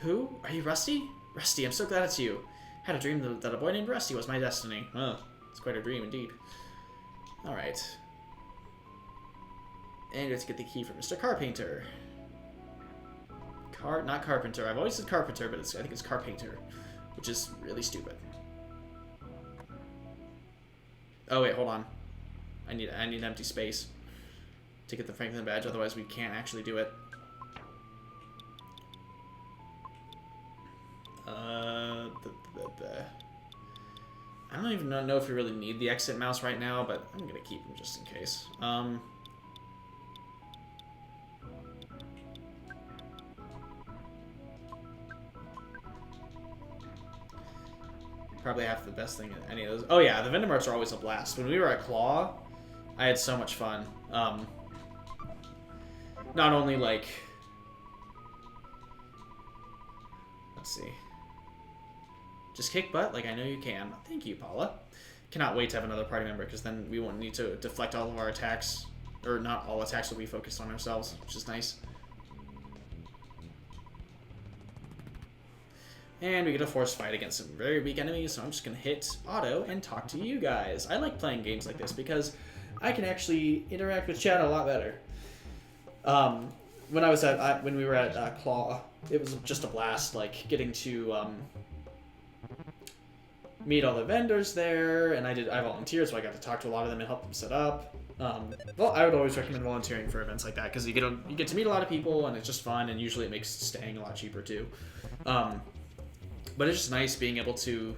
Who? Are you Rusty? Rusty, I'm so glad it's you. Had a dream that a boy named Rusty was my destiny. Oh, it's quite a dream indeed. Alright. And let's get the key from Mr. Carpainter. Not Carpenter. I've always said Carpenter, but I think it's Carpainter, which is really stupid. Oh wait, hold on. I need empty space to get the Franklin badge, otherwise we can't actually do it. I don't even know if we really need the exit mouse right now, but I'm gonna keep him just in case. probably half the best thing in any of those. Oh yeah, the vendor marts are always a blast. When we were at Claw, I had so much fun. Not only like, let's see, just kick butt like I know you can. Thank you, Paula. Cannot wait to have another party member because then we won't need to deflect all of our attacks, or not all attacks will be focused on ourselves, which is nice. And we get a force fight against some very weak enemies, so I'm just going to hit auto and talk to you guys. I like playing games like this because I can actually interact with chat a lot better. When we were at Claw, it was just a blast, like getting to meet all the vendors there, and I volunteered, so I got to talk to a lot of them and help them set up. Well, I would always recommend volunteering for events like that because you get to meet a lot of people, and it's just fun, and usually it makes staying a lot cheaper too. But it's just nice being able to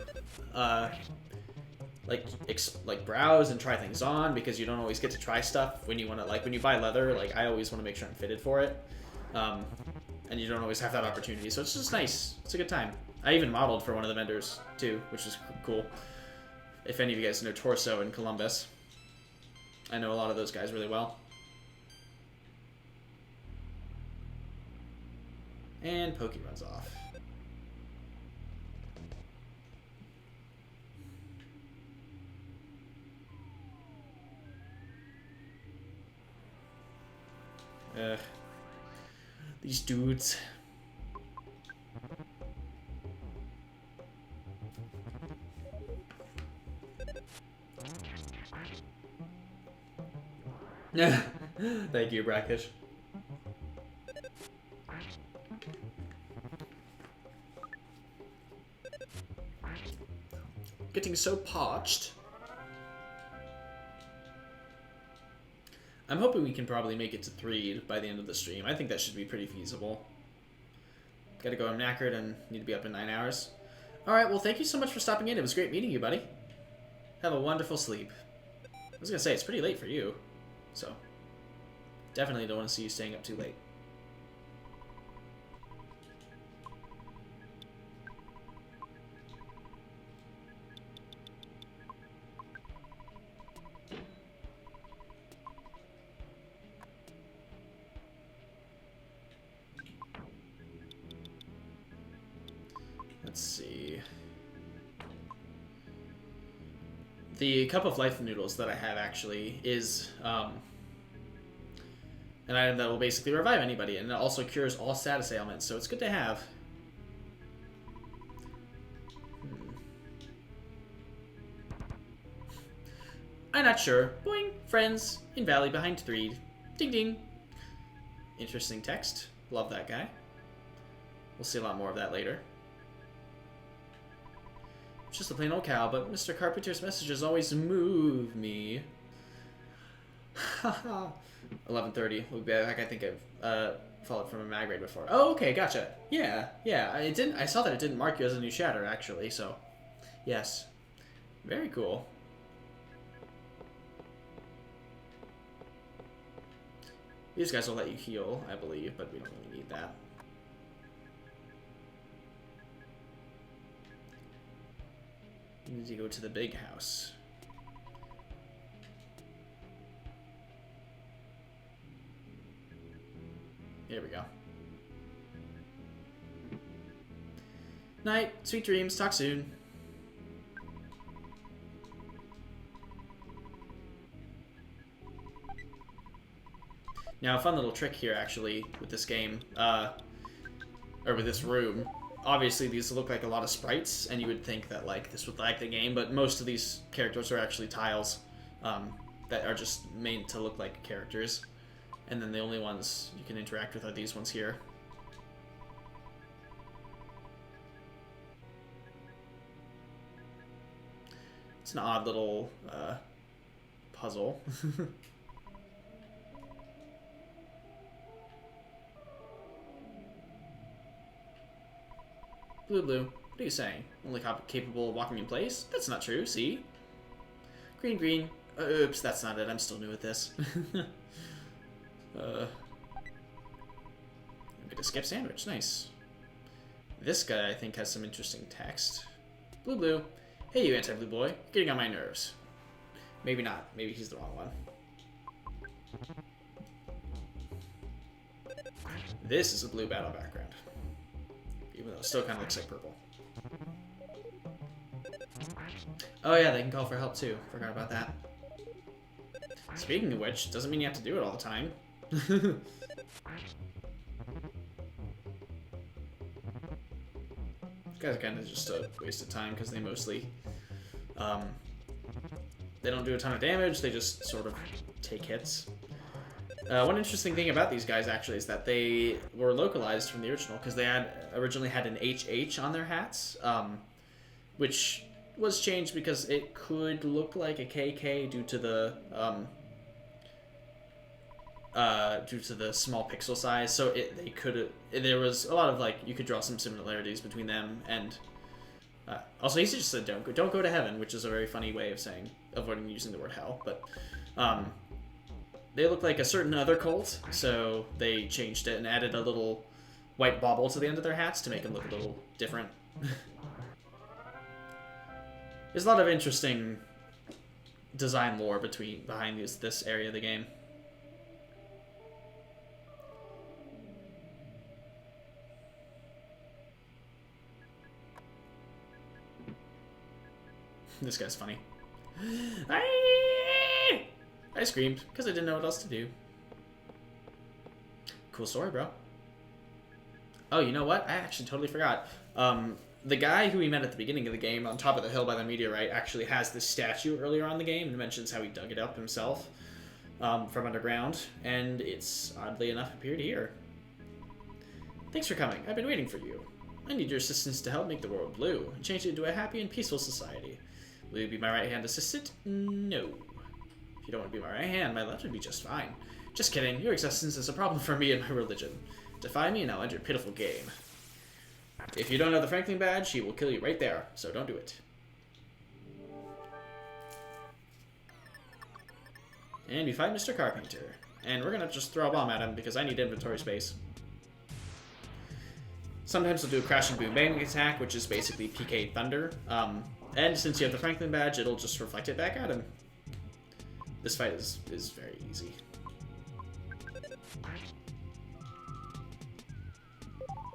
like browse and try things on because you don't always get to try stuff when you want to, like when you buy leather, like I always want to make sure I'm fitted for it. And you don't always have that opportunity, so it's just nice. It's a good time. I even modeled for one of the vendors too, which is cool. If any of you guys know Torso in Columbus, I know a lot of those guys really well. And Pokey runs off. These dudes. Thank you, Brackish. Getting so parched. I'm hoping we can probably make it to 3 by the end of the stream. I think that should be pretty feasible. Gotta go, I'm knackered and need to be up in 9 hours. Alright, well thank you so much for stopping in. It was great meeting you, buddy. Have a wonderful sleep. I was gonna say, it's pretty late for you. So, definitely don't want to see you staying up too late. Let's see. The Cup of Life noodles that I have actually is an item that will basically revive anybody, and it also cures all status ailments, so it's good to have. I'm not sure. Boing. Friends in Valley behind Threed. Ding ding. Interesting text. Love that guy. We'll see a lot more of that later. Just a plain old cow, but Mr. Carpenter's messages always move me. Haha. 11:30. We'll be back. I think I've followed from a mag raid before. Oh, okay, gotcha. Yeah. I saw that it didn't mark you as a new shatter, actually, so yes. Very cool. These guys will let you heal, I believe, but we don't really need that. You need to go to the big house. Here we go. Night, sweet dreams, talk soon. Now, a fun little trick here, actually, with this game, or with this room. Obviously, these look like a lot of sprites, and you would think that, like, this would lag the game, but most of these characters are actually tiles that are just made to look like characters. And then the only ones you can interact with are these ones here. It's an odd little puzzle. Blue, blue. What are you saying? Only capable of walking in place? That's not true, see? Green, green. Oops, that's not it. I'm still new at this. I'm gonna skip sandwich. Nice. This guy, I think, has some interesting text. Blue, blue. Hey, you anti-blue boy. You're getting on my nerves. Maybe not. Maybe he's the wrong one. This is a blue battle background. Even though it still kind of looks like purple. Oh yeah, they can call for help too. Forgot about that. Speaking of which, doesn't mean you have to do it all the time. This guy's kind of just a waste of time because they mostly, they don't do a ton of damage. They just sort of take hits. One interesting thing about these guys actually is that they were localized from the original because they originally had an HH on their hats, which was changed because it could look like a KK due to the small pixel size. So there was a lot of like you could draw some similarities between them and also he just said don't go to heaven, which is a very funny way of avoiding using the word hell, but they look like a certain other cult, so they changed it and added a little white bauble to the end of their hats to make them look a little different. There's a lot of interesting design lore behind this area of the game. This guy's funny. I screamed because I didn't know what else to do. Cool story, bro. Oh, you know what? I actually totally forgot. The guy who we met at the beginning of the game on top of the hill by the meteorite actually has this statue earlier on in the game and mentions how he dug it up himself from underground, and it's oddly enough appeared here. Thanks for coming. I've been waiting for you. I need your assistance to help make the world blue and change it into a happy and peaceful society. Will you be my right-hand assistant? No. If you don't want to be my right hand, my left would be just fine. Just kidding. Your existence is a problem for me and my religion. Defy me and I'll end your pitiful game. If you don't have the Franklin badge, he will kill you right there, so don't do it. And we fight Mr. Carpenter. And we're gonna just throw a bomb at him because I need inventory space. Sometimes we'll do a crash and boom bang attack, which is basically PK Thunder. And since you have the Franklin badge, it'll just reflect it back at him. This fight is very easy. But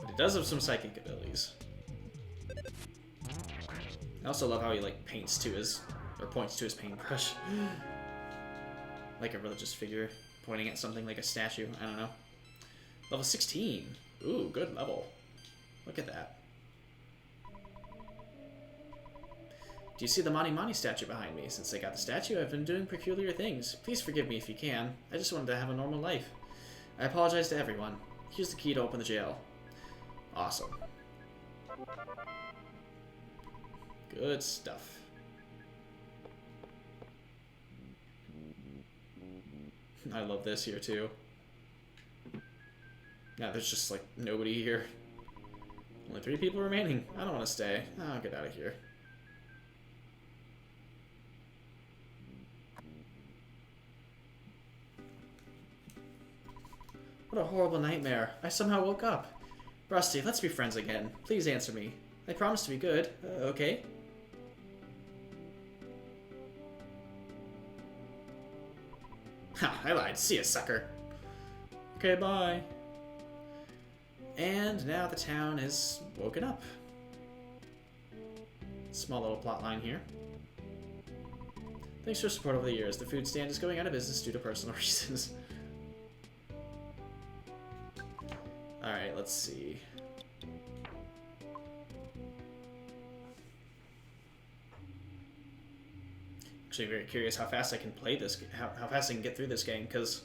it does have some psychic abilities. I also love how he like points to his paintbrush. Like a religious figure pointing at something like a statue. I don't know. Level 16. Ooh, good level. Look at that. Do you see the Mani Mani statue behind me? Since I got the statue, I've been doing peculiar things. Please forgive me if you can. I just wanted to have a normal life. I apologize to everyone. Here's the key to open the jail. Awesome. Good stuff. I love this here too. Yeah, there's just like nobody here. Only 3 people remaining. I don't want to stay. I'll get out of here. What a horrible nightmare. I somehow woke up. Rusty, let's be friends again. Please answer me. I promise to be good. Okay? Ha, I lied. See ya, sucker. Okay, bye. And now the town is woken up. Small little plot line here. Thanks for your support over the years. The food stand is going out of business due to personal reasons. Alright, let's see. Actually, very curious how fast I can play this, how fast I can get through this game, because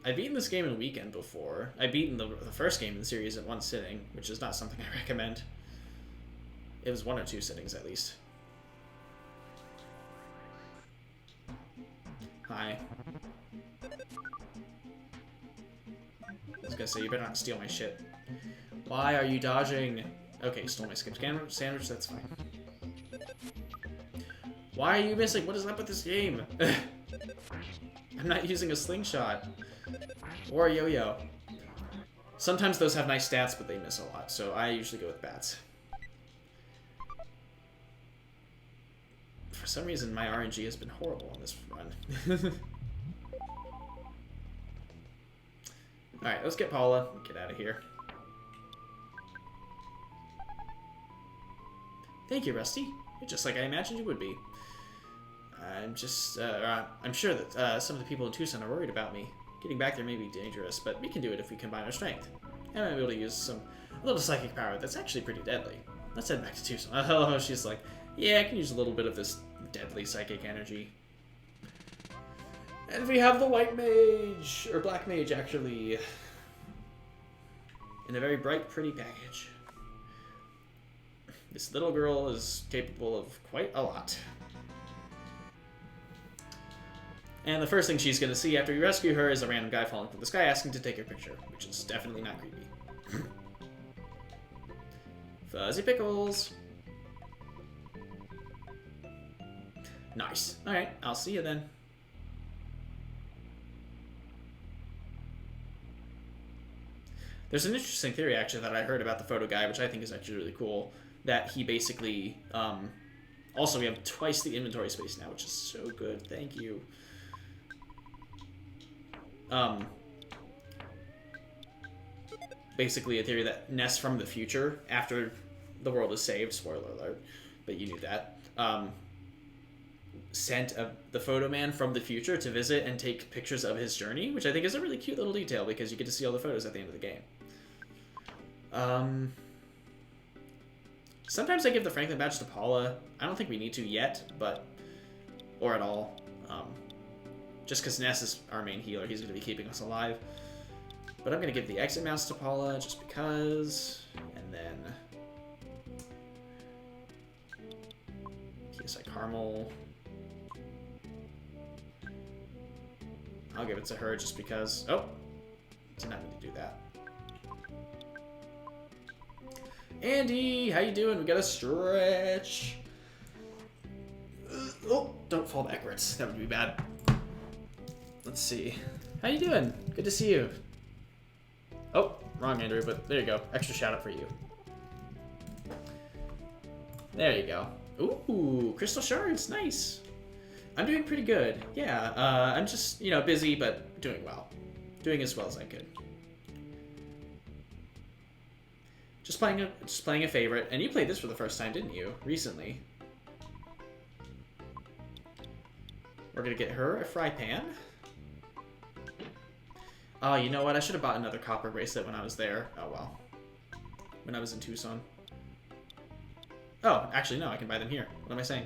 I've beaten this game in a weekend before. I've beaten the first game in the series in one sitting, which is not something I recommend. It was 1 or 2 sittings at least. Hi. I was gonna say, you better not steal my shit. Why are you dodging? Okay, you stole my skip sandwich, that's fine. Why are you missing? What is up with this game? I'm not using a slingshot. Or a yo-yo. Sometimes those have nice stats, but they miss a lot, so I usually go with bats. some reason my RNG has been horrible on this run. Alright, let's get Paula. Get out of here. Thank you, Rusty. You're just like I imagined you would be. I'm sure that some of the people in Tucson are worried about me. Getting back there may be dangerous, but we can do it if we combine our strength. And I might be able to use a little psychic power that's actually pretty deadly. Let's head back to Tucson. Oh, she's like, yeah, I can use a little bit of this deadly psychic energy. And we have the white mage, or black mage, actually, in a very bright, pretty package. This little girl is capable of quite a lot. And the first thing she's going to see after you rescue her is a random guy falling from the sky asking to take her picture, which is definitely not creepy. Fuzzy pickles. Nice. Alright, I'll see you then. There's an interesting theory, actually, that I heard about the photo guy, which I think is actually really cool. That he basically... also, we have twice the inventory space now, which is so good. Thank you. Basically a theory that Ness from the future, after the world is saved, spoiler alert, but you knew that, sent the photo man from the future to visit and take pictures of his journey, which I think is a really cute little detail because you get to see all the photos at the end of the game. Sometimes I give the Franklin badge to Paula. I don't think we need to yet, but... or at all. Just because Ness is our main healer, he's going to be keeping us alive. But I'm going to give the exit mouse to Paula, just because. And then... PSI Caramel. I'll give it to her just because... oh! Did not need to do that. Andy, how you doing? We got a stretch. Oh, don't fall backwards. That would be bad. Let's see. How you doing? Good to see you. Oh, wrong Andrew, but there you go. Extra shout out for you. There you go. Ooh, crystal shards. Nice. I'm doing pretty good. Yeah, I'm just, you know, busy, but doing well. Doing as well as I could. Just playing a favorite. And you played this for the first time, didn't you? Recently. We're gonna get her a fry pan. Oh, you know what? I should have bought another copper bracelet when I was there. Oh, well. When I was in Tucson. Oh, actually, no. I can buy them here. What am I saying?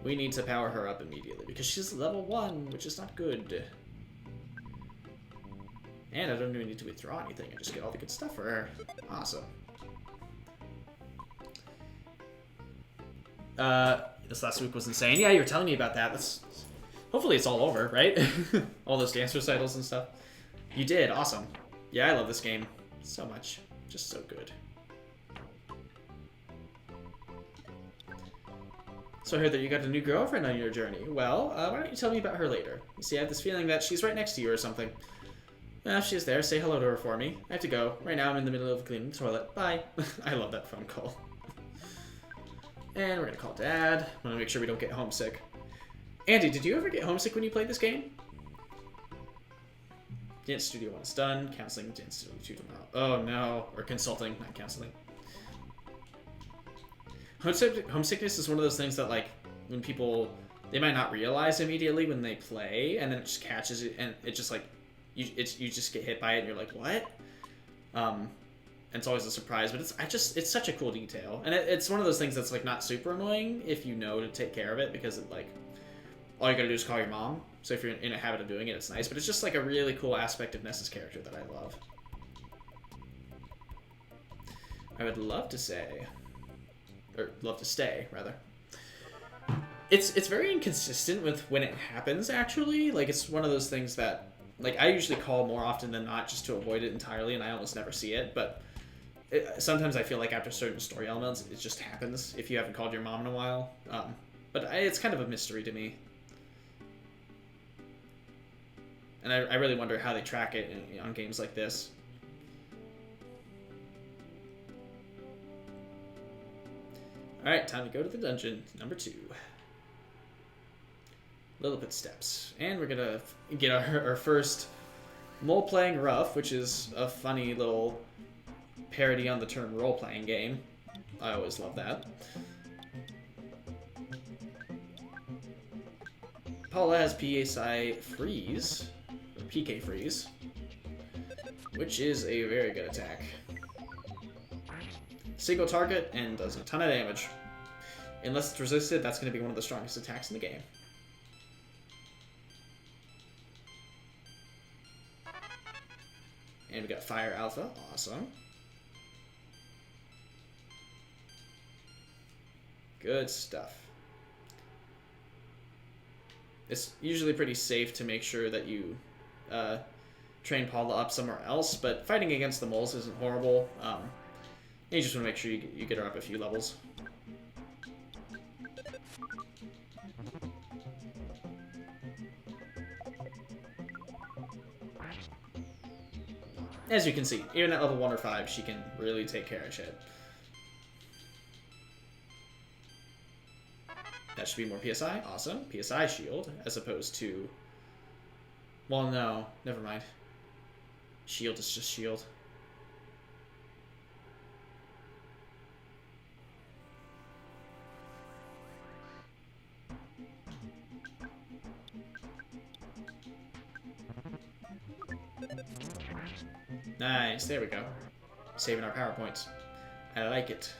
We need to power her up immediately because she's level 1, which is not good. And I don't even need to withdraw anything. I just get all the good stuff for her. Awesome. This last week was insane. Yeah, you were telling me about that. Hopefully it's all over, right? All those dance recitals and stuff. You did. Awesome. Yeah, I love this game so much. Just so good. So I heard that you got a new girlfriend on your journey. Well, why don't you tell me about her later? You see, I have this feeling that she's right next to you or something. Well, if she's there, say hello to her for me. I have to go. Right now I'm in the middle of cleaning the toilet. Bye. I love that phone call. And we're going to call Dad. I want to make sure we don't get homesick. Andy, did you ever get homesick when you played this game? Dance Studio 1 is done. Counseling, Dance Studio 2 tomorrow. Oh no. Or consulting, not counseling. Homesickness is one of those things that, like, when people... they might not realize immediately when they play, and then it just catches it, and it just, like... you just get hit by it, and you're like, what? And it's always a surprise, but it's such a cool detail. And it's one of those things that's, like, not super annoying if you know to take care of it, because it, like... all you gotta do is call your mom. So if you're in a habit of doing it, it's nice. But it's just like a really cool aspect of Ness's character that I love. I would love to say, or love to stay, rather. It's very inconsistent with when it happens, actually. Like, it's one of those things that, like, I usually call more often than not just to avoid it entirely, and I almost never see it. But sometimes I feel like after certain story elements, it just happens if you haven't called your mom in a while. But it's kind of a mystery to me. And I really wonder how they track it on games like this. Alright, time to go to the dungeon. Number 2. Lilliput Steps. And we're gonna get our first mole-playing rough, which is a funny little parody on the term role-playing game. I always love that. Paula has PSI Freeze, or PK Freeze, which is a very good attack. Single target and does a ton of damage. Unless it's resisted, that's going to be one of the strongest attacks in the game. And we got Fire Alpha, awesome. Good stuff. It's usually pretty safe to make sure that you train Paula up somewhere else, but fighting against the moles isn't horrible. You just want to make sure you get her up a few levels. As you can see, even at level 1 or 5, she can really take care of shit. That should be more PSI. Awesome. PSI shield, as opposed to... Well, no. Never mind. Shield is just shield. Nice, there we go. Saving our power points. I like it.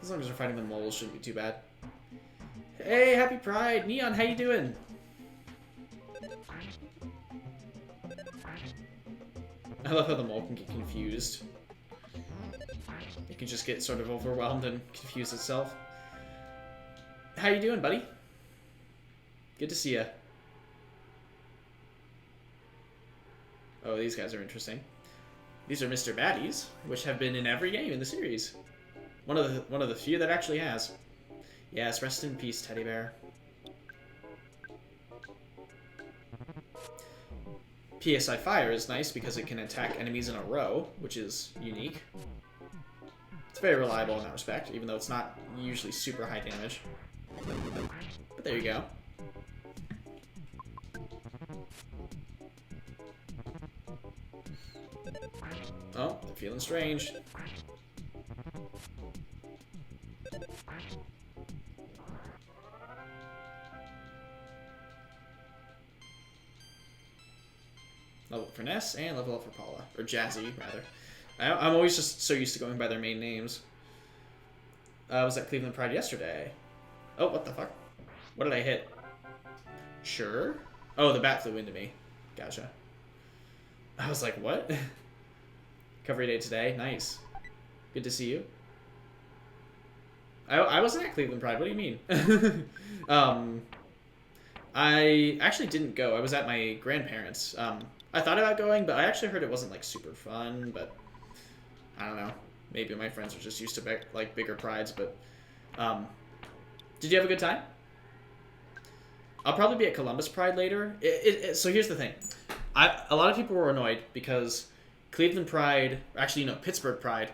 As long as we're fighting the moles, shouldn't be too bad. Hey, happy Pride! Neon, how you doing? I love how the mole can get confused. It can just get sort of overwhelmed and confuse itself. How you doing, buddy? Good to see ya. Oh, these guys are interesting. These are Mr. Baddies, which have been in every game in the series. One of the few that actually has. Yes, rest in peace, teddy bear. PSI Fire is nice because it can attack enemies in a row, which is unique. It's very reliable in that respect, even though it's not usually super high damage. But there you go. Oh, they're feeling strange. Level up for Ness, and level up for Paula. Or Jazzy, rather. I'm always just so used to going by their main names. I was at Cleveland Pride yesterday. Oh, what the fuck? What did I hit? Sure. Oh, the bat flew into me. Gotcha. I was like, what? Recovery day today. Nice. Good to see you. I wasn't at Cleveland Pride. What do you mean? I actually didn't go. I was at my grandparents'. I thought about going, but I actually heard it wasn't, like, super fun, but I don't know. Maybe my friends are just used to, like, bigger prides, but did you have a good time? I'll probably be at Columbus Pride later. So here's the thing. A lot of people were annoyed because Cleveland Pride, actually, no, Pittsburgh Pride.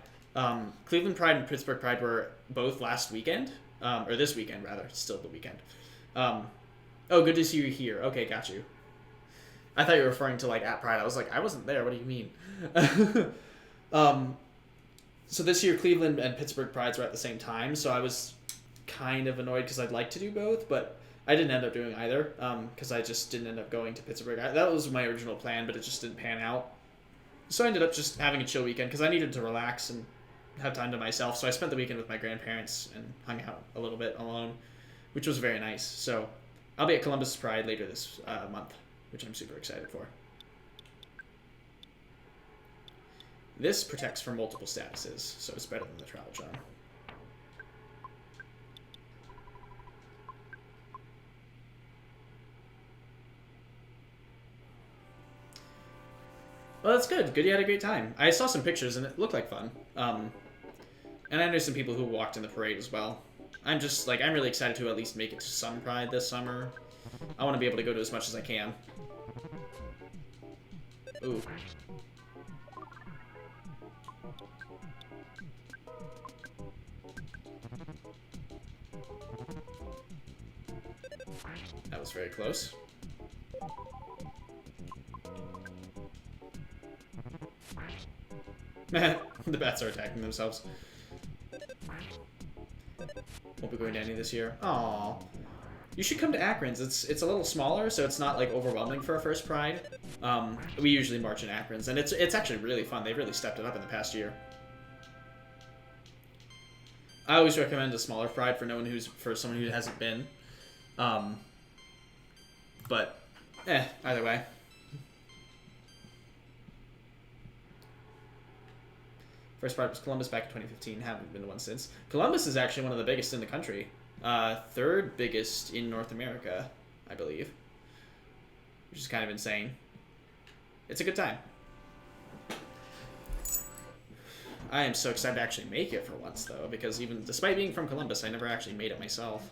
Cleveland Pride and Pittsburgh Pride were both last weekend, or this weekend, rather. Still the weekend. Oh, good to see you here. Okay, got you. I thought you were referring to, like, at Pride. I was like, I wasn't there. What do you mean? So this year, Cleveland and Pittsburgh Prides were at the same time, so I was kind of annoyed because I'd like to do both, but I didn't end up doing either because I just didn't end up going to Pittsburgh. That was my original plan, but it just didn't pan out. So I ended up just having a chill weekend because I needed to relax and have time to myself, so I spent the weekend with my grandparents and hung out a little bit alone, which was very nice. So I'll be at Columbus Pride later this month, which I'm super excited for. This protects from multiple statuses, so it's better than the travel charm. Well, that's good. Good you had a great time. I saw some pictures and it looked like fun. And I know some people who walked in the parade as well. I'm just, like, I'm really excited to at least make it to some Pride this summer. I want to be able to go to as much as I can. Ooh. That was very close. The bats are attacking themselves. Won't be going to any this year. Aww. You should come to Akron's. It's a little smaller, so it's not like overwhelming for a first Pride. We usually march in Akron's, and it's actually really fun. They've really stepped it up in the past year. I always recommend a smaller Pride for someone who hasn't been. But either way. First Pride was Columbus back in 2015. Haven't been to one since. Columbus is actually one of the biggest in the country. Third biggest in North America, I believe. Which is kind of insane. It's a good time. I am so excited to actually make it for once, though, because even despite being from Columbus, I never actually made it myself.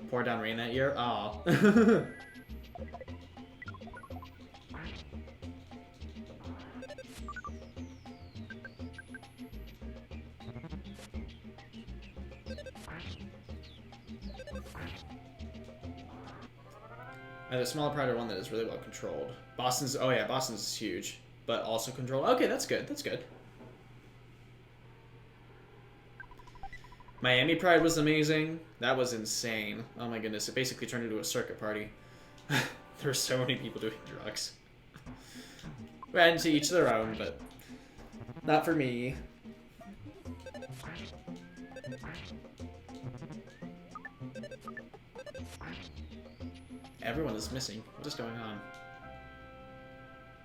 Poured down rain that year? Aw. The smaller Pride or one that is really well controlled. Boston's is huge, but also controlled. Okay, that's good. That's good. Miami Pride was amazing. That was insane. Oh my goodness, it basically turned into a circuit party. There were so many people doing drugs. And to each their own, but not for me. Everyone is missing. What is going on?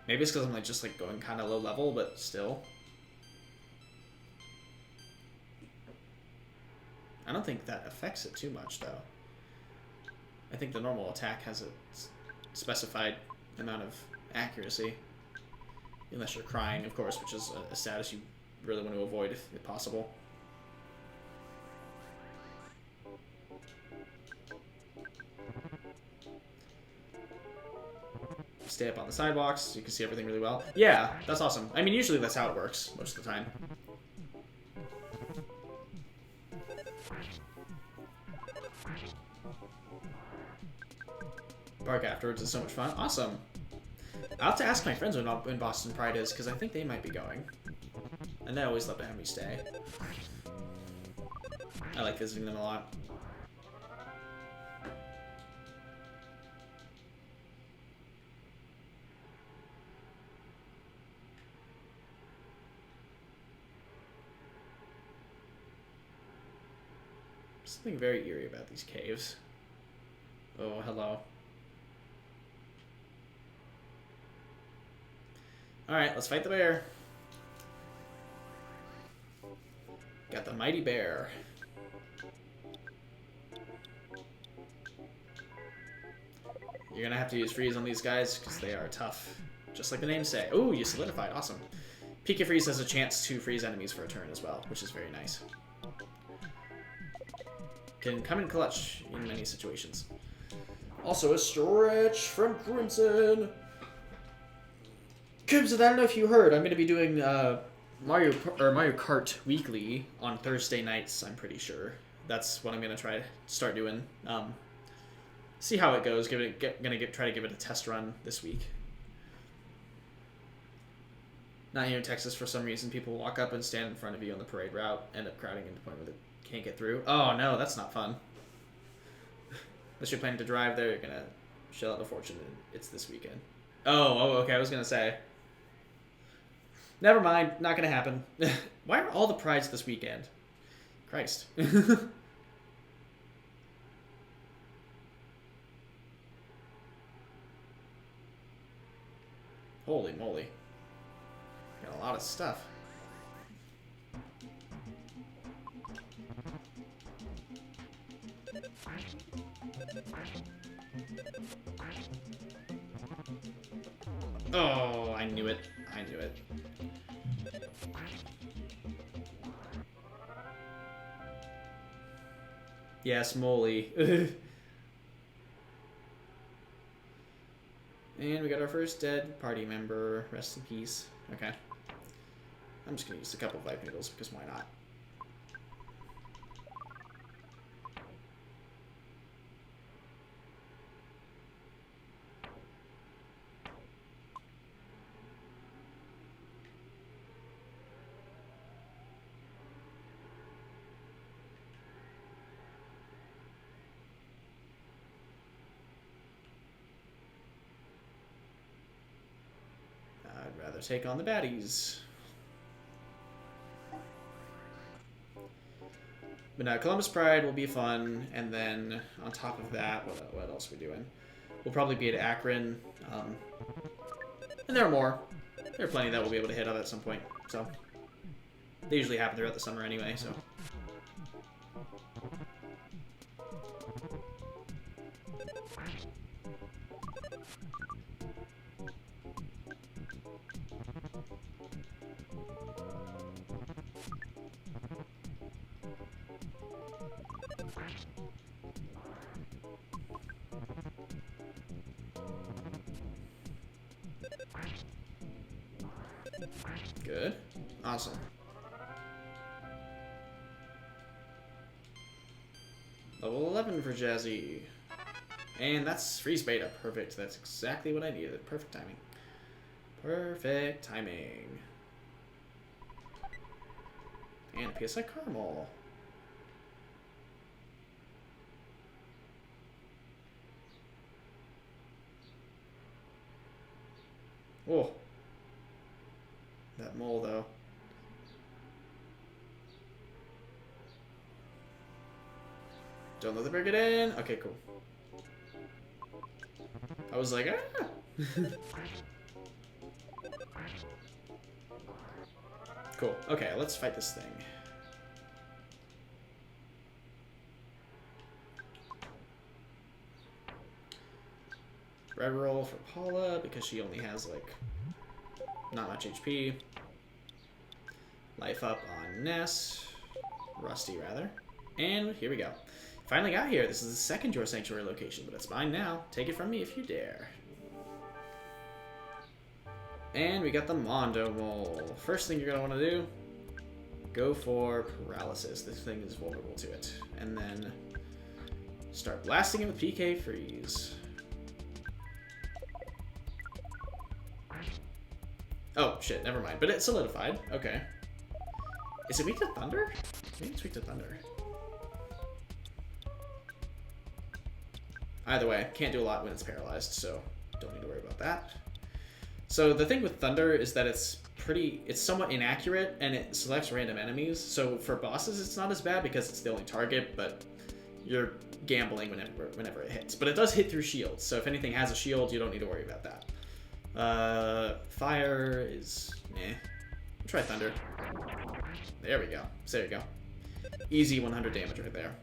Maybe it's because I'm just going kind of low level, but still. I don't think that affects it too much, though. I think the normal attack has a specified amount of accuracy. Unless you're crying, of course, which is a status you really want to avoid if possible. Stay up on the sidewalks so you can see everything really well. Yeah, that's awesome. I mean, usually that's how it works most of the time. Park afterwards is so much fun. Awesome. I'll have to ask my friends when Boston Pride is, because I think they might be going. And they always love to have me stay. I like visiting them a lot. Something very eerie about these caves. Oh, hello. Alright, let's fight the bear. Got the mighty bear. You're gonna have to use freeze on these guys because they are tough. Just like the names say. Ooh, you solidified. Awesome. Pika Freeze has a chance to freeze enemies for a turn as well, which is very nice. Can come in clutch in many situations. Also a stretch from Crimson. Crimson, I don't know if you heard, I'm going to be doing Mario Kart Weekly on Thursday nights, I'm pretty sure. That's what I'm going to try to start doing. See how it goes. Try to give it a test run this week. Not here in Texas, for some reason, people walk up and stand in front of you on the parade route, end up crowding into the point where they can't get through. Oh no, that's not fun. Unless you're planning to drive there, you're gonna shell out a fortune, and it's this weekend. Oh, okay, I was gonna say. Never mind, not gonna happen. Why are all the prides this weekend? Christ. Holy moly. Got a lot of stuff. Oh, I knew it. I knew it. Yes, Molly. And we got our first dead party member. Rest in peace. Okay. I'm just gonna use a couple of life noodles because why not? I'd rather take on the baddies. But now Columbus Pride will be fun, and then on top of that, what else are we doing? We'll probably be at Akron, and there are more. There are plenty that we'll be able to hit up at some point, so they usually happen throughout the summer anyway, so. Good. Awesome. Level 11 for Jazzy. And that's freeze beta. Perfect. That's exactly what I needed. Perfect timing. Perfect timing. And a PSI caramel. Oh. That mole, though. Don't let the bird get in. Okay, cool. I was like, ah! Cool. Okay, let's fight this thing. Red roll for Paula because she only has, like, not much HP. Life up on Ness. Rusty, rather. And here we go. Finally got here. This is the second Your Sanctuary location, but it's mine now. Take it from me if you dare. And we got the Mondo Mole. First thing you're going to want to do, go for Paralysis. This thing is vulnerable to it. And then start blasting it with PK Freeze. Oh, shit, never mind. But it solidified. Okay. Is it weak to Thunder? Maybe it's weak to Thunder. Either way, can't do a lot when it's paralyzed, so don't need to worry about that. So the thing with Thunder is that it's somewhat inaccurate, and it selects random enemies. So for bosses, it's not as bad because it's the only target, but you're gambling whenever it hits. But it does hit through shields, so if anything has a shield, you don't need to worry about that. Fire is meh. Try Thunder. There we go. So there you go. Easy 100 damage right there.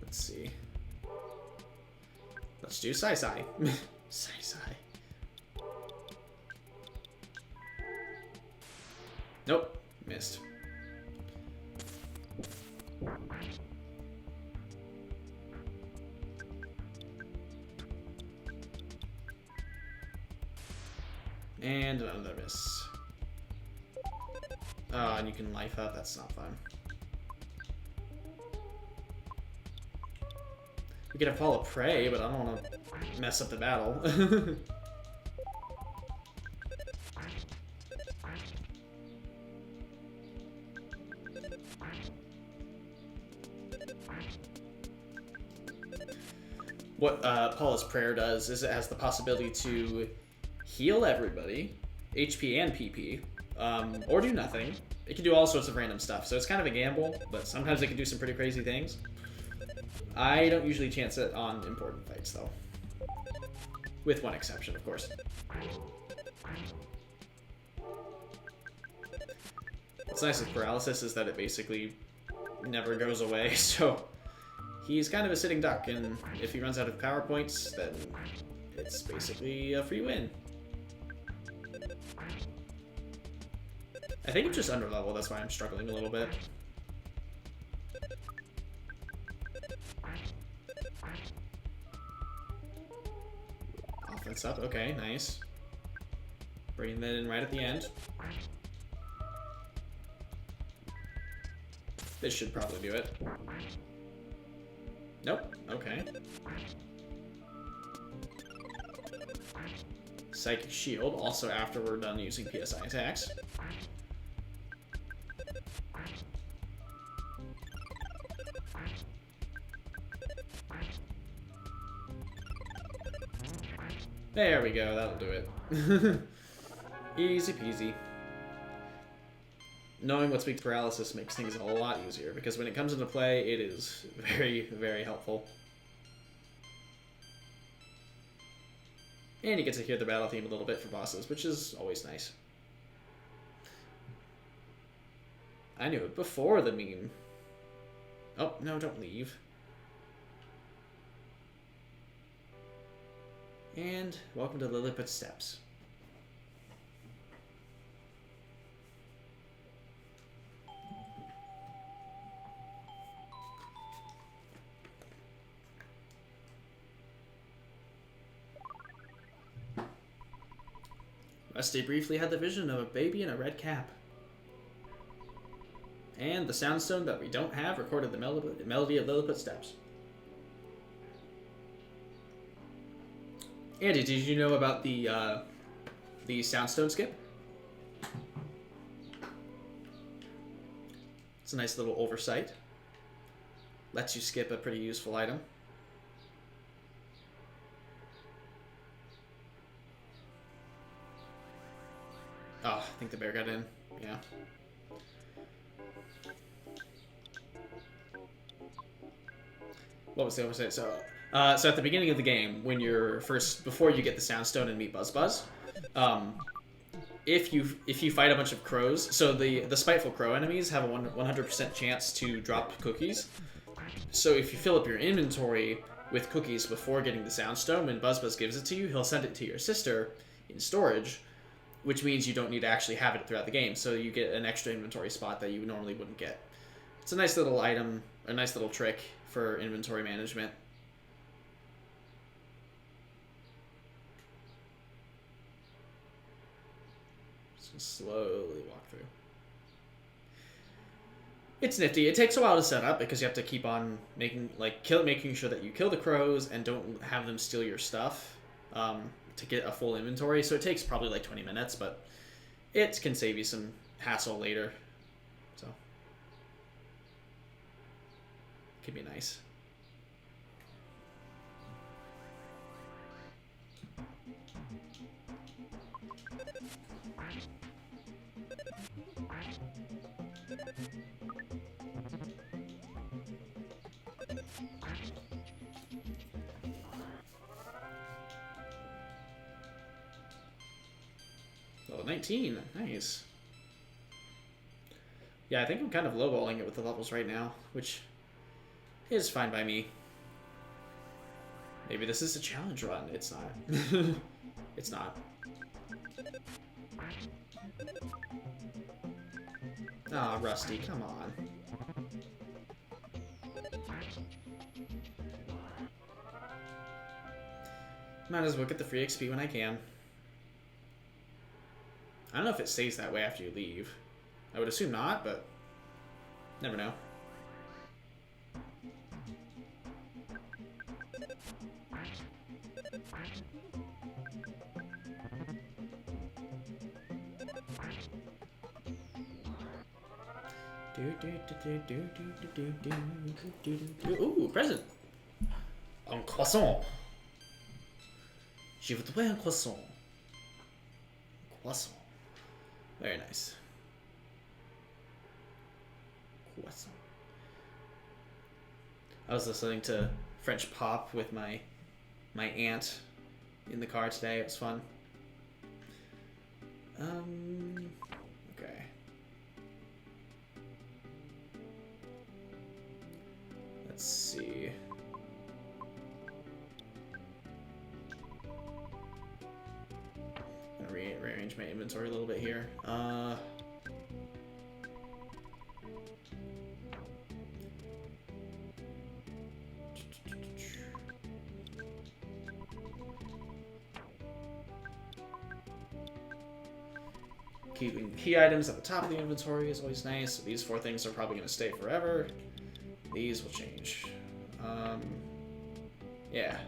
Let's see. Let's do Sai Sai. Sai Sai. Nope. Missed. And another miss. Oh, and you can life up. That's not fun. We could have Fall of Prey, but I don't want to mess up the battle. What Paula's Prayer does is it has the possibility to heal everybody, HP and PP, or do nothing. It can do all sorts of random stuff, so it's kind of a gamble, but sometimes it can do some pretty crazy things. I don't usually chance it on important fights, though. With one exception, of course. What's nice with Paralysis is that it basically never goes away, so he's kind of a sitting duck, and if he runs out of power points, then it's basically a free win. I think I'm just under level, that's why I'm struggling a little bit. Offense up, okay, nice. Bringing that in right at the end. This should probably do it. Nope, okay. Psychic Shield, also after we're done using PSI attacks. There we go, that'll do it. Easy peasy. Knowing what's weak to paralysis makes things a lot easier, because when it comes into play, it is very, very helpful. And you get to hear the battle theme a little bit for bosses, which is always nice. I knew it before the meme. Oh, no, don't leave. And welcome to Lilliput Steps. Rusty briefly had the vision of a baby in a red cap. And the soundstone that we don't have recorded the melody of Lilliput Steps. Andy, did you know about the soundstone skip? It's a nice little oversight. Lets you skip a pretty useful item. Oh, I think the bear got in. Yeah. What was the oversight? So at the beginning of the game, when you're before you get the Soundstone and meet Buzz, if you fight a bunch of crows, so the spiteful crow enemies have a 100% chance to drop cookies. So if you fill up your inventory with cookies before getting the Soundstone, when Buzz gives it to you, he'll send it to your sister in storage, which means you don't need to actually have it throughout the game. So you get an extra inventory spot that you normally wouldn't get. It's a nice little item, a nice little trick for inventory management. Just slowly walk through. It's nifty. It takes a while to set up because you have to keep on making sure that you kill the crows and don't have them steal your stuff to get a full inventory. So it takes probably like 20 minutes, but it can save you some hassle later. So could be nice. Level 19, nice. Yeah, I think I'm kind of lowballing it with the levels right now, which is fine by me. Maybe this is a challenge run. It's not. It's not. Ah, oh, Rusty, come on. Might as well get the free XP when I can. I don't know if it stays that way after you leave. I would assume not, but never know. Ooh, present. Un croissant. Je voudrais un croissant. Croissant. Very nice. Croissant. I was listening to French pop with my aunt in the car today. It was fun. Okay. Let's see. to rearrange my inventory a little bit here. Keeping key items at the top of the inventory is always nice. These 4 things are probably going to stay forever. These will change. Yeah.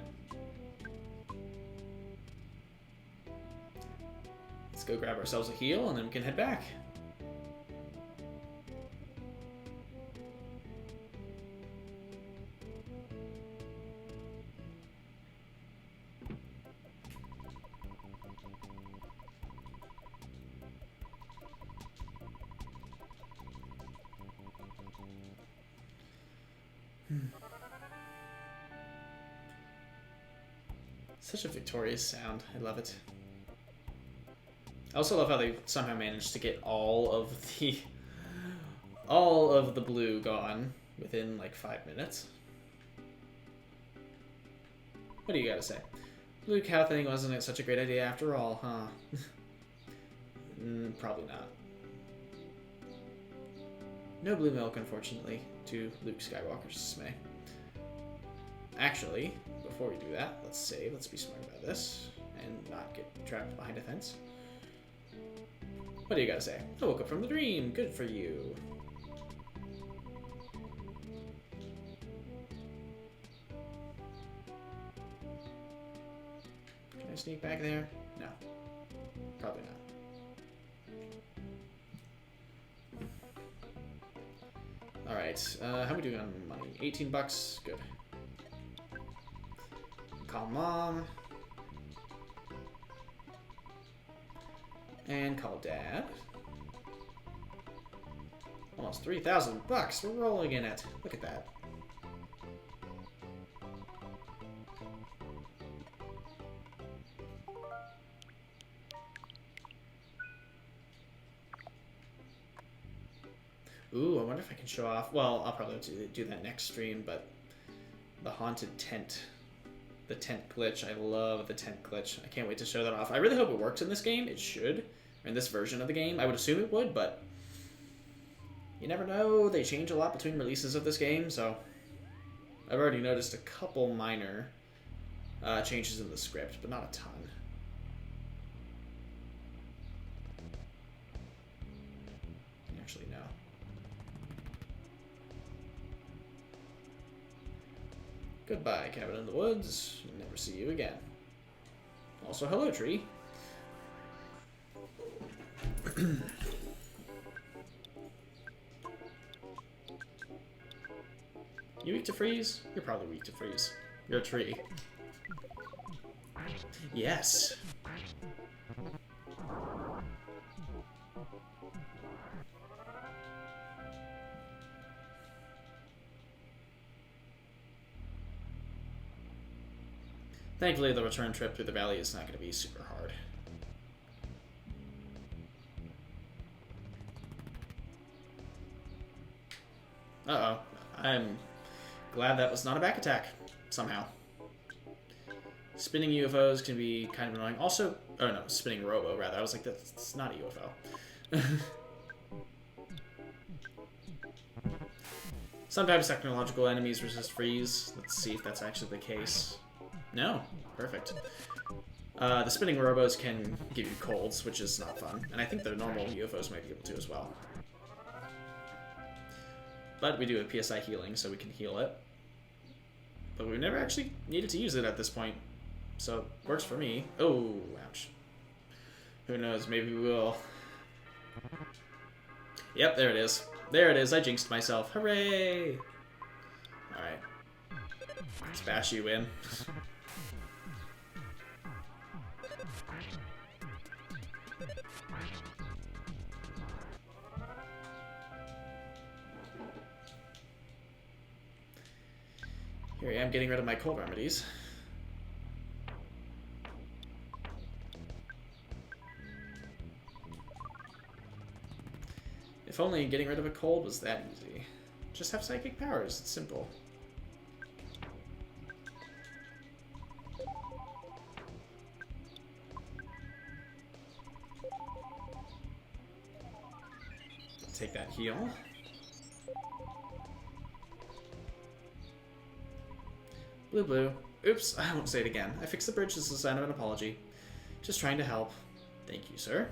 Let's go grab ourselves a heal and then we can head back. Such a victorious sound. I love it. I also love how they somehow managed to get all of the blue gone within like 5 minutes. What do you gotta say? Blue cow thing wasn't such a great idea after all, huh? Probably not. No blue milk, unfortunately, to Luke Skywalker's dismay. Actually, before we do that, let's save. Let's be smart about this and not get trapped behind a fence. What do you gotta say? I woke up from the dream. Good for you. Can I sneak back there? No. Probably not. Alright, how are we doing on money? 18 bucks? Good. Call Mom. And call Dad. Almost 3,000 bucks. We're rolling in it. Look at that. Ooh, I wonder if I can show off. Well, I'll probably do that next stream, but the haunted tent. The tent glitch. I love the tent glitch. I can't wait to show that off. I really hope it works in this game. It should. Or in this version of the game. I would assume it would, but you never know. They change a lot between releases of this game, so I've already noticed a couple minor changes in the script, but not a ton. Actually, no. Goodbye, cabin in the woods. Never see you again. Also, hello, tree. You weak to freeze? You're probably weak to freeze. You're a tree. Yes. Thankfully, the return trip through the valley is not going to be super hard. Uh-oh. I'm glad that was not a back attack, somehow. Spinning UFOs can be kind of annoying. Also, oh no, spinning robo, rather. I was like, that's not a UFO. Sometimes technological enemies resist freeze. Let's see if that's actually the case. No. Perfect. The spinning robos can give you colds, which is not fun. And I think the normal UFOs might be able to as well. But we do have PSI healing, so we can heal it. But we've never actually needed to use it at this point. So, it works for me. Oh, ouch. Who knows, maybe we will. Yep, there it is. There it is, I jinxed myself. Hooray! Alright. Let's bash you in. Here I am getting rid of my cold remedies. If only getting rid of a cold was that easy. Just have psychic powers, it's simple. Take that heal. Blue, blue. Oops, I won't say it again. I fixed the bridge as a sign of an apology. Just trying to help. Thank you, sir.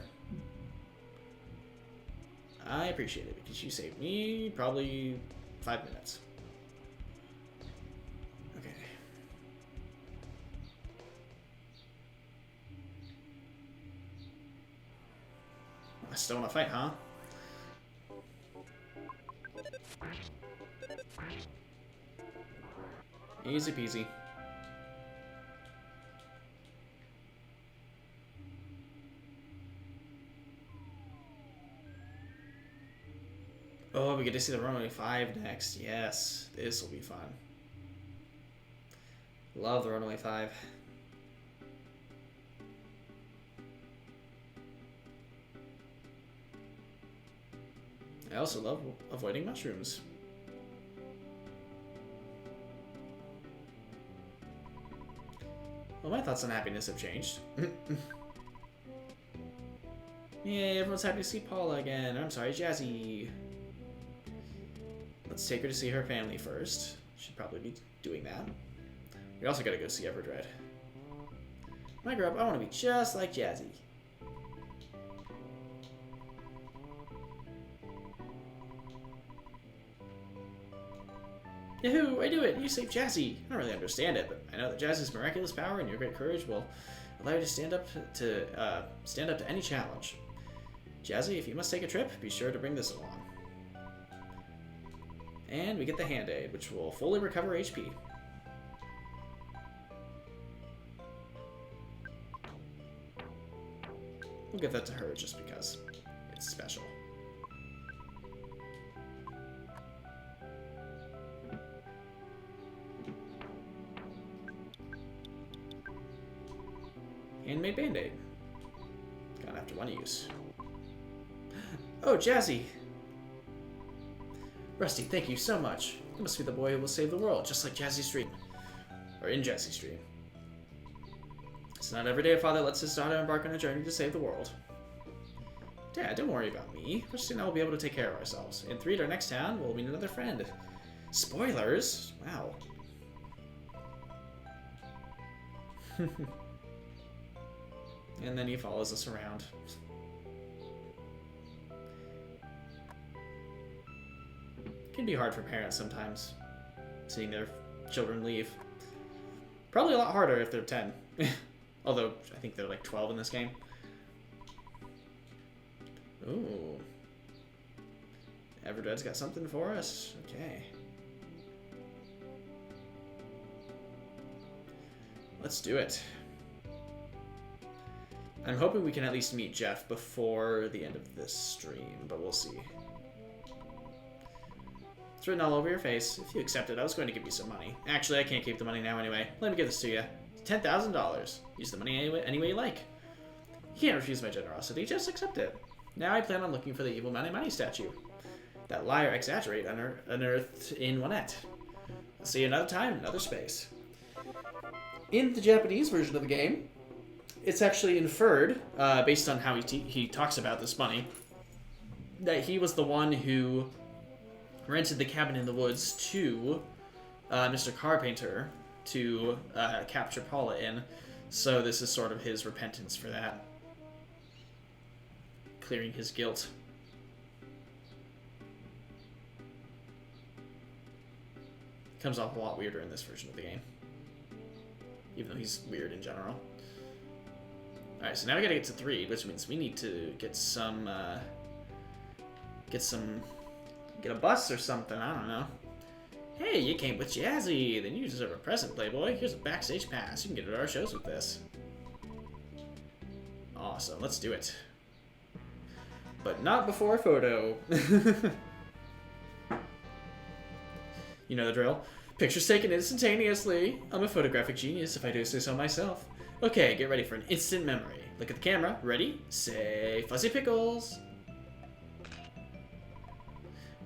I appreciate it because you saved me probably 5 minutes. Okay. I still want to fight, huh? Easy peasy. Oh, we get to see the runway 5 next. Yes, this will be fun. Love the runway 5. I also love avoiding mushrooms. Well, my thoughts on happiness have changed. Yay, everyone's happy to see Paula again. I'm sorry, Jazzy. Let's take her to see her family first. Should probably be doing that. We also gotta go see Everdred. When I grow up, I want to be just like Jazzy. Yahoo! I do it! You saved Jazzy! I don't really understand it, but I know that Jazzy's miraculous power and your great courage will allow you to stand up to any challenge. Jazzy, if you must take a trip, be sure to bring this along. And we get the Hand Aid, which will fully recover HP. We'll give that to her just because it's special. Handmade Band-Aid. Gone after one use. Oh, Jazzy! Rusty, thank you so much. You must be the boy who will save the world, just like Jazzy's dream. Or in Jazzy's dream. It's not every day a father lets his daughter embark on a journey to save the world. Dad, don't worry about me. Rusty and I will be able to take care of ourselves. In 3 at our next town, we'll meet another friend. Spoilers? Wow. And then he follows us around. It can be hard for parents sometimes, seeing their children leave. Probably a lot harder if they're 10. Although, I think they're like 12 in this game. Ooh. Everdred's got something for us. Okay. Let's do it. I'm hoping we can at least meet Jeff before the end of this stream, but we'll see. It's written all over your face. If you accept it, I was going to give you some money. Actually, I can't keep the money now anyway. Let me give this to you. $10,000. Use the money any way you like. You can't refuse my generosity. Just accept it. Now I plan on looking for the evil money statue. That liar exaggerate unearthed in Juanette. I'll see you another time, another space. In the Japanese version of the game, it's actually inferred, based on how he talks about this money, that he was the one who rented the cabin in the woods to Mr. Carpenter to capture Paula in. So this is sort of his repentance for that. Clearing his guilt. Comes off a lot weirder in this version of the game. Even though he's weird in general. Alright, so now we gotta get to 3, which means we need to get get a bus or something, I don't know. Hey, you came with Jazzy, then you deserve a present, Playboy. Here's a backstage pass. You can get to our shows with this. Awesome, let's do it. But not before a photo. You know the drill. Pictures taken instantaneously. I'm a photographic genius, if I do say so myself. Okay, get ready for an instant memory. Look at the camera. Ready? Say Fuzzy Pickles.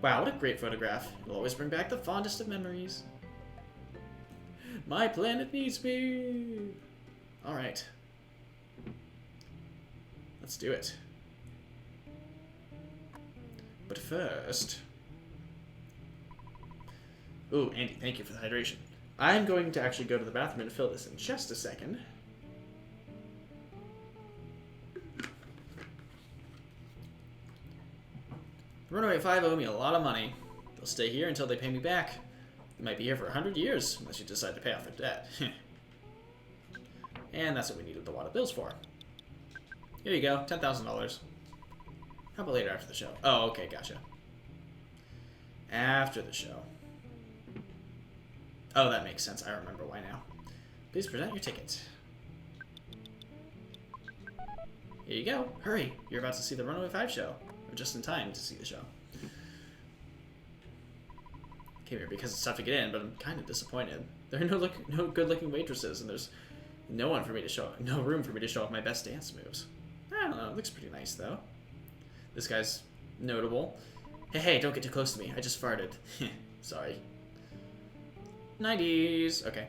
Wow, what a great photograph. It'll always bring back the fondest of memories. My planet needs me. Alright. Let's do it. But first... Ooh, Andy, thank you for the hydration. I'm going to actually go to the bathroom and fill this in just a second. Runaway 5 owe me a lot of money. They'll stay here until they pay me back. They might be here for 100 years, unless you decide to pay off their debt. And that's what we needed the wad of bills for. Here you go, $10,000. How about later after the show? Oh, okay, gotcha. After the show. Oh, that makes sense. I remember why now. Please present your ticket. Here you go. Hurry. You're about to see the Runaway 5 show. Or just in time to see the show. Came here because it's tough to get in, but I'm kind of disappointed. There are no good-looking waitresses, and there's no room for me to show off my best dance moves. I don't know. It looks pretty nice, though. This guy's notable. Hey, don't get too close to me. I just farted. Sorry. 90s. Okay.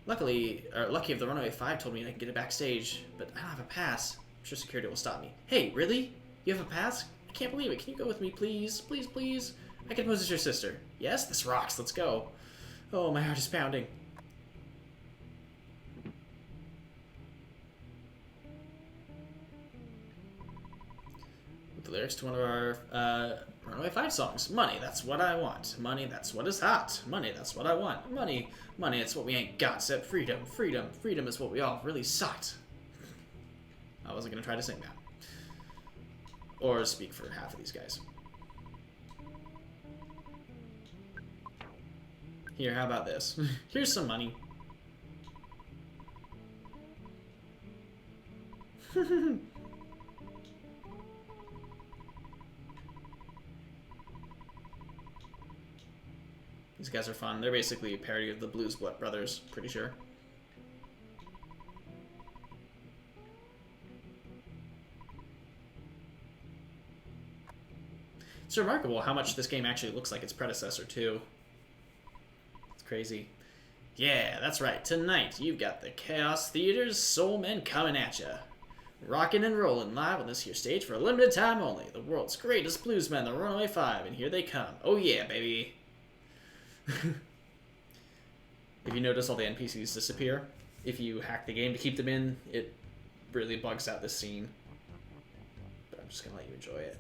Lucky if the Runaway 5 told me I could get it backstage, but I don't have a pass. I'm sure security will stop me. Hey, really? You have a pass? I can't believe it. Can you go with me, please? Please, please? I can pose as your sister. Yes? This rocks. Let's go. Oh, my heart is pounding. With the lyrics to one of our Runaway 5 songs. Money, that's what I want. Money, that's what is hot. Money, that's what I want. Money, money, it's what we ain't got. Except freedom, freedom, freedom is what we all really sought. I wasn't going to try to sing that. Or speak for half of these guys. Here, how about this? Here's some money. These guys are fun. They're basically a parody of the Blues Brothers, pretty sure. It's remarkable how much this game actually looks like its predecessor, too. It's crazy. Yeah, that's right. Tonight, you've got the Chaos Theater's Soul Men coming at ya. Rockin' and rollin' live on this here stage for a limited time only. The world's greatest bluesmen, the Runaway 5, and here they come. Oh yeah, baby. If you notice all the NPCs disappear, if you hack the game to keep them in, it really bugs out this scene. But I'm just gonna let you enjoy it.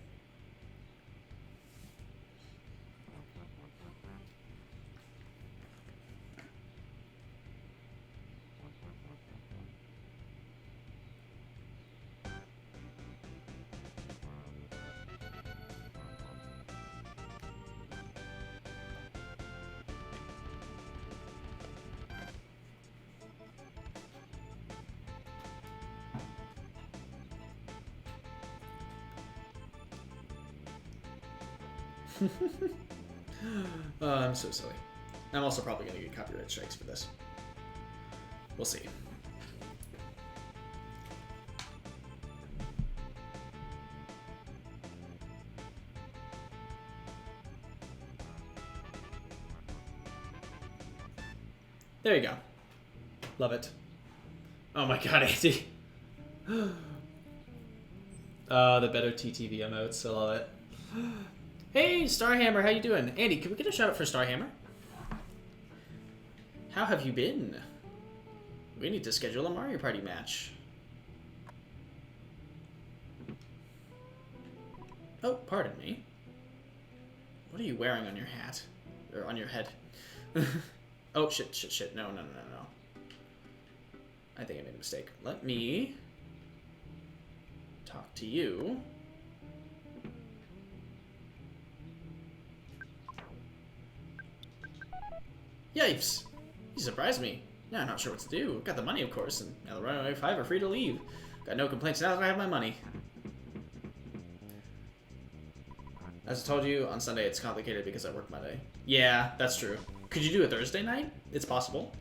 I'm so silly. I'm also probably going to get copyright strikes for this. We'll see. There you go. Love it. Oh my god, Andy. The better TTV emotes. I love it. Hey, Starhammer, how you doing? Andy, can we get a shout out for Starhammer? How have you been? We need to schedule a Mario Party match. Oh, pardon me. What are you wearing on your hat? Or on your head? Oh, shit. No. I think I made a mistake. Let me talk to you. Yipes! You surprised me. Now I'm not sure what to do. I've got the money, of course, and now the Runaway 5 are free to leave. Got no complaints now that I have my money. As I told you, on Sunday it's complicated because I work Monday. Yeah, that's true. Could you do a Thursday night? It's possible.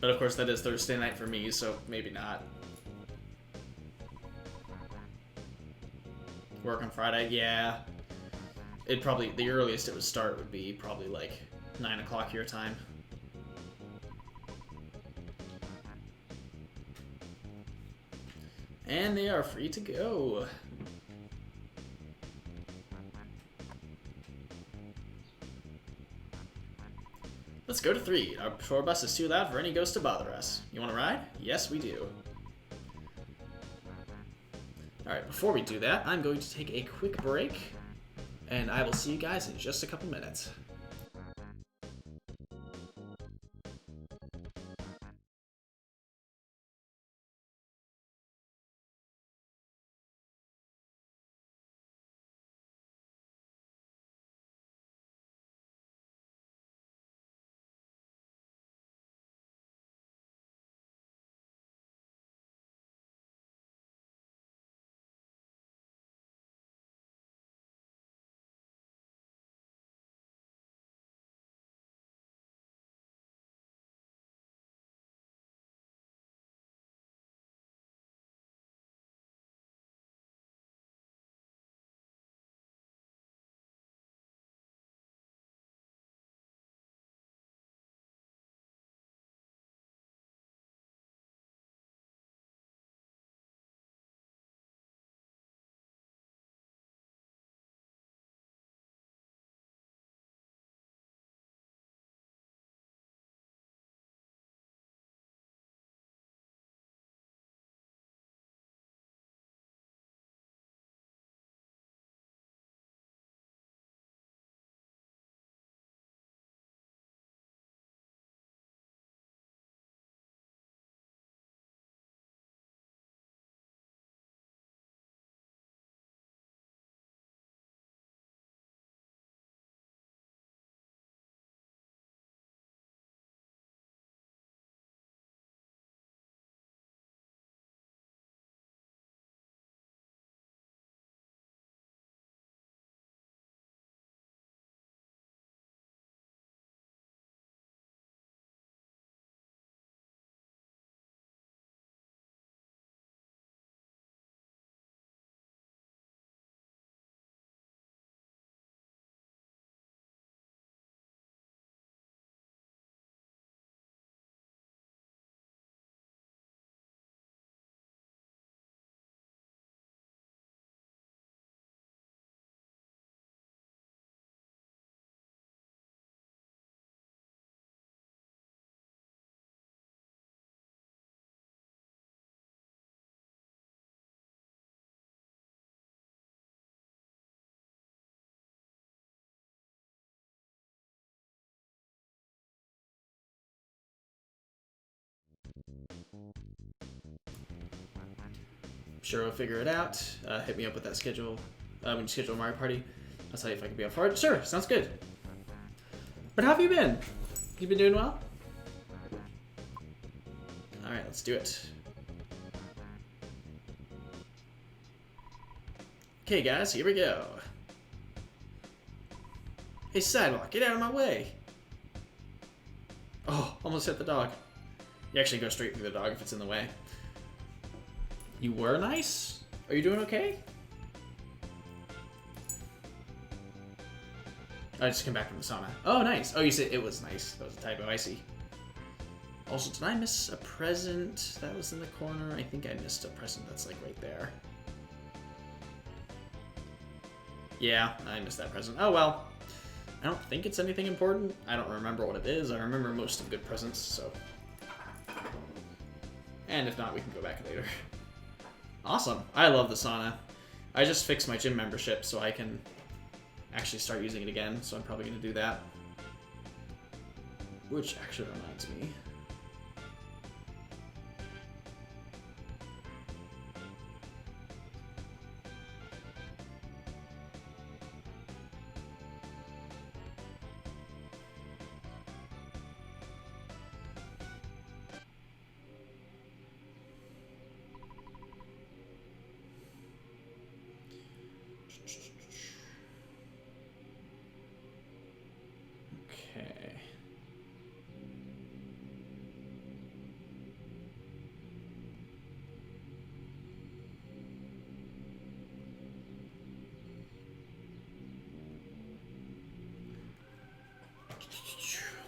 But of course that is Thursday night for me, so maybe not. Work on Friday? Yeah. It probably, the earliest it would start would be probably like 9 o'clock your time. And they are free to go. Let's go to 3. Our tour bus is too loud for any ghost to bother us. You want to ride? Yes, we do. Alright, before we do that, I'm going to take a quick break, and I will see you guys in just a couple minutes. Sure, I'll figure it out. Hit me up with that schedule. When you schedule a Mario Party, I'll tell you if I can be up for it. Sure, sounds good. But how have you been? You been doing well? Alright, let's do it. Okay, guys, here we go. Hey, sidewalk, get out of my way. Oh, almost hit the dog. You actually go straight through the dog if it's in the way. You were nice? Are you doing okay? I just came back from the sauna. Oh, nice. Oh, you said it was nice. That was a typo. I see. Also, did I miss a present that was in the corner? I think I missed a present that's like right there. Yeah, I missed that present. Oh, well. I don't think it's anything important. I don't remember what it is. I remember most of good presents, so. And if not, we can go back later. Awesome. I love the sauna. I just fixed my gym membership so I can actually start using it again, so I'm probably going to do that. Which actually reminds me. Okay.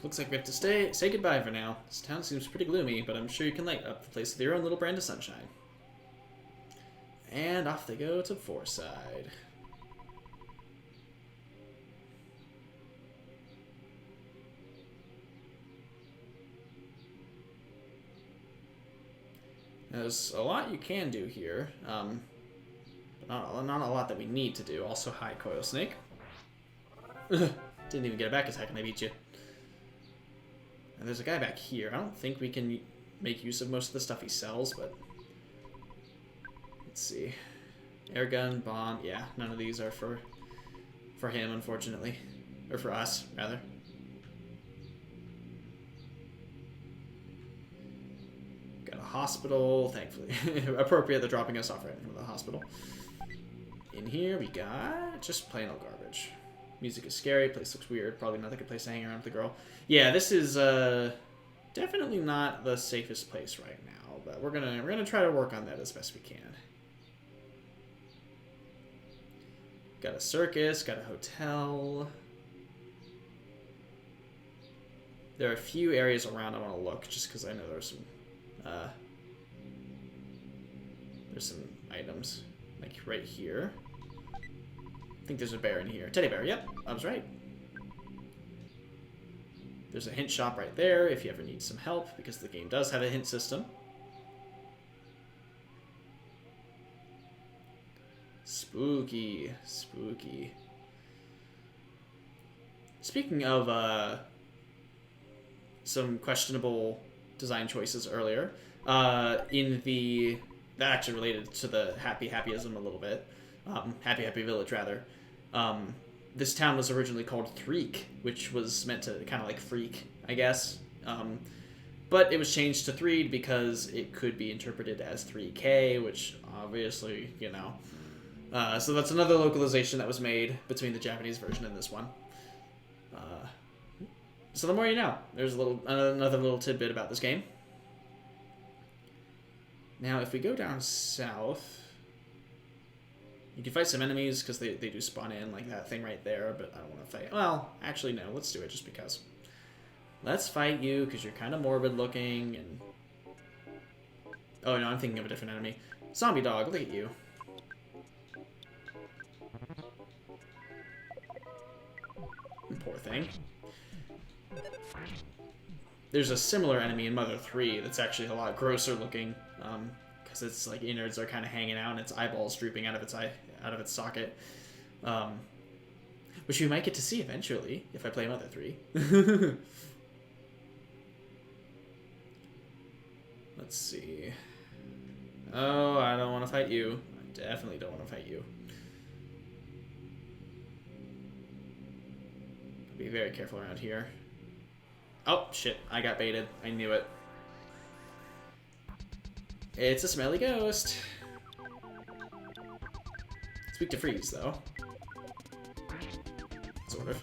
Looks like we have to say goodbye for now. This town seems pretty gloomy, but I'm sure you can light up the place with your own little brand of sunshine. And off they go to Fourside. There's a lot you can do here, but not a lot that we need to do. Also, hi, Coil Snake. Didn't even get a back attack and I beat you. And there's a guy back here. I don't think we can make use of most of the stuff he sells, but... Let's see. Airgun, bomb. Yeah, none of these are for him, unfortunately. Or for us, rather. Got a hospital, thankfully. Appropriate, they're dropping us off right in front of the hospital. In here, we got just plain old garbage. Music is scary, place looks weird. Probably not a good place to hang around with the girl. Yeah, this is definitely not the safest place right now, but we're gonna try to work on that as best we can. Got a circus, got a hotel. There are a few areas around I want to look, just because I know there's some items, like right here. I think there's a bear in here. Teddy bear, yep, I was right. There's a hint shop right there if you ever need some help, because the game does have a hint system. Spooky, spooky. Speaking of some questionable design choices earlier, in the... That actually related to the happyism a little bit. Happy Village, rather. This town was originally called Threek, which was meant to kind of like freak, I guess. But it was changed to Threed because it could be interpreted as 3K, which obviously, you know. So that's another localization that was made between the Japanese version and this one. So the more you know. There's another little tidbit about this game. Now, if we go down south, you can fight some enemies because they do spawn in, like that thing right there, but I don't want to fight. Well, actually, no. Let's do it just because. Let's fight you because you're kind of morbid looking and... Oh, no, I'm thinking of a different enemy. Zombie dog, look at you. Poor thing. There's a similar enemy in Mother 3 that's actually a lot grosser looking, because its like innards are kind of hanging out and its eyeballs drooping out of its socket, which we might get to see eventually if I play Mother 3. Let's see. Oh, I don't want to fight you. I definitely don't want to fight you. Be very careful around here. Oh, shit. I got baited. I knew it. It's a smelly ghost. It's weak to freeze, though. Sort of.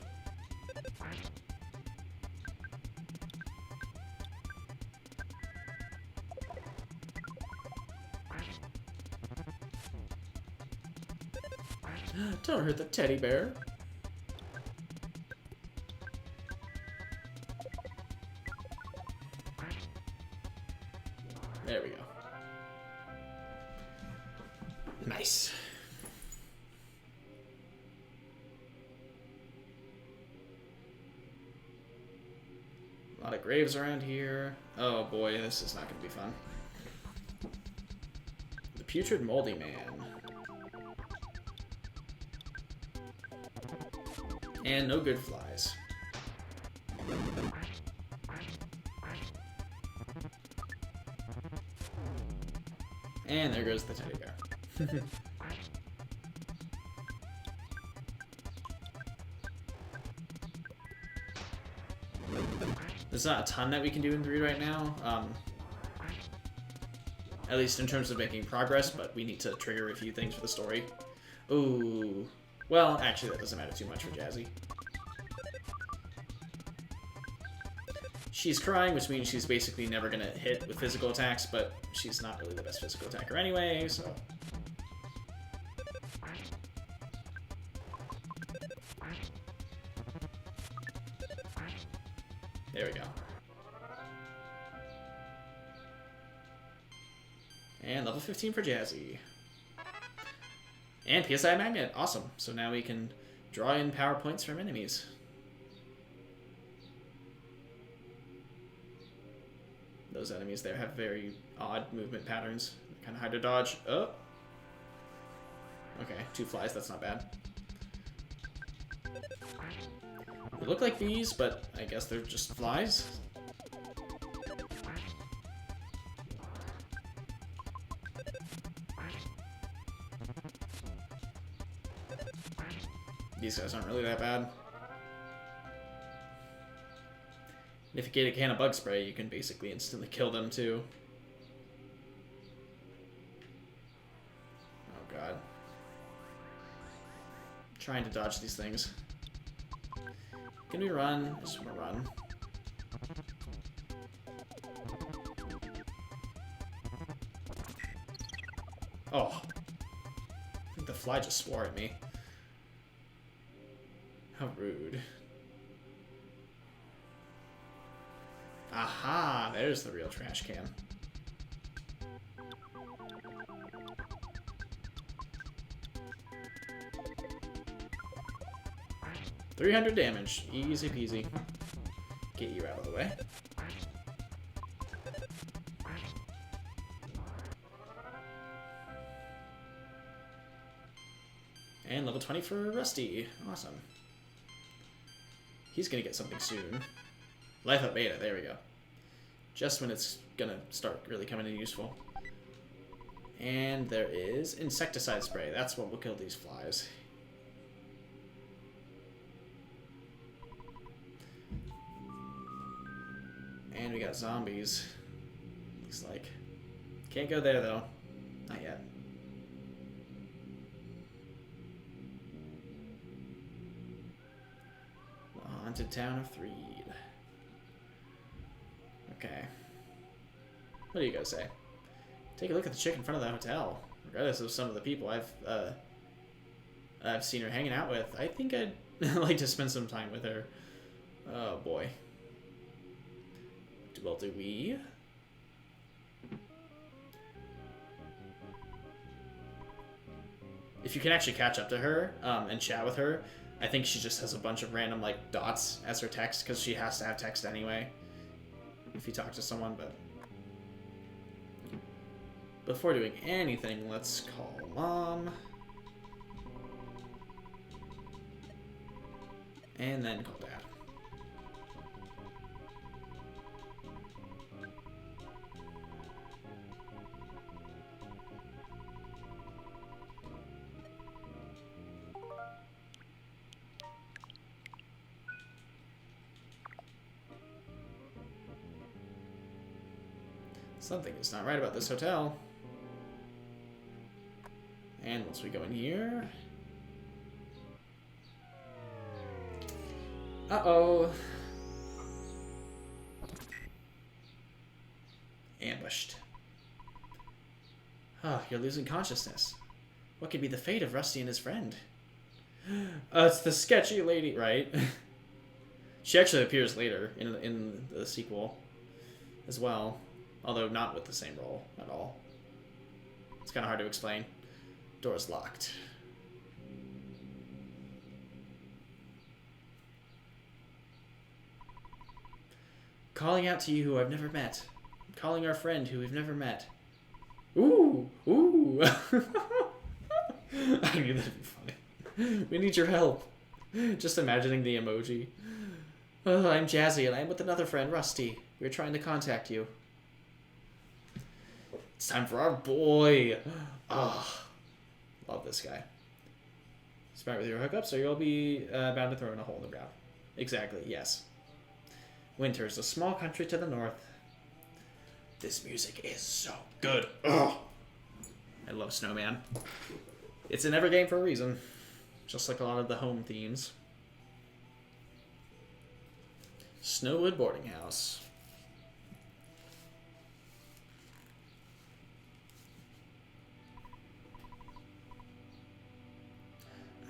Don't hurt the teddy bear. There we go. Nice. A lot of graves around here. Oh boy, this is not going to be fun. The Putrid Moldy Man. And no good flies. And there goes the teddy bear. There's not a ton that we can do in 3 right now. At least in terms of making progress, but we need to trigger a few things for the story. Ooh. Well, actually that doesn't matter too much for Jazzy. She's crying, which means she's basically never gonna hit with physical attacks, but she's not really the best physical attacker anyway, so... There we go. And level 15 for Jazzy. And PSI magnet. Awesome. So now we can draw in power points from enemies. Those enemies there have very odd movement patterns. Kind of hard to dodge. Oh. Okay, 2 flies. That's not bad. They look like bees, but I guess they're just flies. These guys aren't really that bad. And if you get a can of bug spray, you can basically instantly kill them too. Oh god. I'm trying to dodge these things. Can we run? I just want to run. Oh. I think the fly just swore at me. How rude. Aha! There's the real trash can. $300 damage. Easy peasy. Get you out of the way. And level 20 for Rusty. Awesome. He's gonna get something soon. Life Up Beta, there we go. Just when it's gonna start really coming in useful. And there is insecticide spray. That's what will kill these flies. And we got zombies. Looks like. Can't go there though. Not yet. Haunted Town of Threed. Okay. What do you guys say? Take a look at the chick in front of the hotel. Regardless of some of the people I've seen her hanging out with, I think I'd like to spend some time with her. Oh boy. Well, do we? If you can actually catch up to her and chat with her, I think she just has a bunch of random like dots as her text because she has to have text anyway if you talk to someone. But before doing anything, let's call Mom and then call Dad. Something is not right about this hotel. And once we go in here... Uh-oh. Ambushed. Oh, you're losing consciousness. What could be the fate of Rusty and his friend? It's the sketchy lady, right? She actually appears later in the sequel as well. Although not with the same role at all. It's kind of hard to explain. Door's locked. Calling out to you who I've never met. Calling our friend who we've never met. Ooh! Ooh! I knew that'd be funny. We need your help. Just imagining the emoji. Oh, I'm Jazzy and I'm with another friend, Rusty. We're trying to contact you. It's time for our boy. Oh, love this guy. Smart with your hookups, or you'll be bound to throw in a hole in the ground. Exactly, yes. Winter's a small country to the north. This music is so good. Oh, I love Snowman. It's in every game for a reason. Just like a lot of the home themes. Snowwood Boarding House.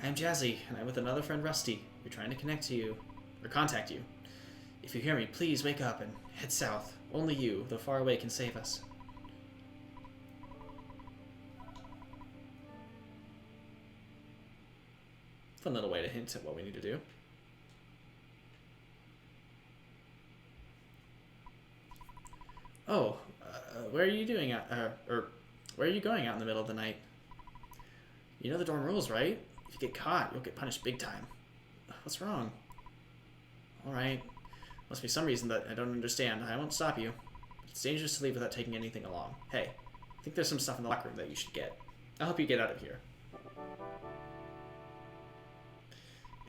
I'm Jazzy, and I'm with another friend, Rusty. We're trying to connect to you, or contact you. If you hear me, please wake up and head south. Only you, though far away, can save us. Fun little way to hint at what we need to do. Oh, where are you doing out, or where are you going out in the middle of the night? You know the dorm rules, right? If you get caught, you'll get punished big time. What's wrong? Alright. Must be some reason that I don't understand. I won't stop you. It's dangerous to leave without taking anything along. Hey, I think there's some stuff in the locker room that you should get. I'll help you get out of here.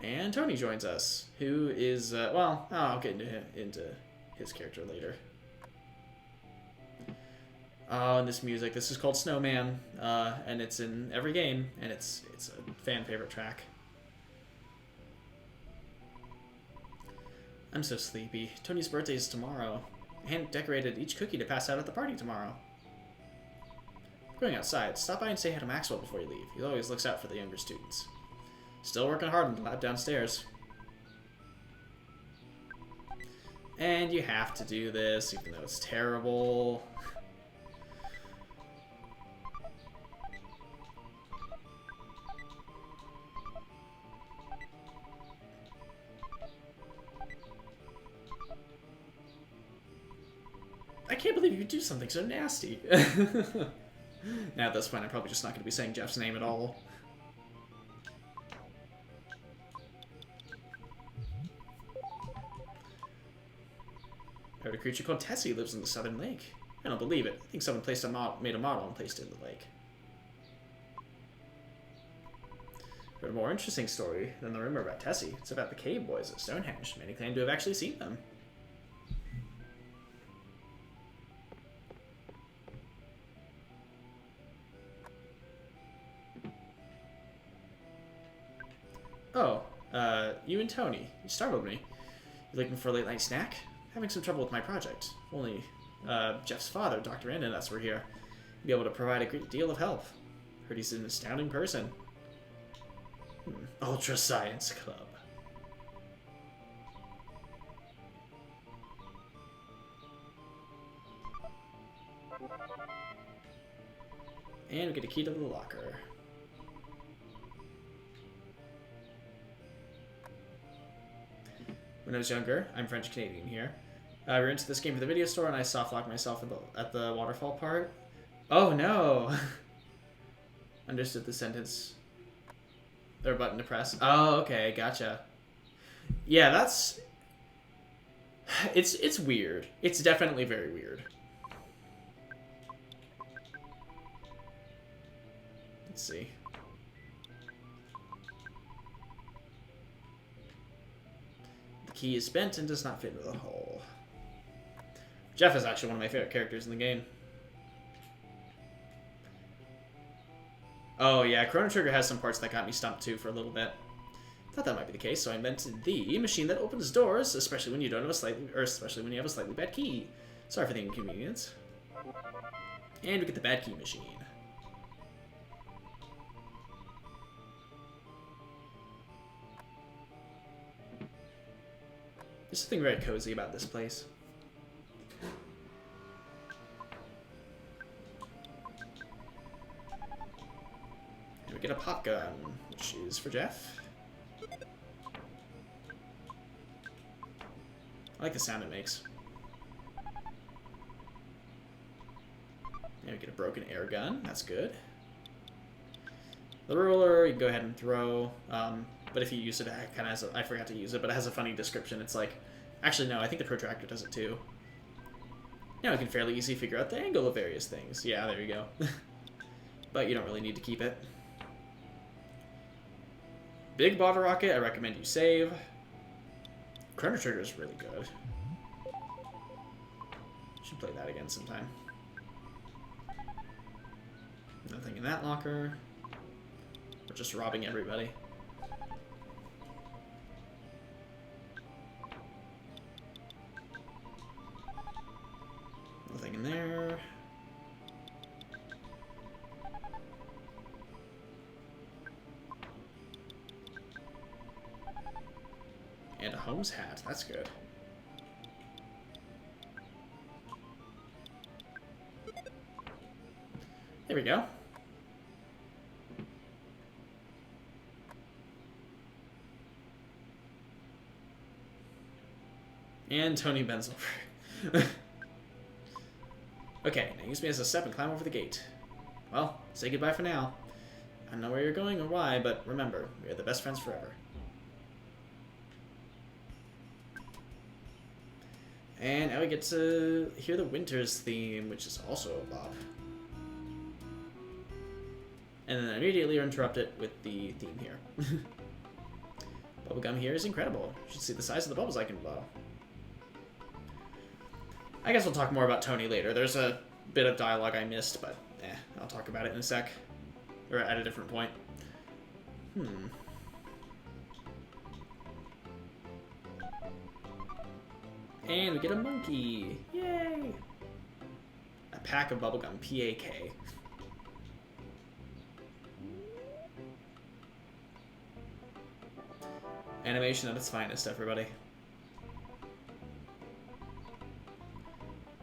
And Tony joins us, who is, well, I'll get into his character later. Oh, and this music. This is called Snowman, and it's in every game, and it's a fan favorite track. I'm so sleepy. Tony's birthday is tomorrow. I hand-decorated each cookie to pass out at the party tomorrow. Going outside, stop by and say hi to Maxwell before you leave. He always looks out for the younger students. Still working hard in the lab downstairs. And you have to do this, even though it's terrible. I can't believe you would do something so nasty. Now at this point, I'm probably just not going to be saying Jeff's name at all. I heard a creature called Tessie lives in the Southern Lake. I don't believe it. I think someone made a model and placed it in the lake. But a more interesting story than the rumor about Tessie. It's about the cave boys at Stonehenge. Many claim to have actually seen them. Oh, you and Tony. You startled me. You looking for a late night snack? Having some trouble with my project. Only Jeff's father, Dr. Ann, and us were here. Be able to provide a great deal of help. Heard he's an astounding person. Ultra Science Club. And we get a key to the locker. When I was younger, I'm French-Canadian here. We were into this game for the video store, and I soft-locked myself at the waterfall part. Oh, no! Understood the sentence. Their button to press. Oh, okay, gotcha. Yeah, that's... It's weird. It's definitely very weird. Let's see. The key is bent and does not fit into the hole. Jeff is actually one of my favorite characters in the game. Oh yeah, Chrono Trigger has some parts that got me stumped too for a little bit. Thought that might be the case, so I invented the machine that opens doors, especially when you don't have especially when you have a slightly bad key. Sorry for the inconvenience. And we get the bad key machine. There's something very cozy about this place. And we get a pop gun, which is for Jeff. I like the sound it makes. And we get a broken air gun. That's good. The ruler, you can go ahead and throw. But if you use it, it kind of has I forgot to use it, but it has a funny description. It's like, actually no, I think the protractor does it too. Now we can fairly easily figure out the angle of various things. Yeah, there you go. But you don't really need to keep it. Big bottle rocket, I recommend you save. Chrono Trigger is really good. Should play that again sometime. Nothing in that locker. We're just robbing everybody. Nothing in there. And a Holmes hat. That's good. There we go. And Tony bends over. Okay, now use me as a step and climb over the gate. Well, say goodbye for now. I don't know where you're going or why, but remember, we are the best friends forever. And now we get to hear the Winter's theme, which is also a bop. And then immediately interrupt it with the theme here. Bubblegum here is incredible. You should see the size of the bubbles I can blow. I guess we'll talk more about Tony later. There's a bit of dialogue I missed, but I'll talk about it in a sec. Or at a different point. And we get a monkey. Yay! A pack of bubblegum. P-A-K. Animation at its finest, everybody.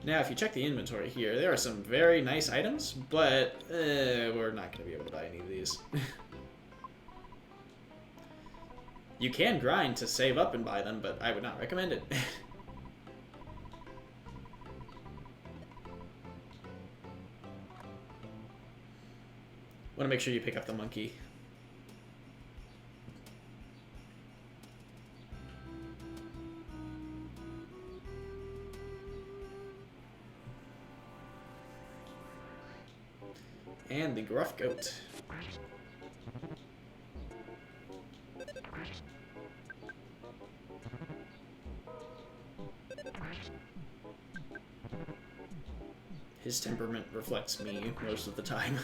Now, if you check the inventory here, there are some very nice items, but we're not going to be able to buy any of these. You can grind to save up and buy them, but I would not recommend it. Want to make sure you pick up the monkey. And the gruff goat. His temperament reflects me most of the time.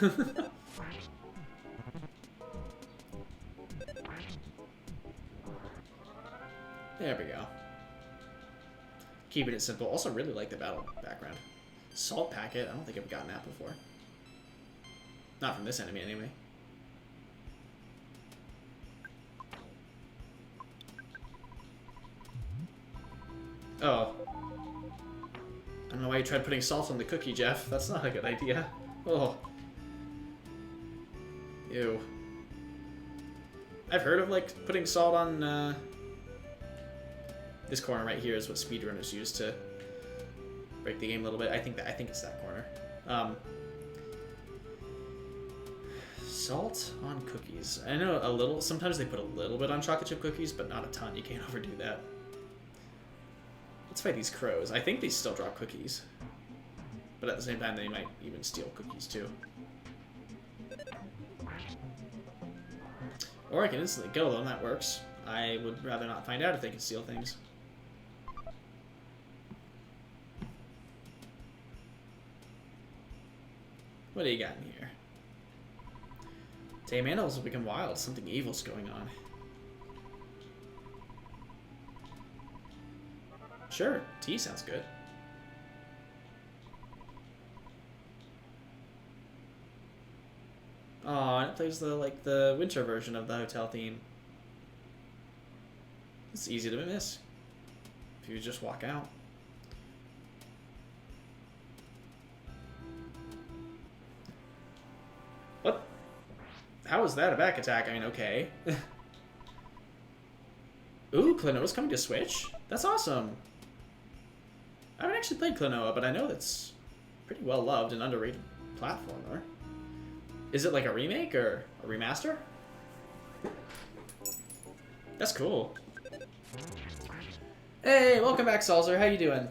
There we go. Keeping it simple. Also really like the battle background. Salt packet. I don't think I've gotten that before. Not from this enemy, anyway. Oh. I don't know why you tried putting salt on the cookie, Jeff. That's not a good idea. Oh. Ew. I've heard of, like, putting salt on, this corner right here is what speedrunners use to break the game a little bit. I think it's that corner. Salt on cookies. I know a little. Sometimes they put a little bit on chocolate chip cookies, but not a ton. You can't overdo that. Let's fight these crows. I think they still drop cookies. But at the same time, they might even steal cookies too. Or I can instantly kill them. That works. I would rather not find out if they can steal things. What do you got in here? Tame animals will become wild. Something evil's going on. Sure, tea sounds good. Oh, it plays the winter version of the hotel theme. It's easy to miss if you just walk out. What? How is that a back attack? I mean, okay. Ooh, Klonoa's coming to Switch? That's awesome. I haven't actually played Klonoa, but I know that's pretty well loved and underrated platformer. Is it like a remake or a remaster? That's cool. Hey, welcome back, Salzer. How you doing?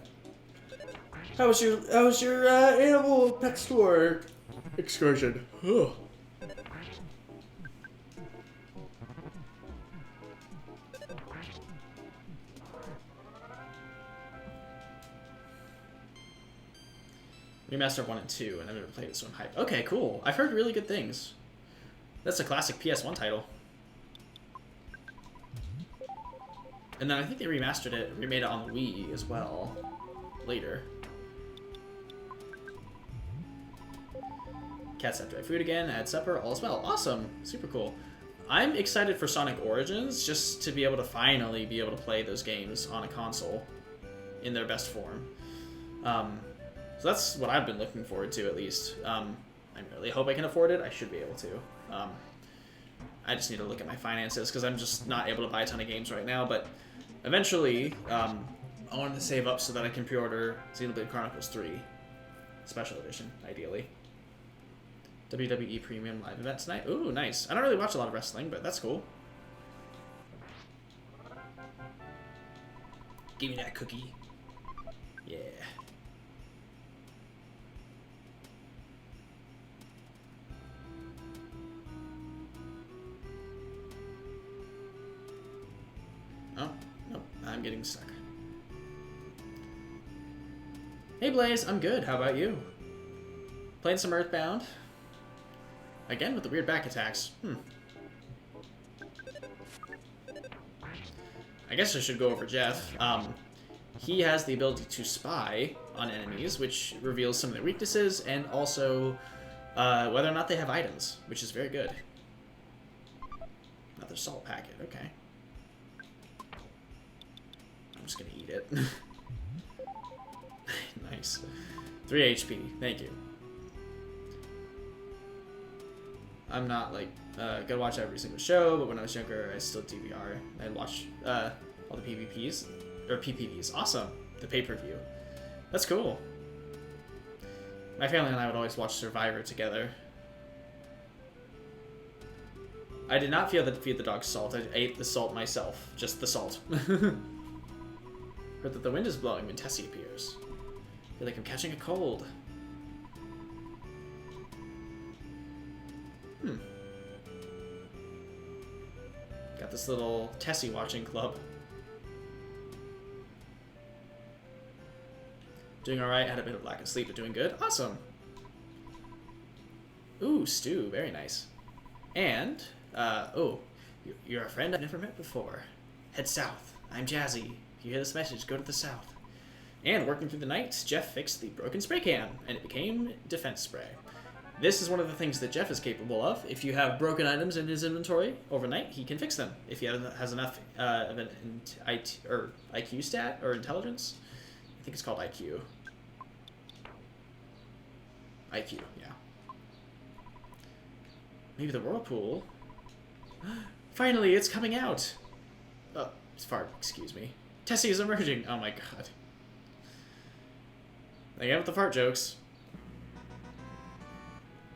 How was your animal pet store excursion? Ugh. Remaster 1 and 2, and I've never played it, so I'm hyped. Okay, cool. I've heard really good things. That's a classic PS1 title. And then I think they remastered it, remade it on the Wii as well, later. Cats have dry food again, had supper, all is well. Awesome, super cool. I'm excited for Sonic Origins, just to be able to finally be able to play those games on a console in their best form. So that's what I've been looking forward to, at least. I really hope I can afford it. I should be able to. I just need to look at my finances, because I'm just not able to buy a ton of games right now. But eventually, I wanted to save up so that I can pre-order Xenoblade Chronicles 3 Special Edition, ideally. WWE Premium Live Event tonight. Ooh, nice. I don't really watch a lot of wrestling, but that's cool. Give me that cookie. Yeah. Oh, nope. I'm getting stuck. Hey Blaze, I'm good. How about you? Playing some EarthBound. Again with the weird back attacks. I guess I should go over Jeff. He has the ability to spy on enemies, which reveals some of their weaknesses, and also whether or not they have items, which is very good. Another salt packet, okay. I'm just gonna eat it. Nice. 3 HP, thank you. I'm not like gonna watch every single show, but when I was younger, I still DVR. I'd watch all the PvPs or PPVs. Awesome, the pay-per-view. That's cool. My family and I would always watch Survivor together. I did not feed the dog salt. I ate the salt myself, just the salt. Heard that the wind is blowing when Tessie appears. I feel like I'm catching a cold. Got this little Tessie watching club. Doing alright, had a bit of lack of sleep, but doing good. Awesome! Ooh, stew, very nice. And, oh, you're a friend I've never met before. Head south. I'm Jazzy. If you hear this message, go to the south. And working through the night, Jeff fixed the broken spray can, and it became defense spray. This is one of the things that Jeff is capable of. If you have broken items in his inventory overnight, he can fix them. If he has enough of an IQ stat or intelligence, I think it's called IQ. IQ, yeah. Maybe the whirlpool. Finally, it's coming out. Oh, it's fart. Excuse me. Tessie is emerging. Oh my god. Again with the fart jokes.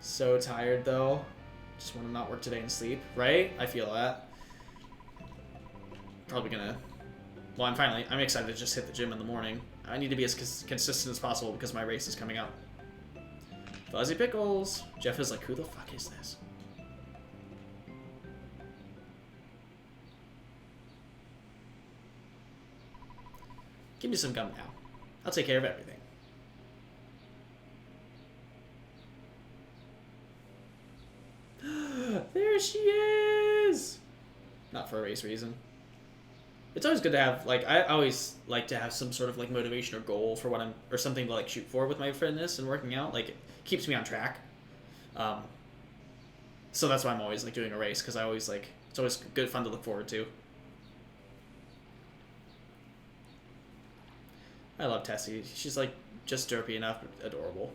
So tired though. Just want to not work today and sleep, right? I feel that. Probably gonna. Well, I'm excited to just hit the gym in the morning. I need to be as consistent as possible because my race is coming up. Fuzzy Pickles. Jeff is like, who the fuck is this? Give me some gum now. I'll take care of everything. There she is! Not for a race reason. It's always good to have, like, I always like to have some sort of, like, motivation or goal for what or something to, like, shoot for with my fitness and working out. Like, it keeps me on track. So that's why I'm always, like, doing a race, because I always, like, it's always good fun to look forward to. I love Tessie. She's, like, just derpy enough, but adorable.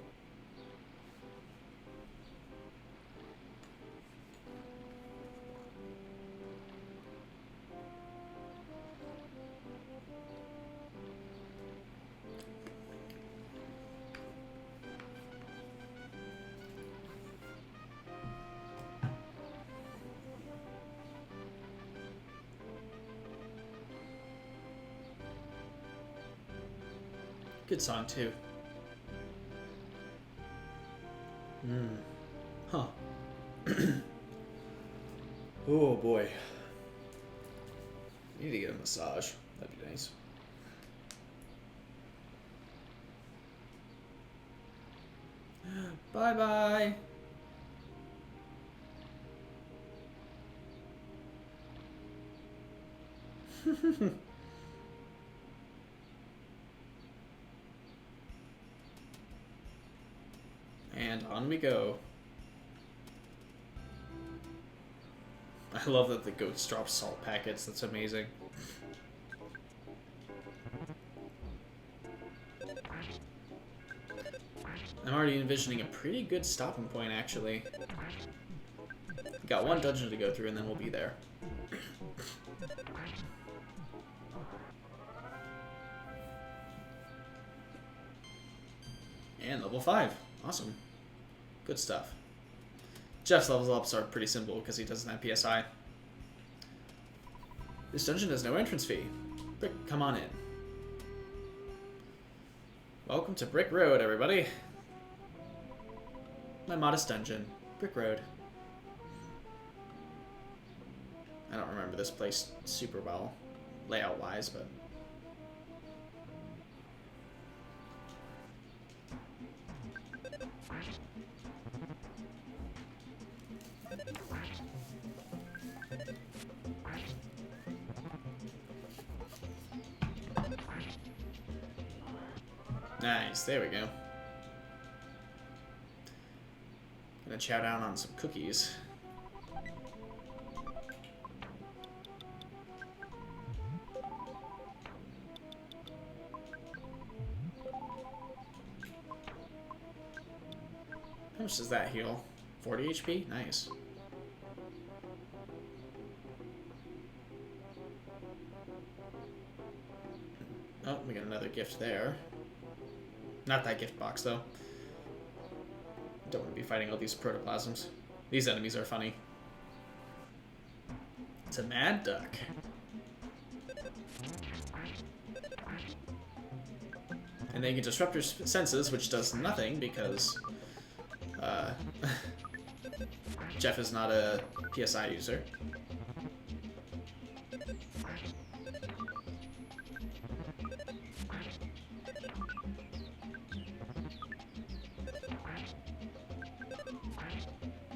Good song, too. Huh. Oh, boy. I need to get a massage. That'd be nice. Bye-bye. And on we go. I love that the goats drop salt packets. That's amazing. I'm already envisioning a pretty good stopping point, actually. Got one dungeon to go through, and then we'll be there. And level 5. Awesome. Good stuff. Jeff's levels ups are pretty simple because he doesn't have PSI. This dungeon has no entrance fee. Brick, come on in. Welcome to Brick Road, everybody. My modest dungeon. Brick Road. I don't remember this place super well, layout-wise, but... Nice, there we go. Gonna chow down on some cookies. How much does that heal? 40 HP? Nice. Oh, we got another gift there. Not that gift box, though. Don't want to be fighting all these protoplasms. These enemies are funny. It's a mad duck. And they can disrupt your senses, which does nothing because Jeff is not a PSI user.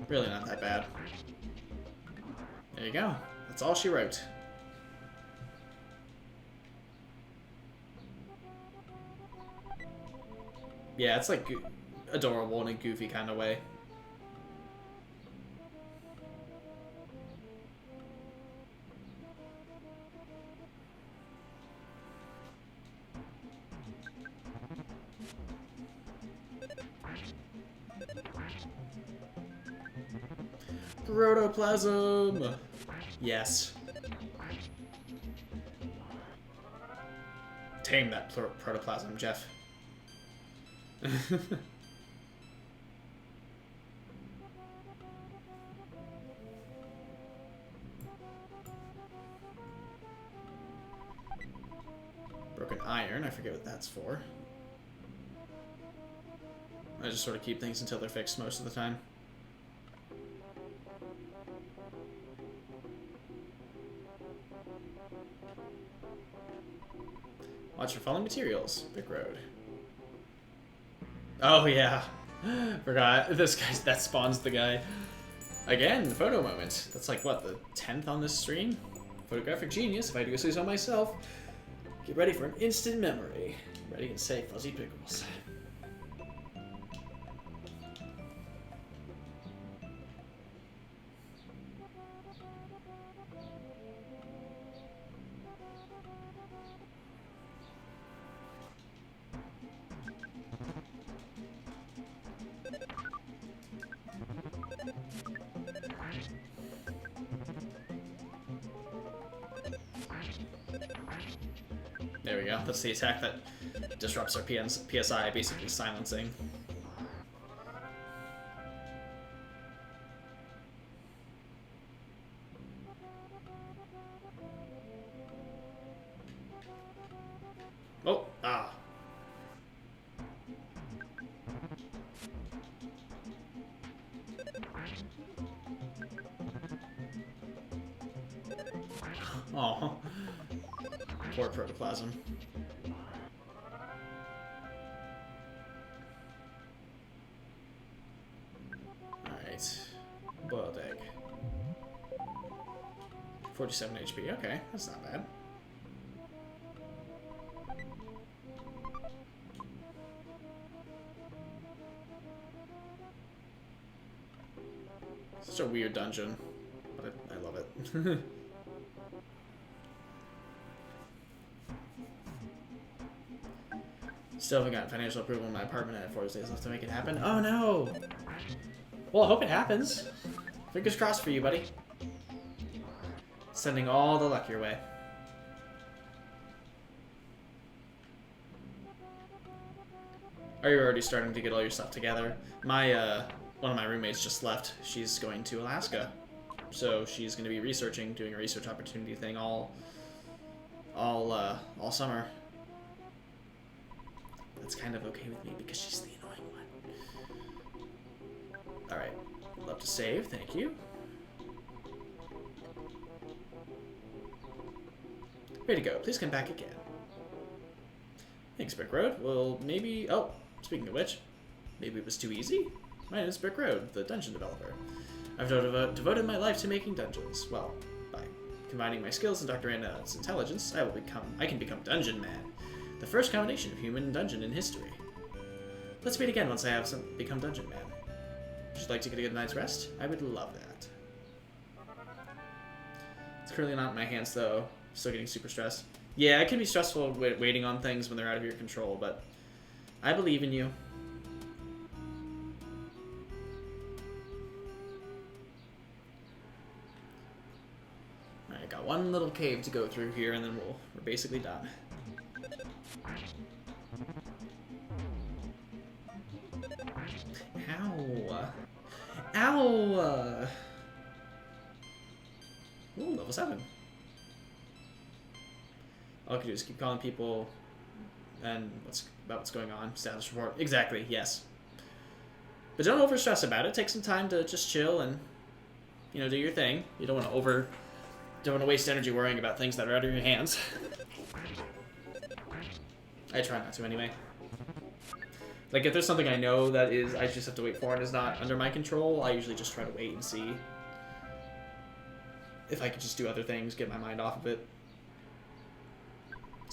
Really not that bad. There you go. That's all she wrote. Yeah, it's like adorable in a goofy kind of way. Protoplasm! Yes. Tame that protoplasm, Jeff. Broken iron, I forget what that's for. I just sort of keep things until they're fixed most of the time. Watch for falling materials. Brick Road. Oh yeah. Forgot. This guy that spawns the guy. Again, the photo moment. That's like what, the 10th on this stream? Photographic genius, if I do say so myself. Get ready for an instant memory. Ready and say fuzzy pickles. There we go. That's the attack that disrupts our PSI, basically silencing. Oh, ah. Oh. Poor protoplasm. Alright. Boiled egg. 47 HP. Okay, that's not bad. Such a weird dungeon, but I love it. Still haven't gotten financial approval in my apartment. I have 4 days left to make it happen. Oh no! Well, I hope it happens. Fingers crossed for you, buddy. Sending all the luck your way. Are you already starting to get all your stuff together? My, one of my roommates just left. She's going to Alaska. So she's going to be researching, doing a research opportunity thing all summer. That's kind of okay with me because she's the annoying one. Alright. Love to save, thank you. Ready to go. Please come back again. Thanks, Brick Road. Well, maybe... Oh, speaking of which, maybe it was too easy? My name is Brick Road, the dungeon developer. I've devoted my life to making dungeons. Well, by combining my skills and Dr. Anna's intelligence, I can become Dungeon Man, the first combination of human and dungeon in history. Let's meet again once I have become Dungeon Man. Would you like to get a good night's rest? I would love that. It's currently not in my hands, though. Still getting super stressed. Yeah, it can be stressful waiting on things when they're out of your control, but I believe in you. Alright, got one little cave to go through here, and then we're basically done. Ow! Ow! Ooh, level 7. All I can do is keep calling people and what's going on. Status report. Exactly, yes. But don't over stress about it. Take some time to just chill and, you know, do your thing. You don't want to waste energy worrying about things that are out of your hands. I try not to anyway. Like, if there's something I know that I just have to wait for and is not under my control, I usually just try to wait and see if I could just do other things, get my mind off of it.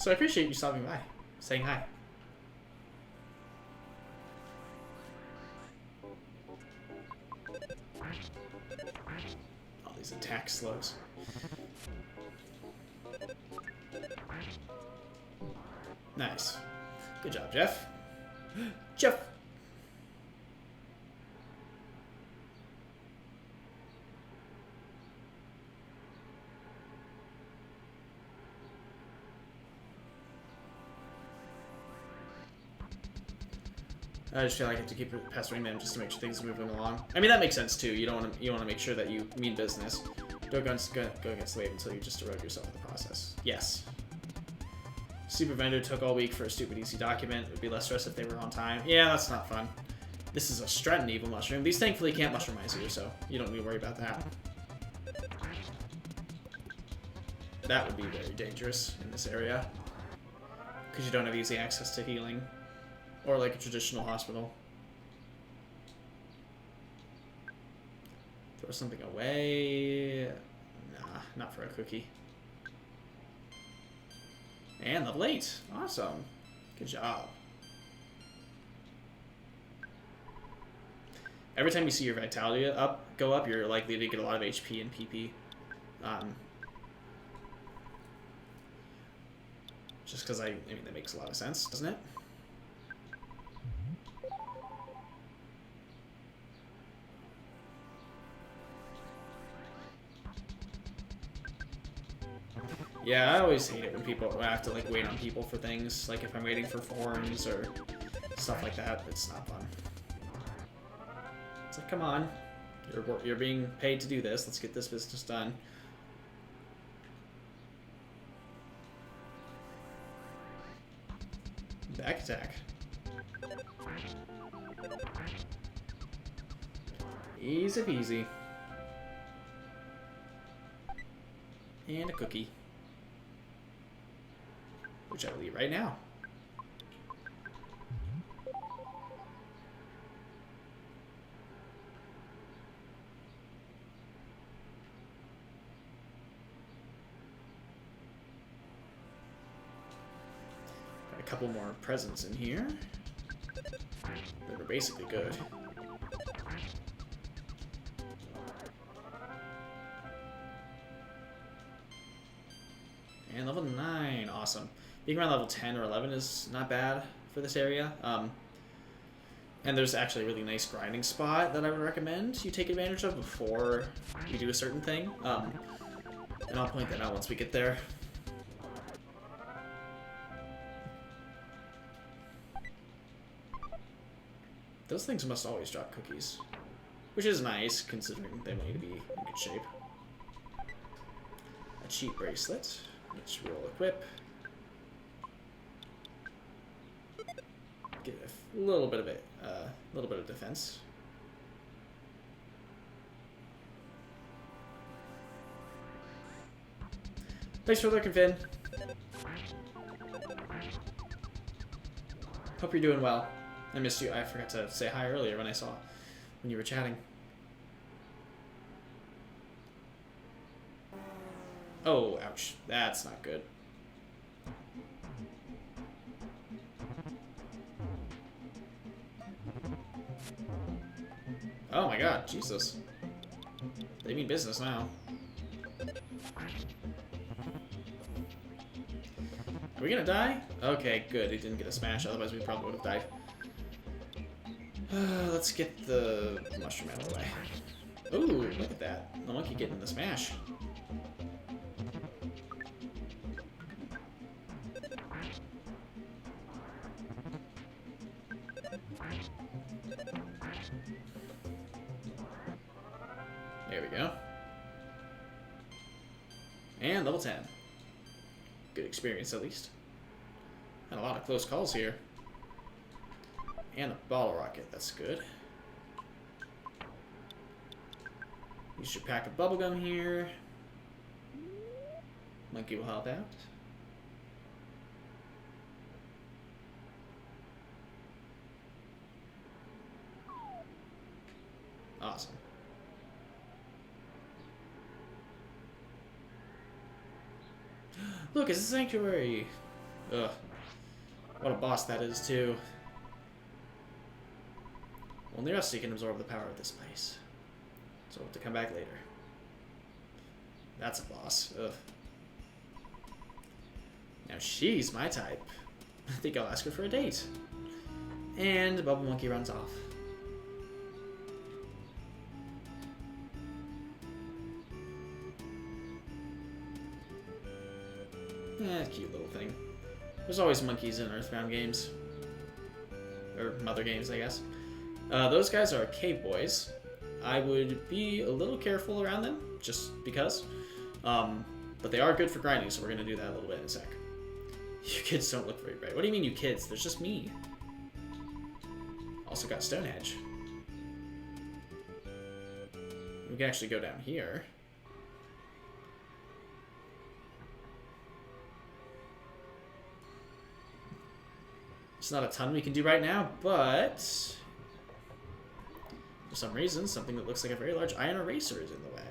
So I appreciate you stopping by, saying hi. All these attack slugs. Nice. Good job, Jeff. Jeff! I just feel like I have to keep pestering them just to make sure things are moving along. I mean, that makes sense too. You want to make sure that you mean business. Don't go against the wave until you just erode yourself in the process. Yes. Super vendor took all week for a stupid easy document. It would be less stress if they were on time. Yeah, that's not fun. This is a Stratton evil mushroom. These thankfully can't mushroomize you, so you don't need to worry about that. That would be very dangerous in this area, because you don't have easy access to healing. Or like a traditional hospital. Throw something away. Nah, not for a cookie. And level 8. Awesome. Good job. Every time you see your vitality go up, you're likely to get a lot of HP and PP. Just because I mean, that makes a lot of sense, doesn't it? Yeah, I always hate it when I have to like wait on people for things. Like if I'm waiting for forms or stuff like that, it's not fun. It's like, come on, you're being paid to do this. Let's get this business done. Back attack. Easy peasy. And a cookie. Which I will eat right now. Got a couple more presents in here that are basically good. And level 9, awesome. Being around level 10 or 11 is not bad for this area. And there's actually a really nice grinding spot that I would recommend you take advantage of before you do a certain thing. And I'll point that out once we get there. Those things must always drop cookies. Which is nice, considering they need to be in good shape. A cheap bracelet, which we'll equip. Get a little bit of it, little bit of defense. Thanks for looking, Finn. Hope you're doing well. I missed you. I forgot to say hi earlier when you were chatting. Oh, ouch. That's not good. Oh my god, Jesus. They mean business now. Are we gonna die? Okay, good. He didn't get a smash, otherwise we probably would have died. Let's get the mushroom out of the way. Ooh, look at that. The monkey getting the smash. There we go. And level 10. Good experience, at least. And a lot of close calls here. And a bottle rocket, that's good. Use your pack of bubblegum here. Monkey will help out. Awesome. Look, it's a sanctuary. Ugh. What a boss that is, too. Only Rusty can absorb the power of this place. So we'll have to come back later. That's a boss. Ugh. Now she's my type. I think I'll ask her for a date. And Bubble Monkey runs off. Cute little thing. There's always monkeys in EarthBound games. Or Mother games, I guess. Those guys are cave boys. I would be a little careful around them, just because. But they are good for grinding, so we're going to do that a little bit in a sec. You kids don't look very bright. What do you mean, you kids? There's just me. Also got Stonehenge. We can actually go down here. There's not a ton we can do right now, but for some reason, something that looks like a very large iron eraser is in the way.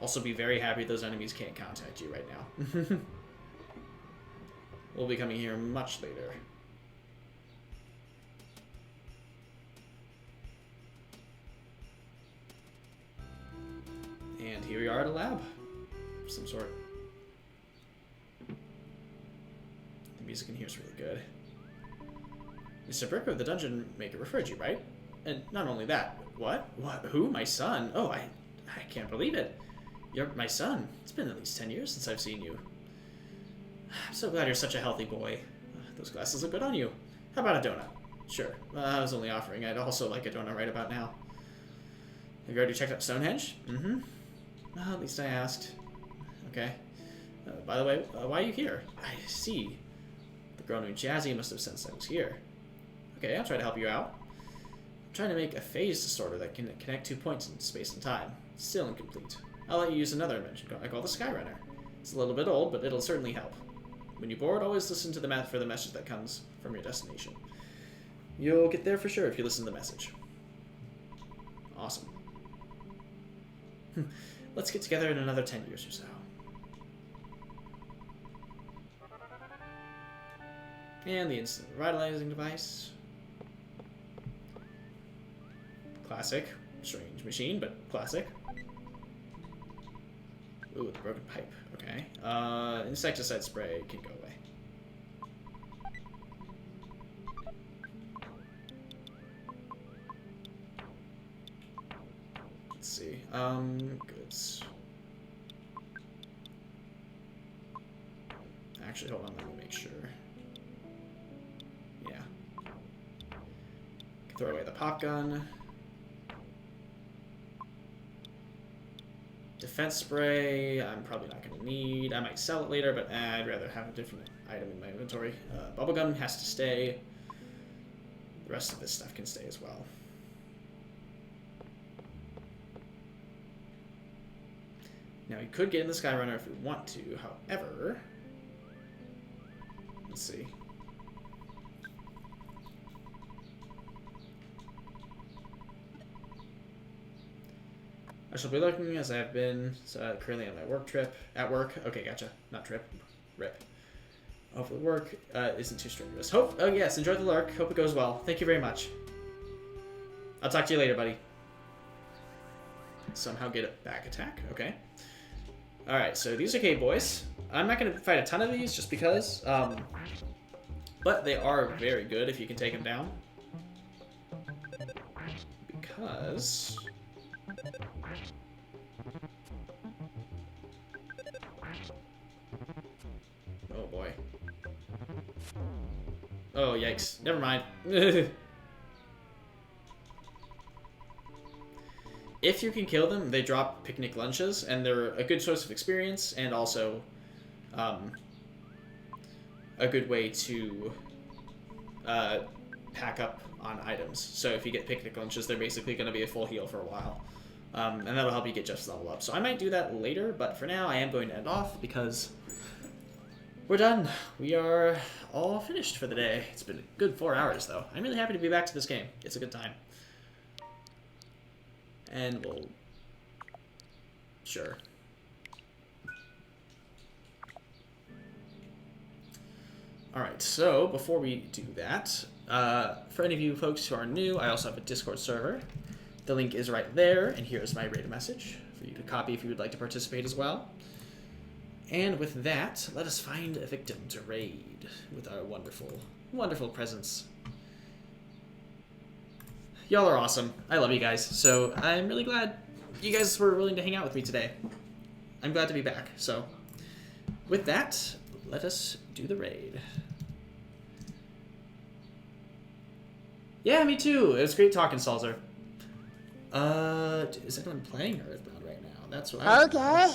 Also be very happy those enemies can't contact you right now. We'll be coming here much later. And here we are at a lab of some sort. The music in here is really good. Mr. Bricker, the dungeon maker, referred you, right? And not only that, what? What? Who? My son? Oh, I can't believe it. You're my son. It's been at least 10 years since I've seen you. I'm so glad you're such a healthy boy. Those glasses look good on you. How about a donut? Sure. I was only offering. I'd also like a donut right about now. Have you already checked out Stonehenge? Mm-hmm. Well, at least I asked. Okay. By the way, why are you here? I see. The girl named Jazzy must have sensed I was here. Okay, I'll try to help you out. I'm trying to make a phase distorter that can connect 2 points in space and time. Still incomplete. I'll let you use another invention I call the Skyrunner. It's a little bit old, but it'll certainly help. When you're bored, always listen to the for the message that comes from your destination. You'll get there for sure if you listen to the message. Awesome. Let's get together in another 10 years or so. And the instant revitalizing device. Classic. Strange machine, but classic. Ooh, the broken pipe. Okay. Insecticide spray can go away. Let's see. Goods. Actually, hold on. Let me make sure. Yeah. Throw away the pop gun. Defense spray, I'm probably not going to need. I might sell it later, but I'd rather have a different item in my inventory. Bubblegum has to stay. The rest of this stuff can stay as well. Now, we could get in the Skyrunner if we want to, however... Let's see. I shall be looking as I have been currently on my work trip. At work. Okay, gotcha. Not trip. Rip. Hopefully work isn't too strenuous. Oh yes, enjoy the lurk. Hope it goes well. Thank you very much. I'll talk to you later, buddy. Somehow get a back attack. Okay. Alright, so these are cave boys. I'm not going to fight a ton of these just because. But they are very good if you can take them down. Because... Oh boy. Oh yikes. Never mind. If you can kill them, they drop picnic lunches, and they're a good source of experience, and also a good way to pack up on items. So if you get picnic lunches, they're basically going to be a full heal for a while. And that'll help you get Jeff's level up. So I might do that later, but for now I am going to end off because we're done. We are all finished for the day. It's been a good 4 hours, though. I'm really happy to be back to this game. It's a good time. And we'll... Sure. Alright, so before we do that, for any of you folks who are new, I also have a Discord server. The link is right there, and here's my raid message for you to copy if you would like to participate as well. And with that, let us find a victim to raid with our wonderful, wonderful presence. Y'all are awesome. I love you guys. So I'm really glad you guys were willing to hang out with me today. I'm glad to be back. So with that, let us do the raid. Yeah, me too. It was great talking, Salzer. Is anyone playing EarthBound right now? That's what I Okay.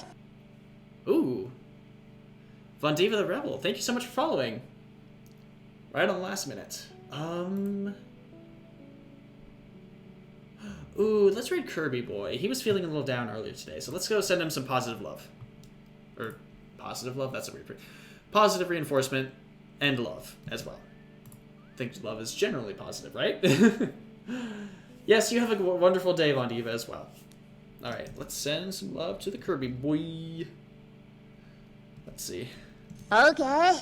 Ooh. Von Diva the Rebel, thank you so much for following. Right on the last minute. Ooh, let's raid Kirby Boy. He was feeling a little down earlier today, so let's go send him some positive love. Or, positive love? That's a weird word. Positive reinforcement and love as well. I think love is generally positive, right? Yes, you have a wonderful day, Von Diva, as well. Alright, let's send some love to the Kirby Boy. Let's see. Okay.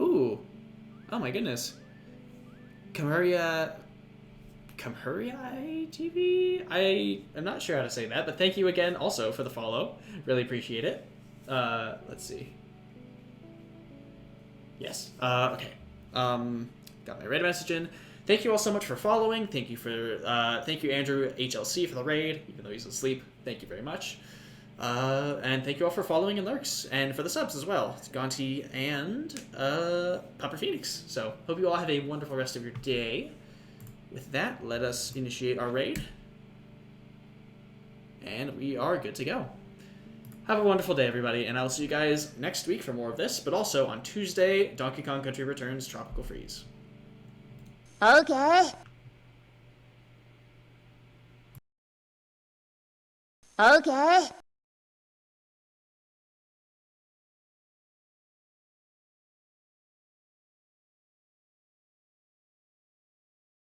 Ooh. Oh my goodness. Kamhuria TV? I am not sure how to say that, but thank you again also for the follow. Really appreciate it. Let's see. Yes. Okay. Got my raid message in. Thank you all so much for following. Thank you Andrew HLC for the raid, even though he's asleep. Thank you very much. And thank you all for following and lurks, and for the subs as well. It's Gonti and Papa Phoenix. So hope you all have a wonderful rest of your day. With that, let us initiate our raid. And we are good to go. Have a wonderful day, everybody, and I'll see you guys next week for more of this, but also on Tuesday, Donkey Kong Country Returns Tropical Freeze. Okay. Okay.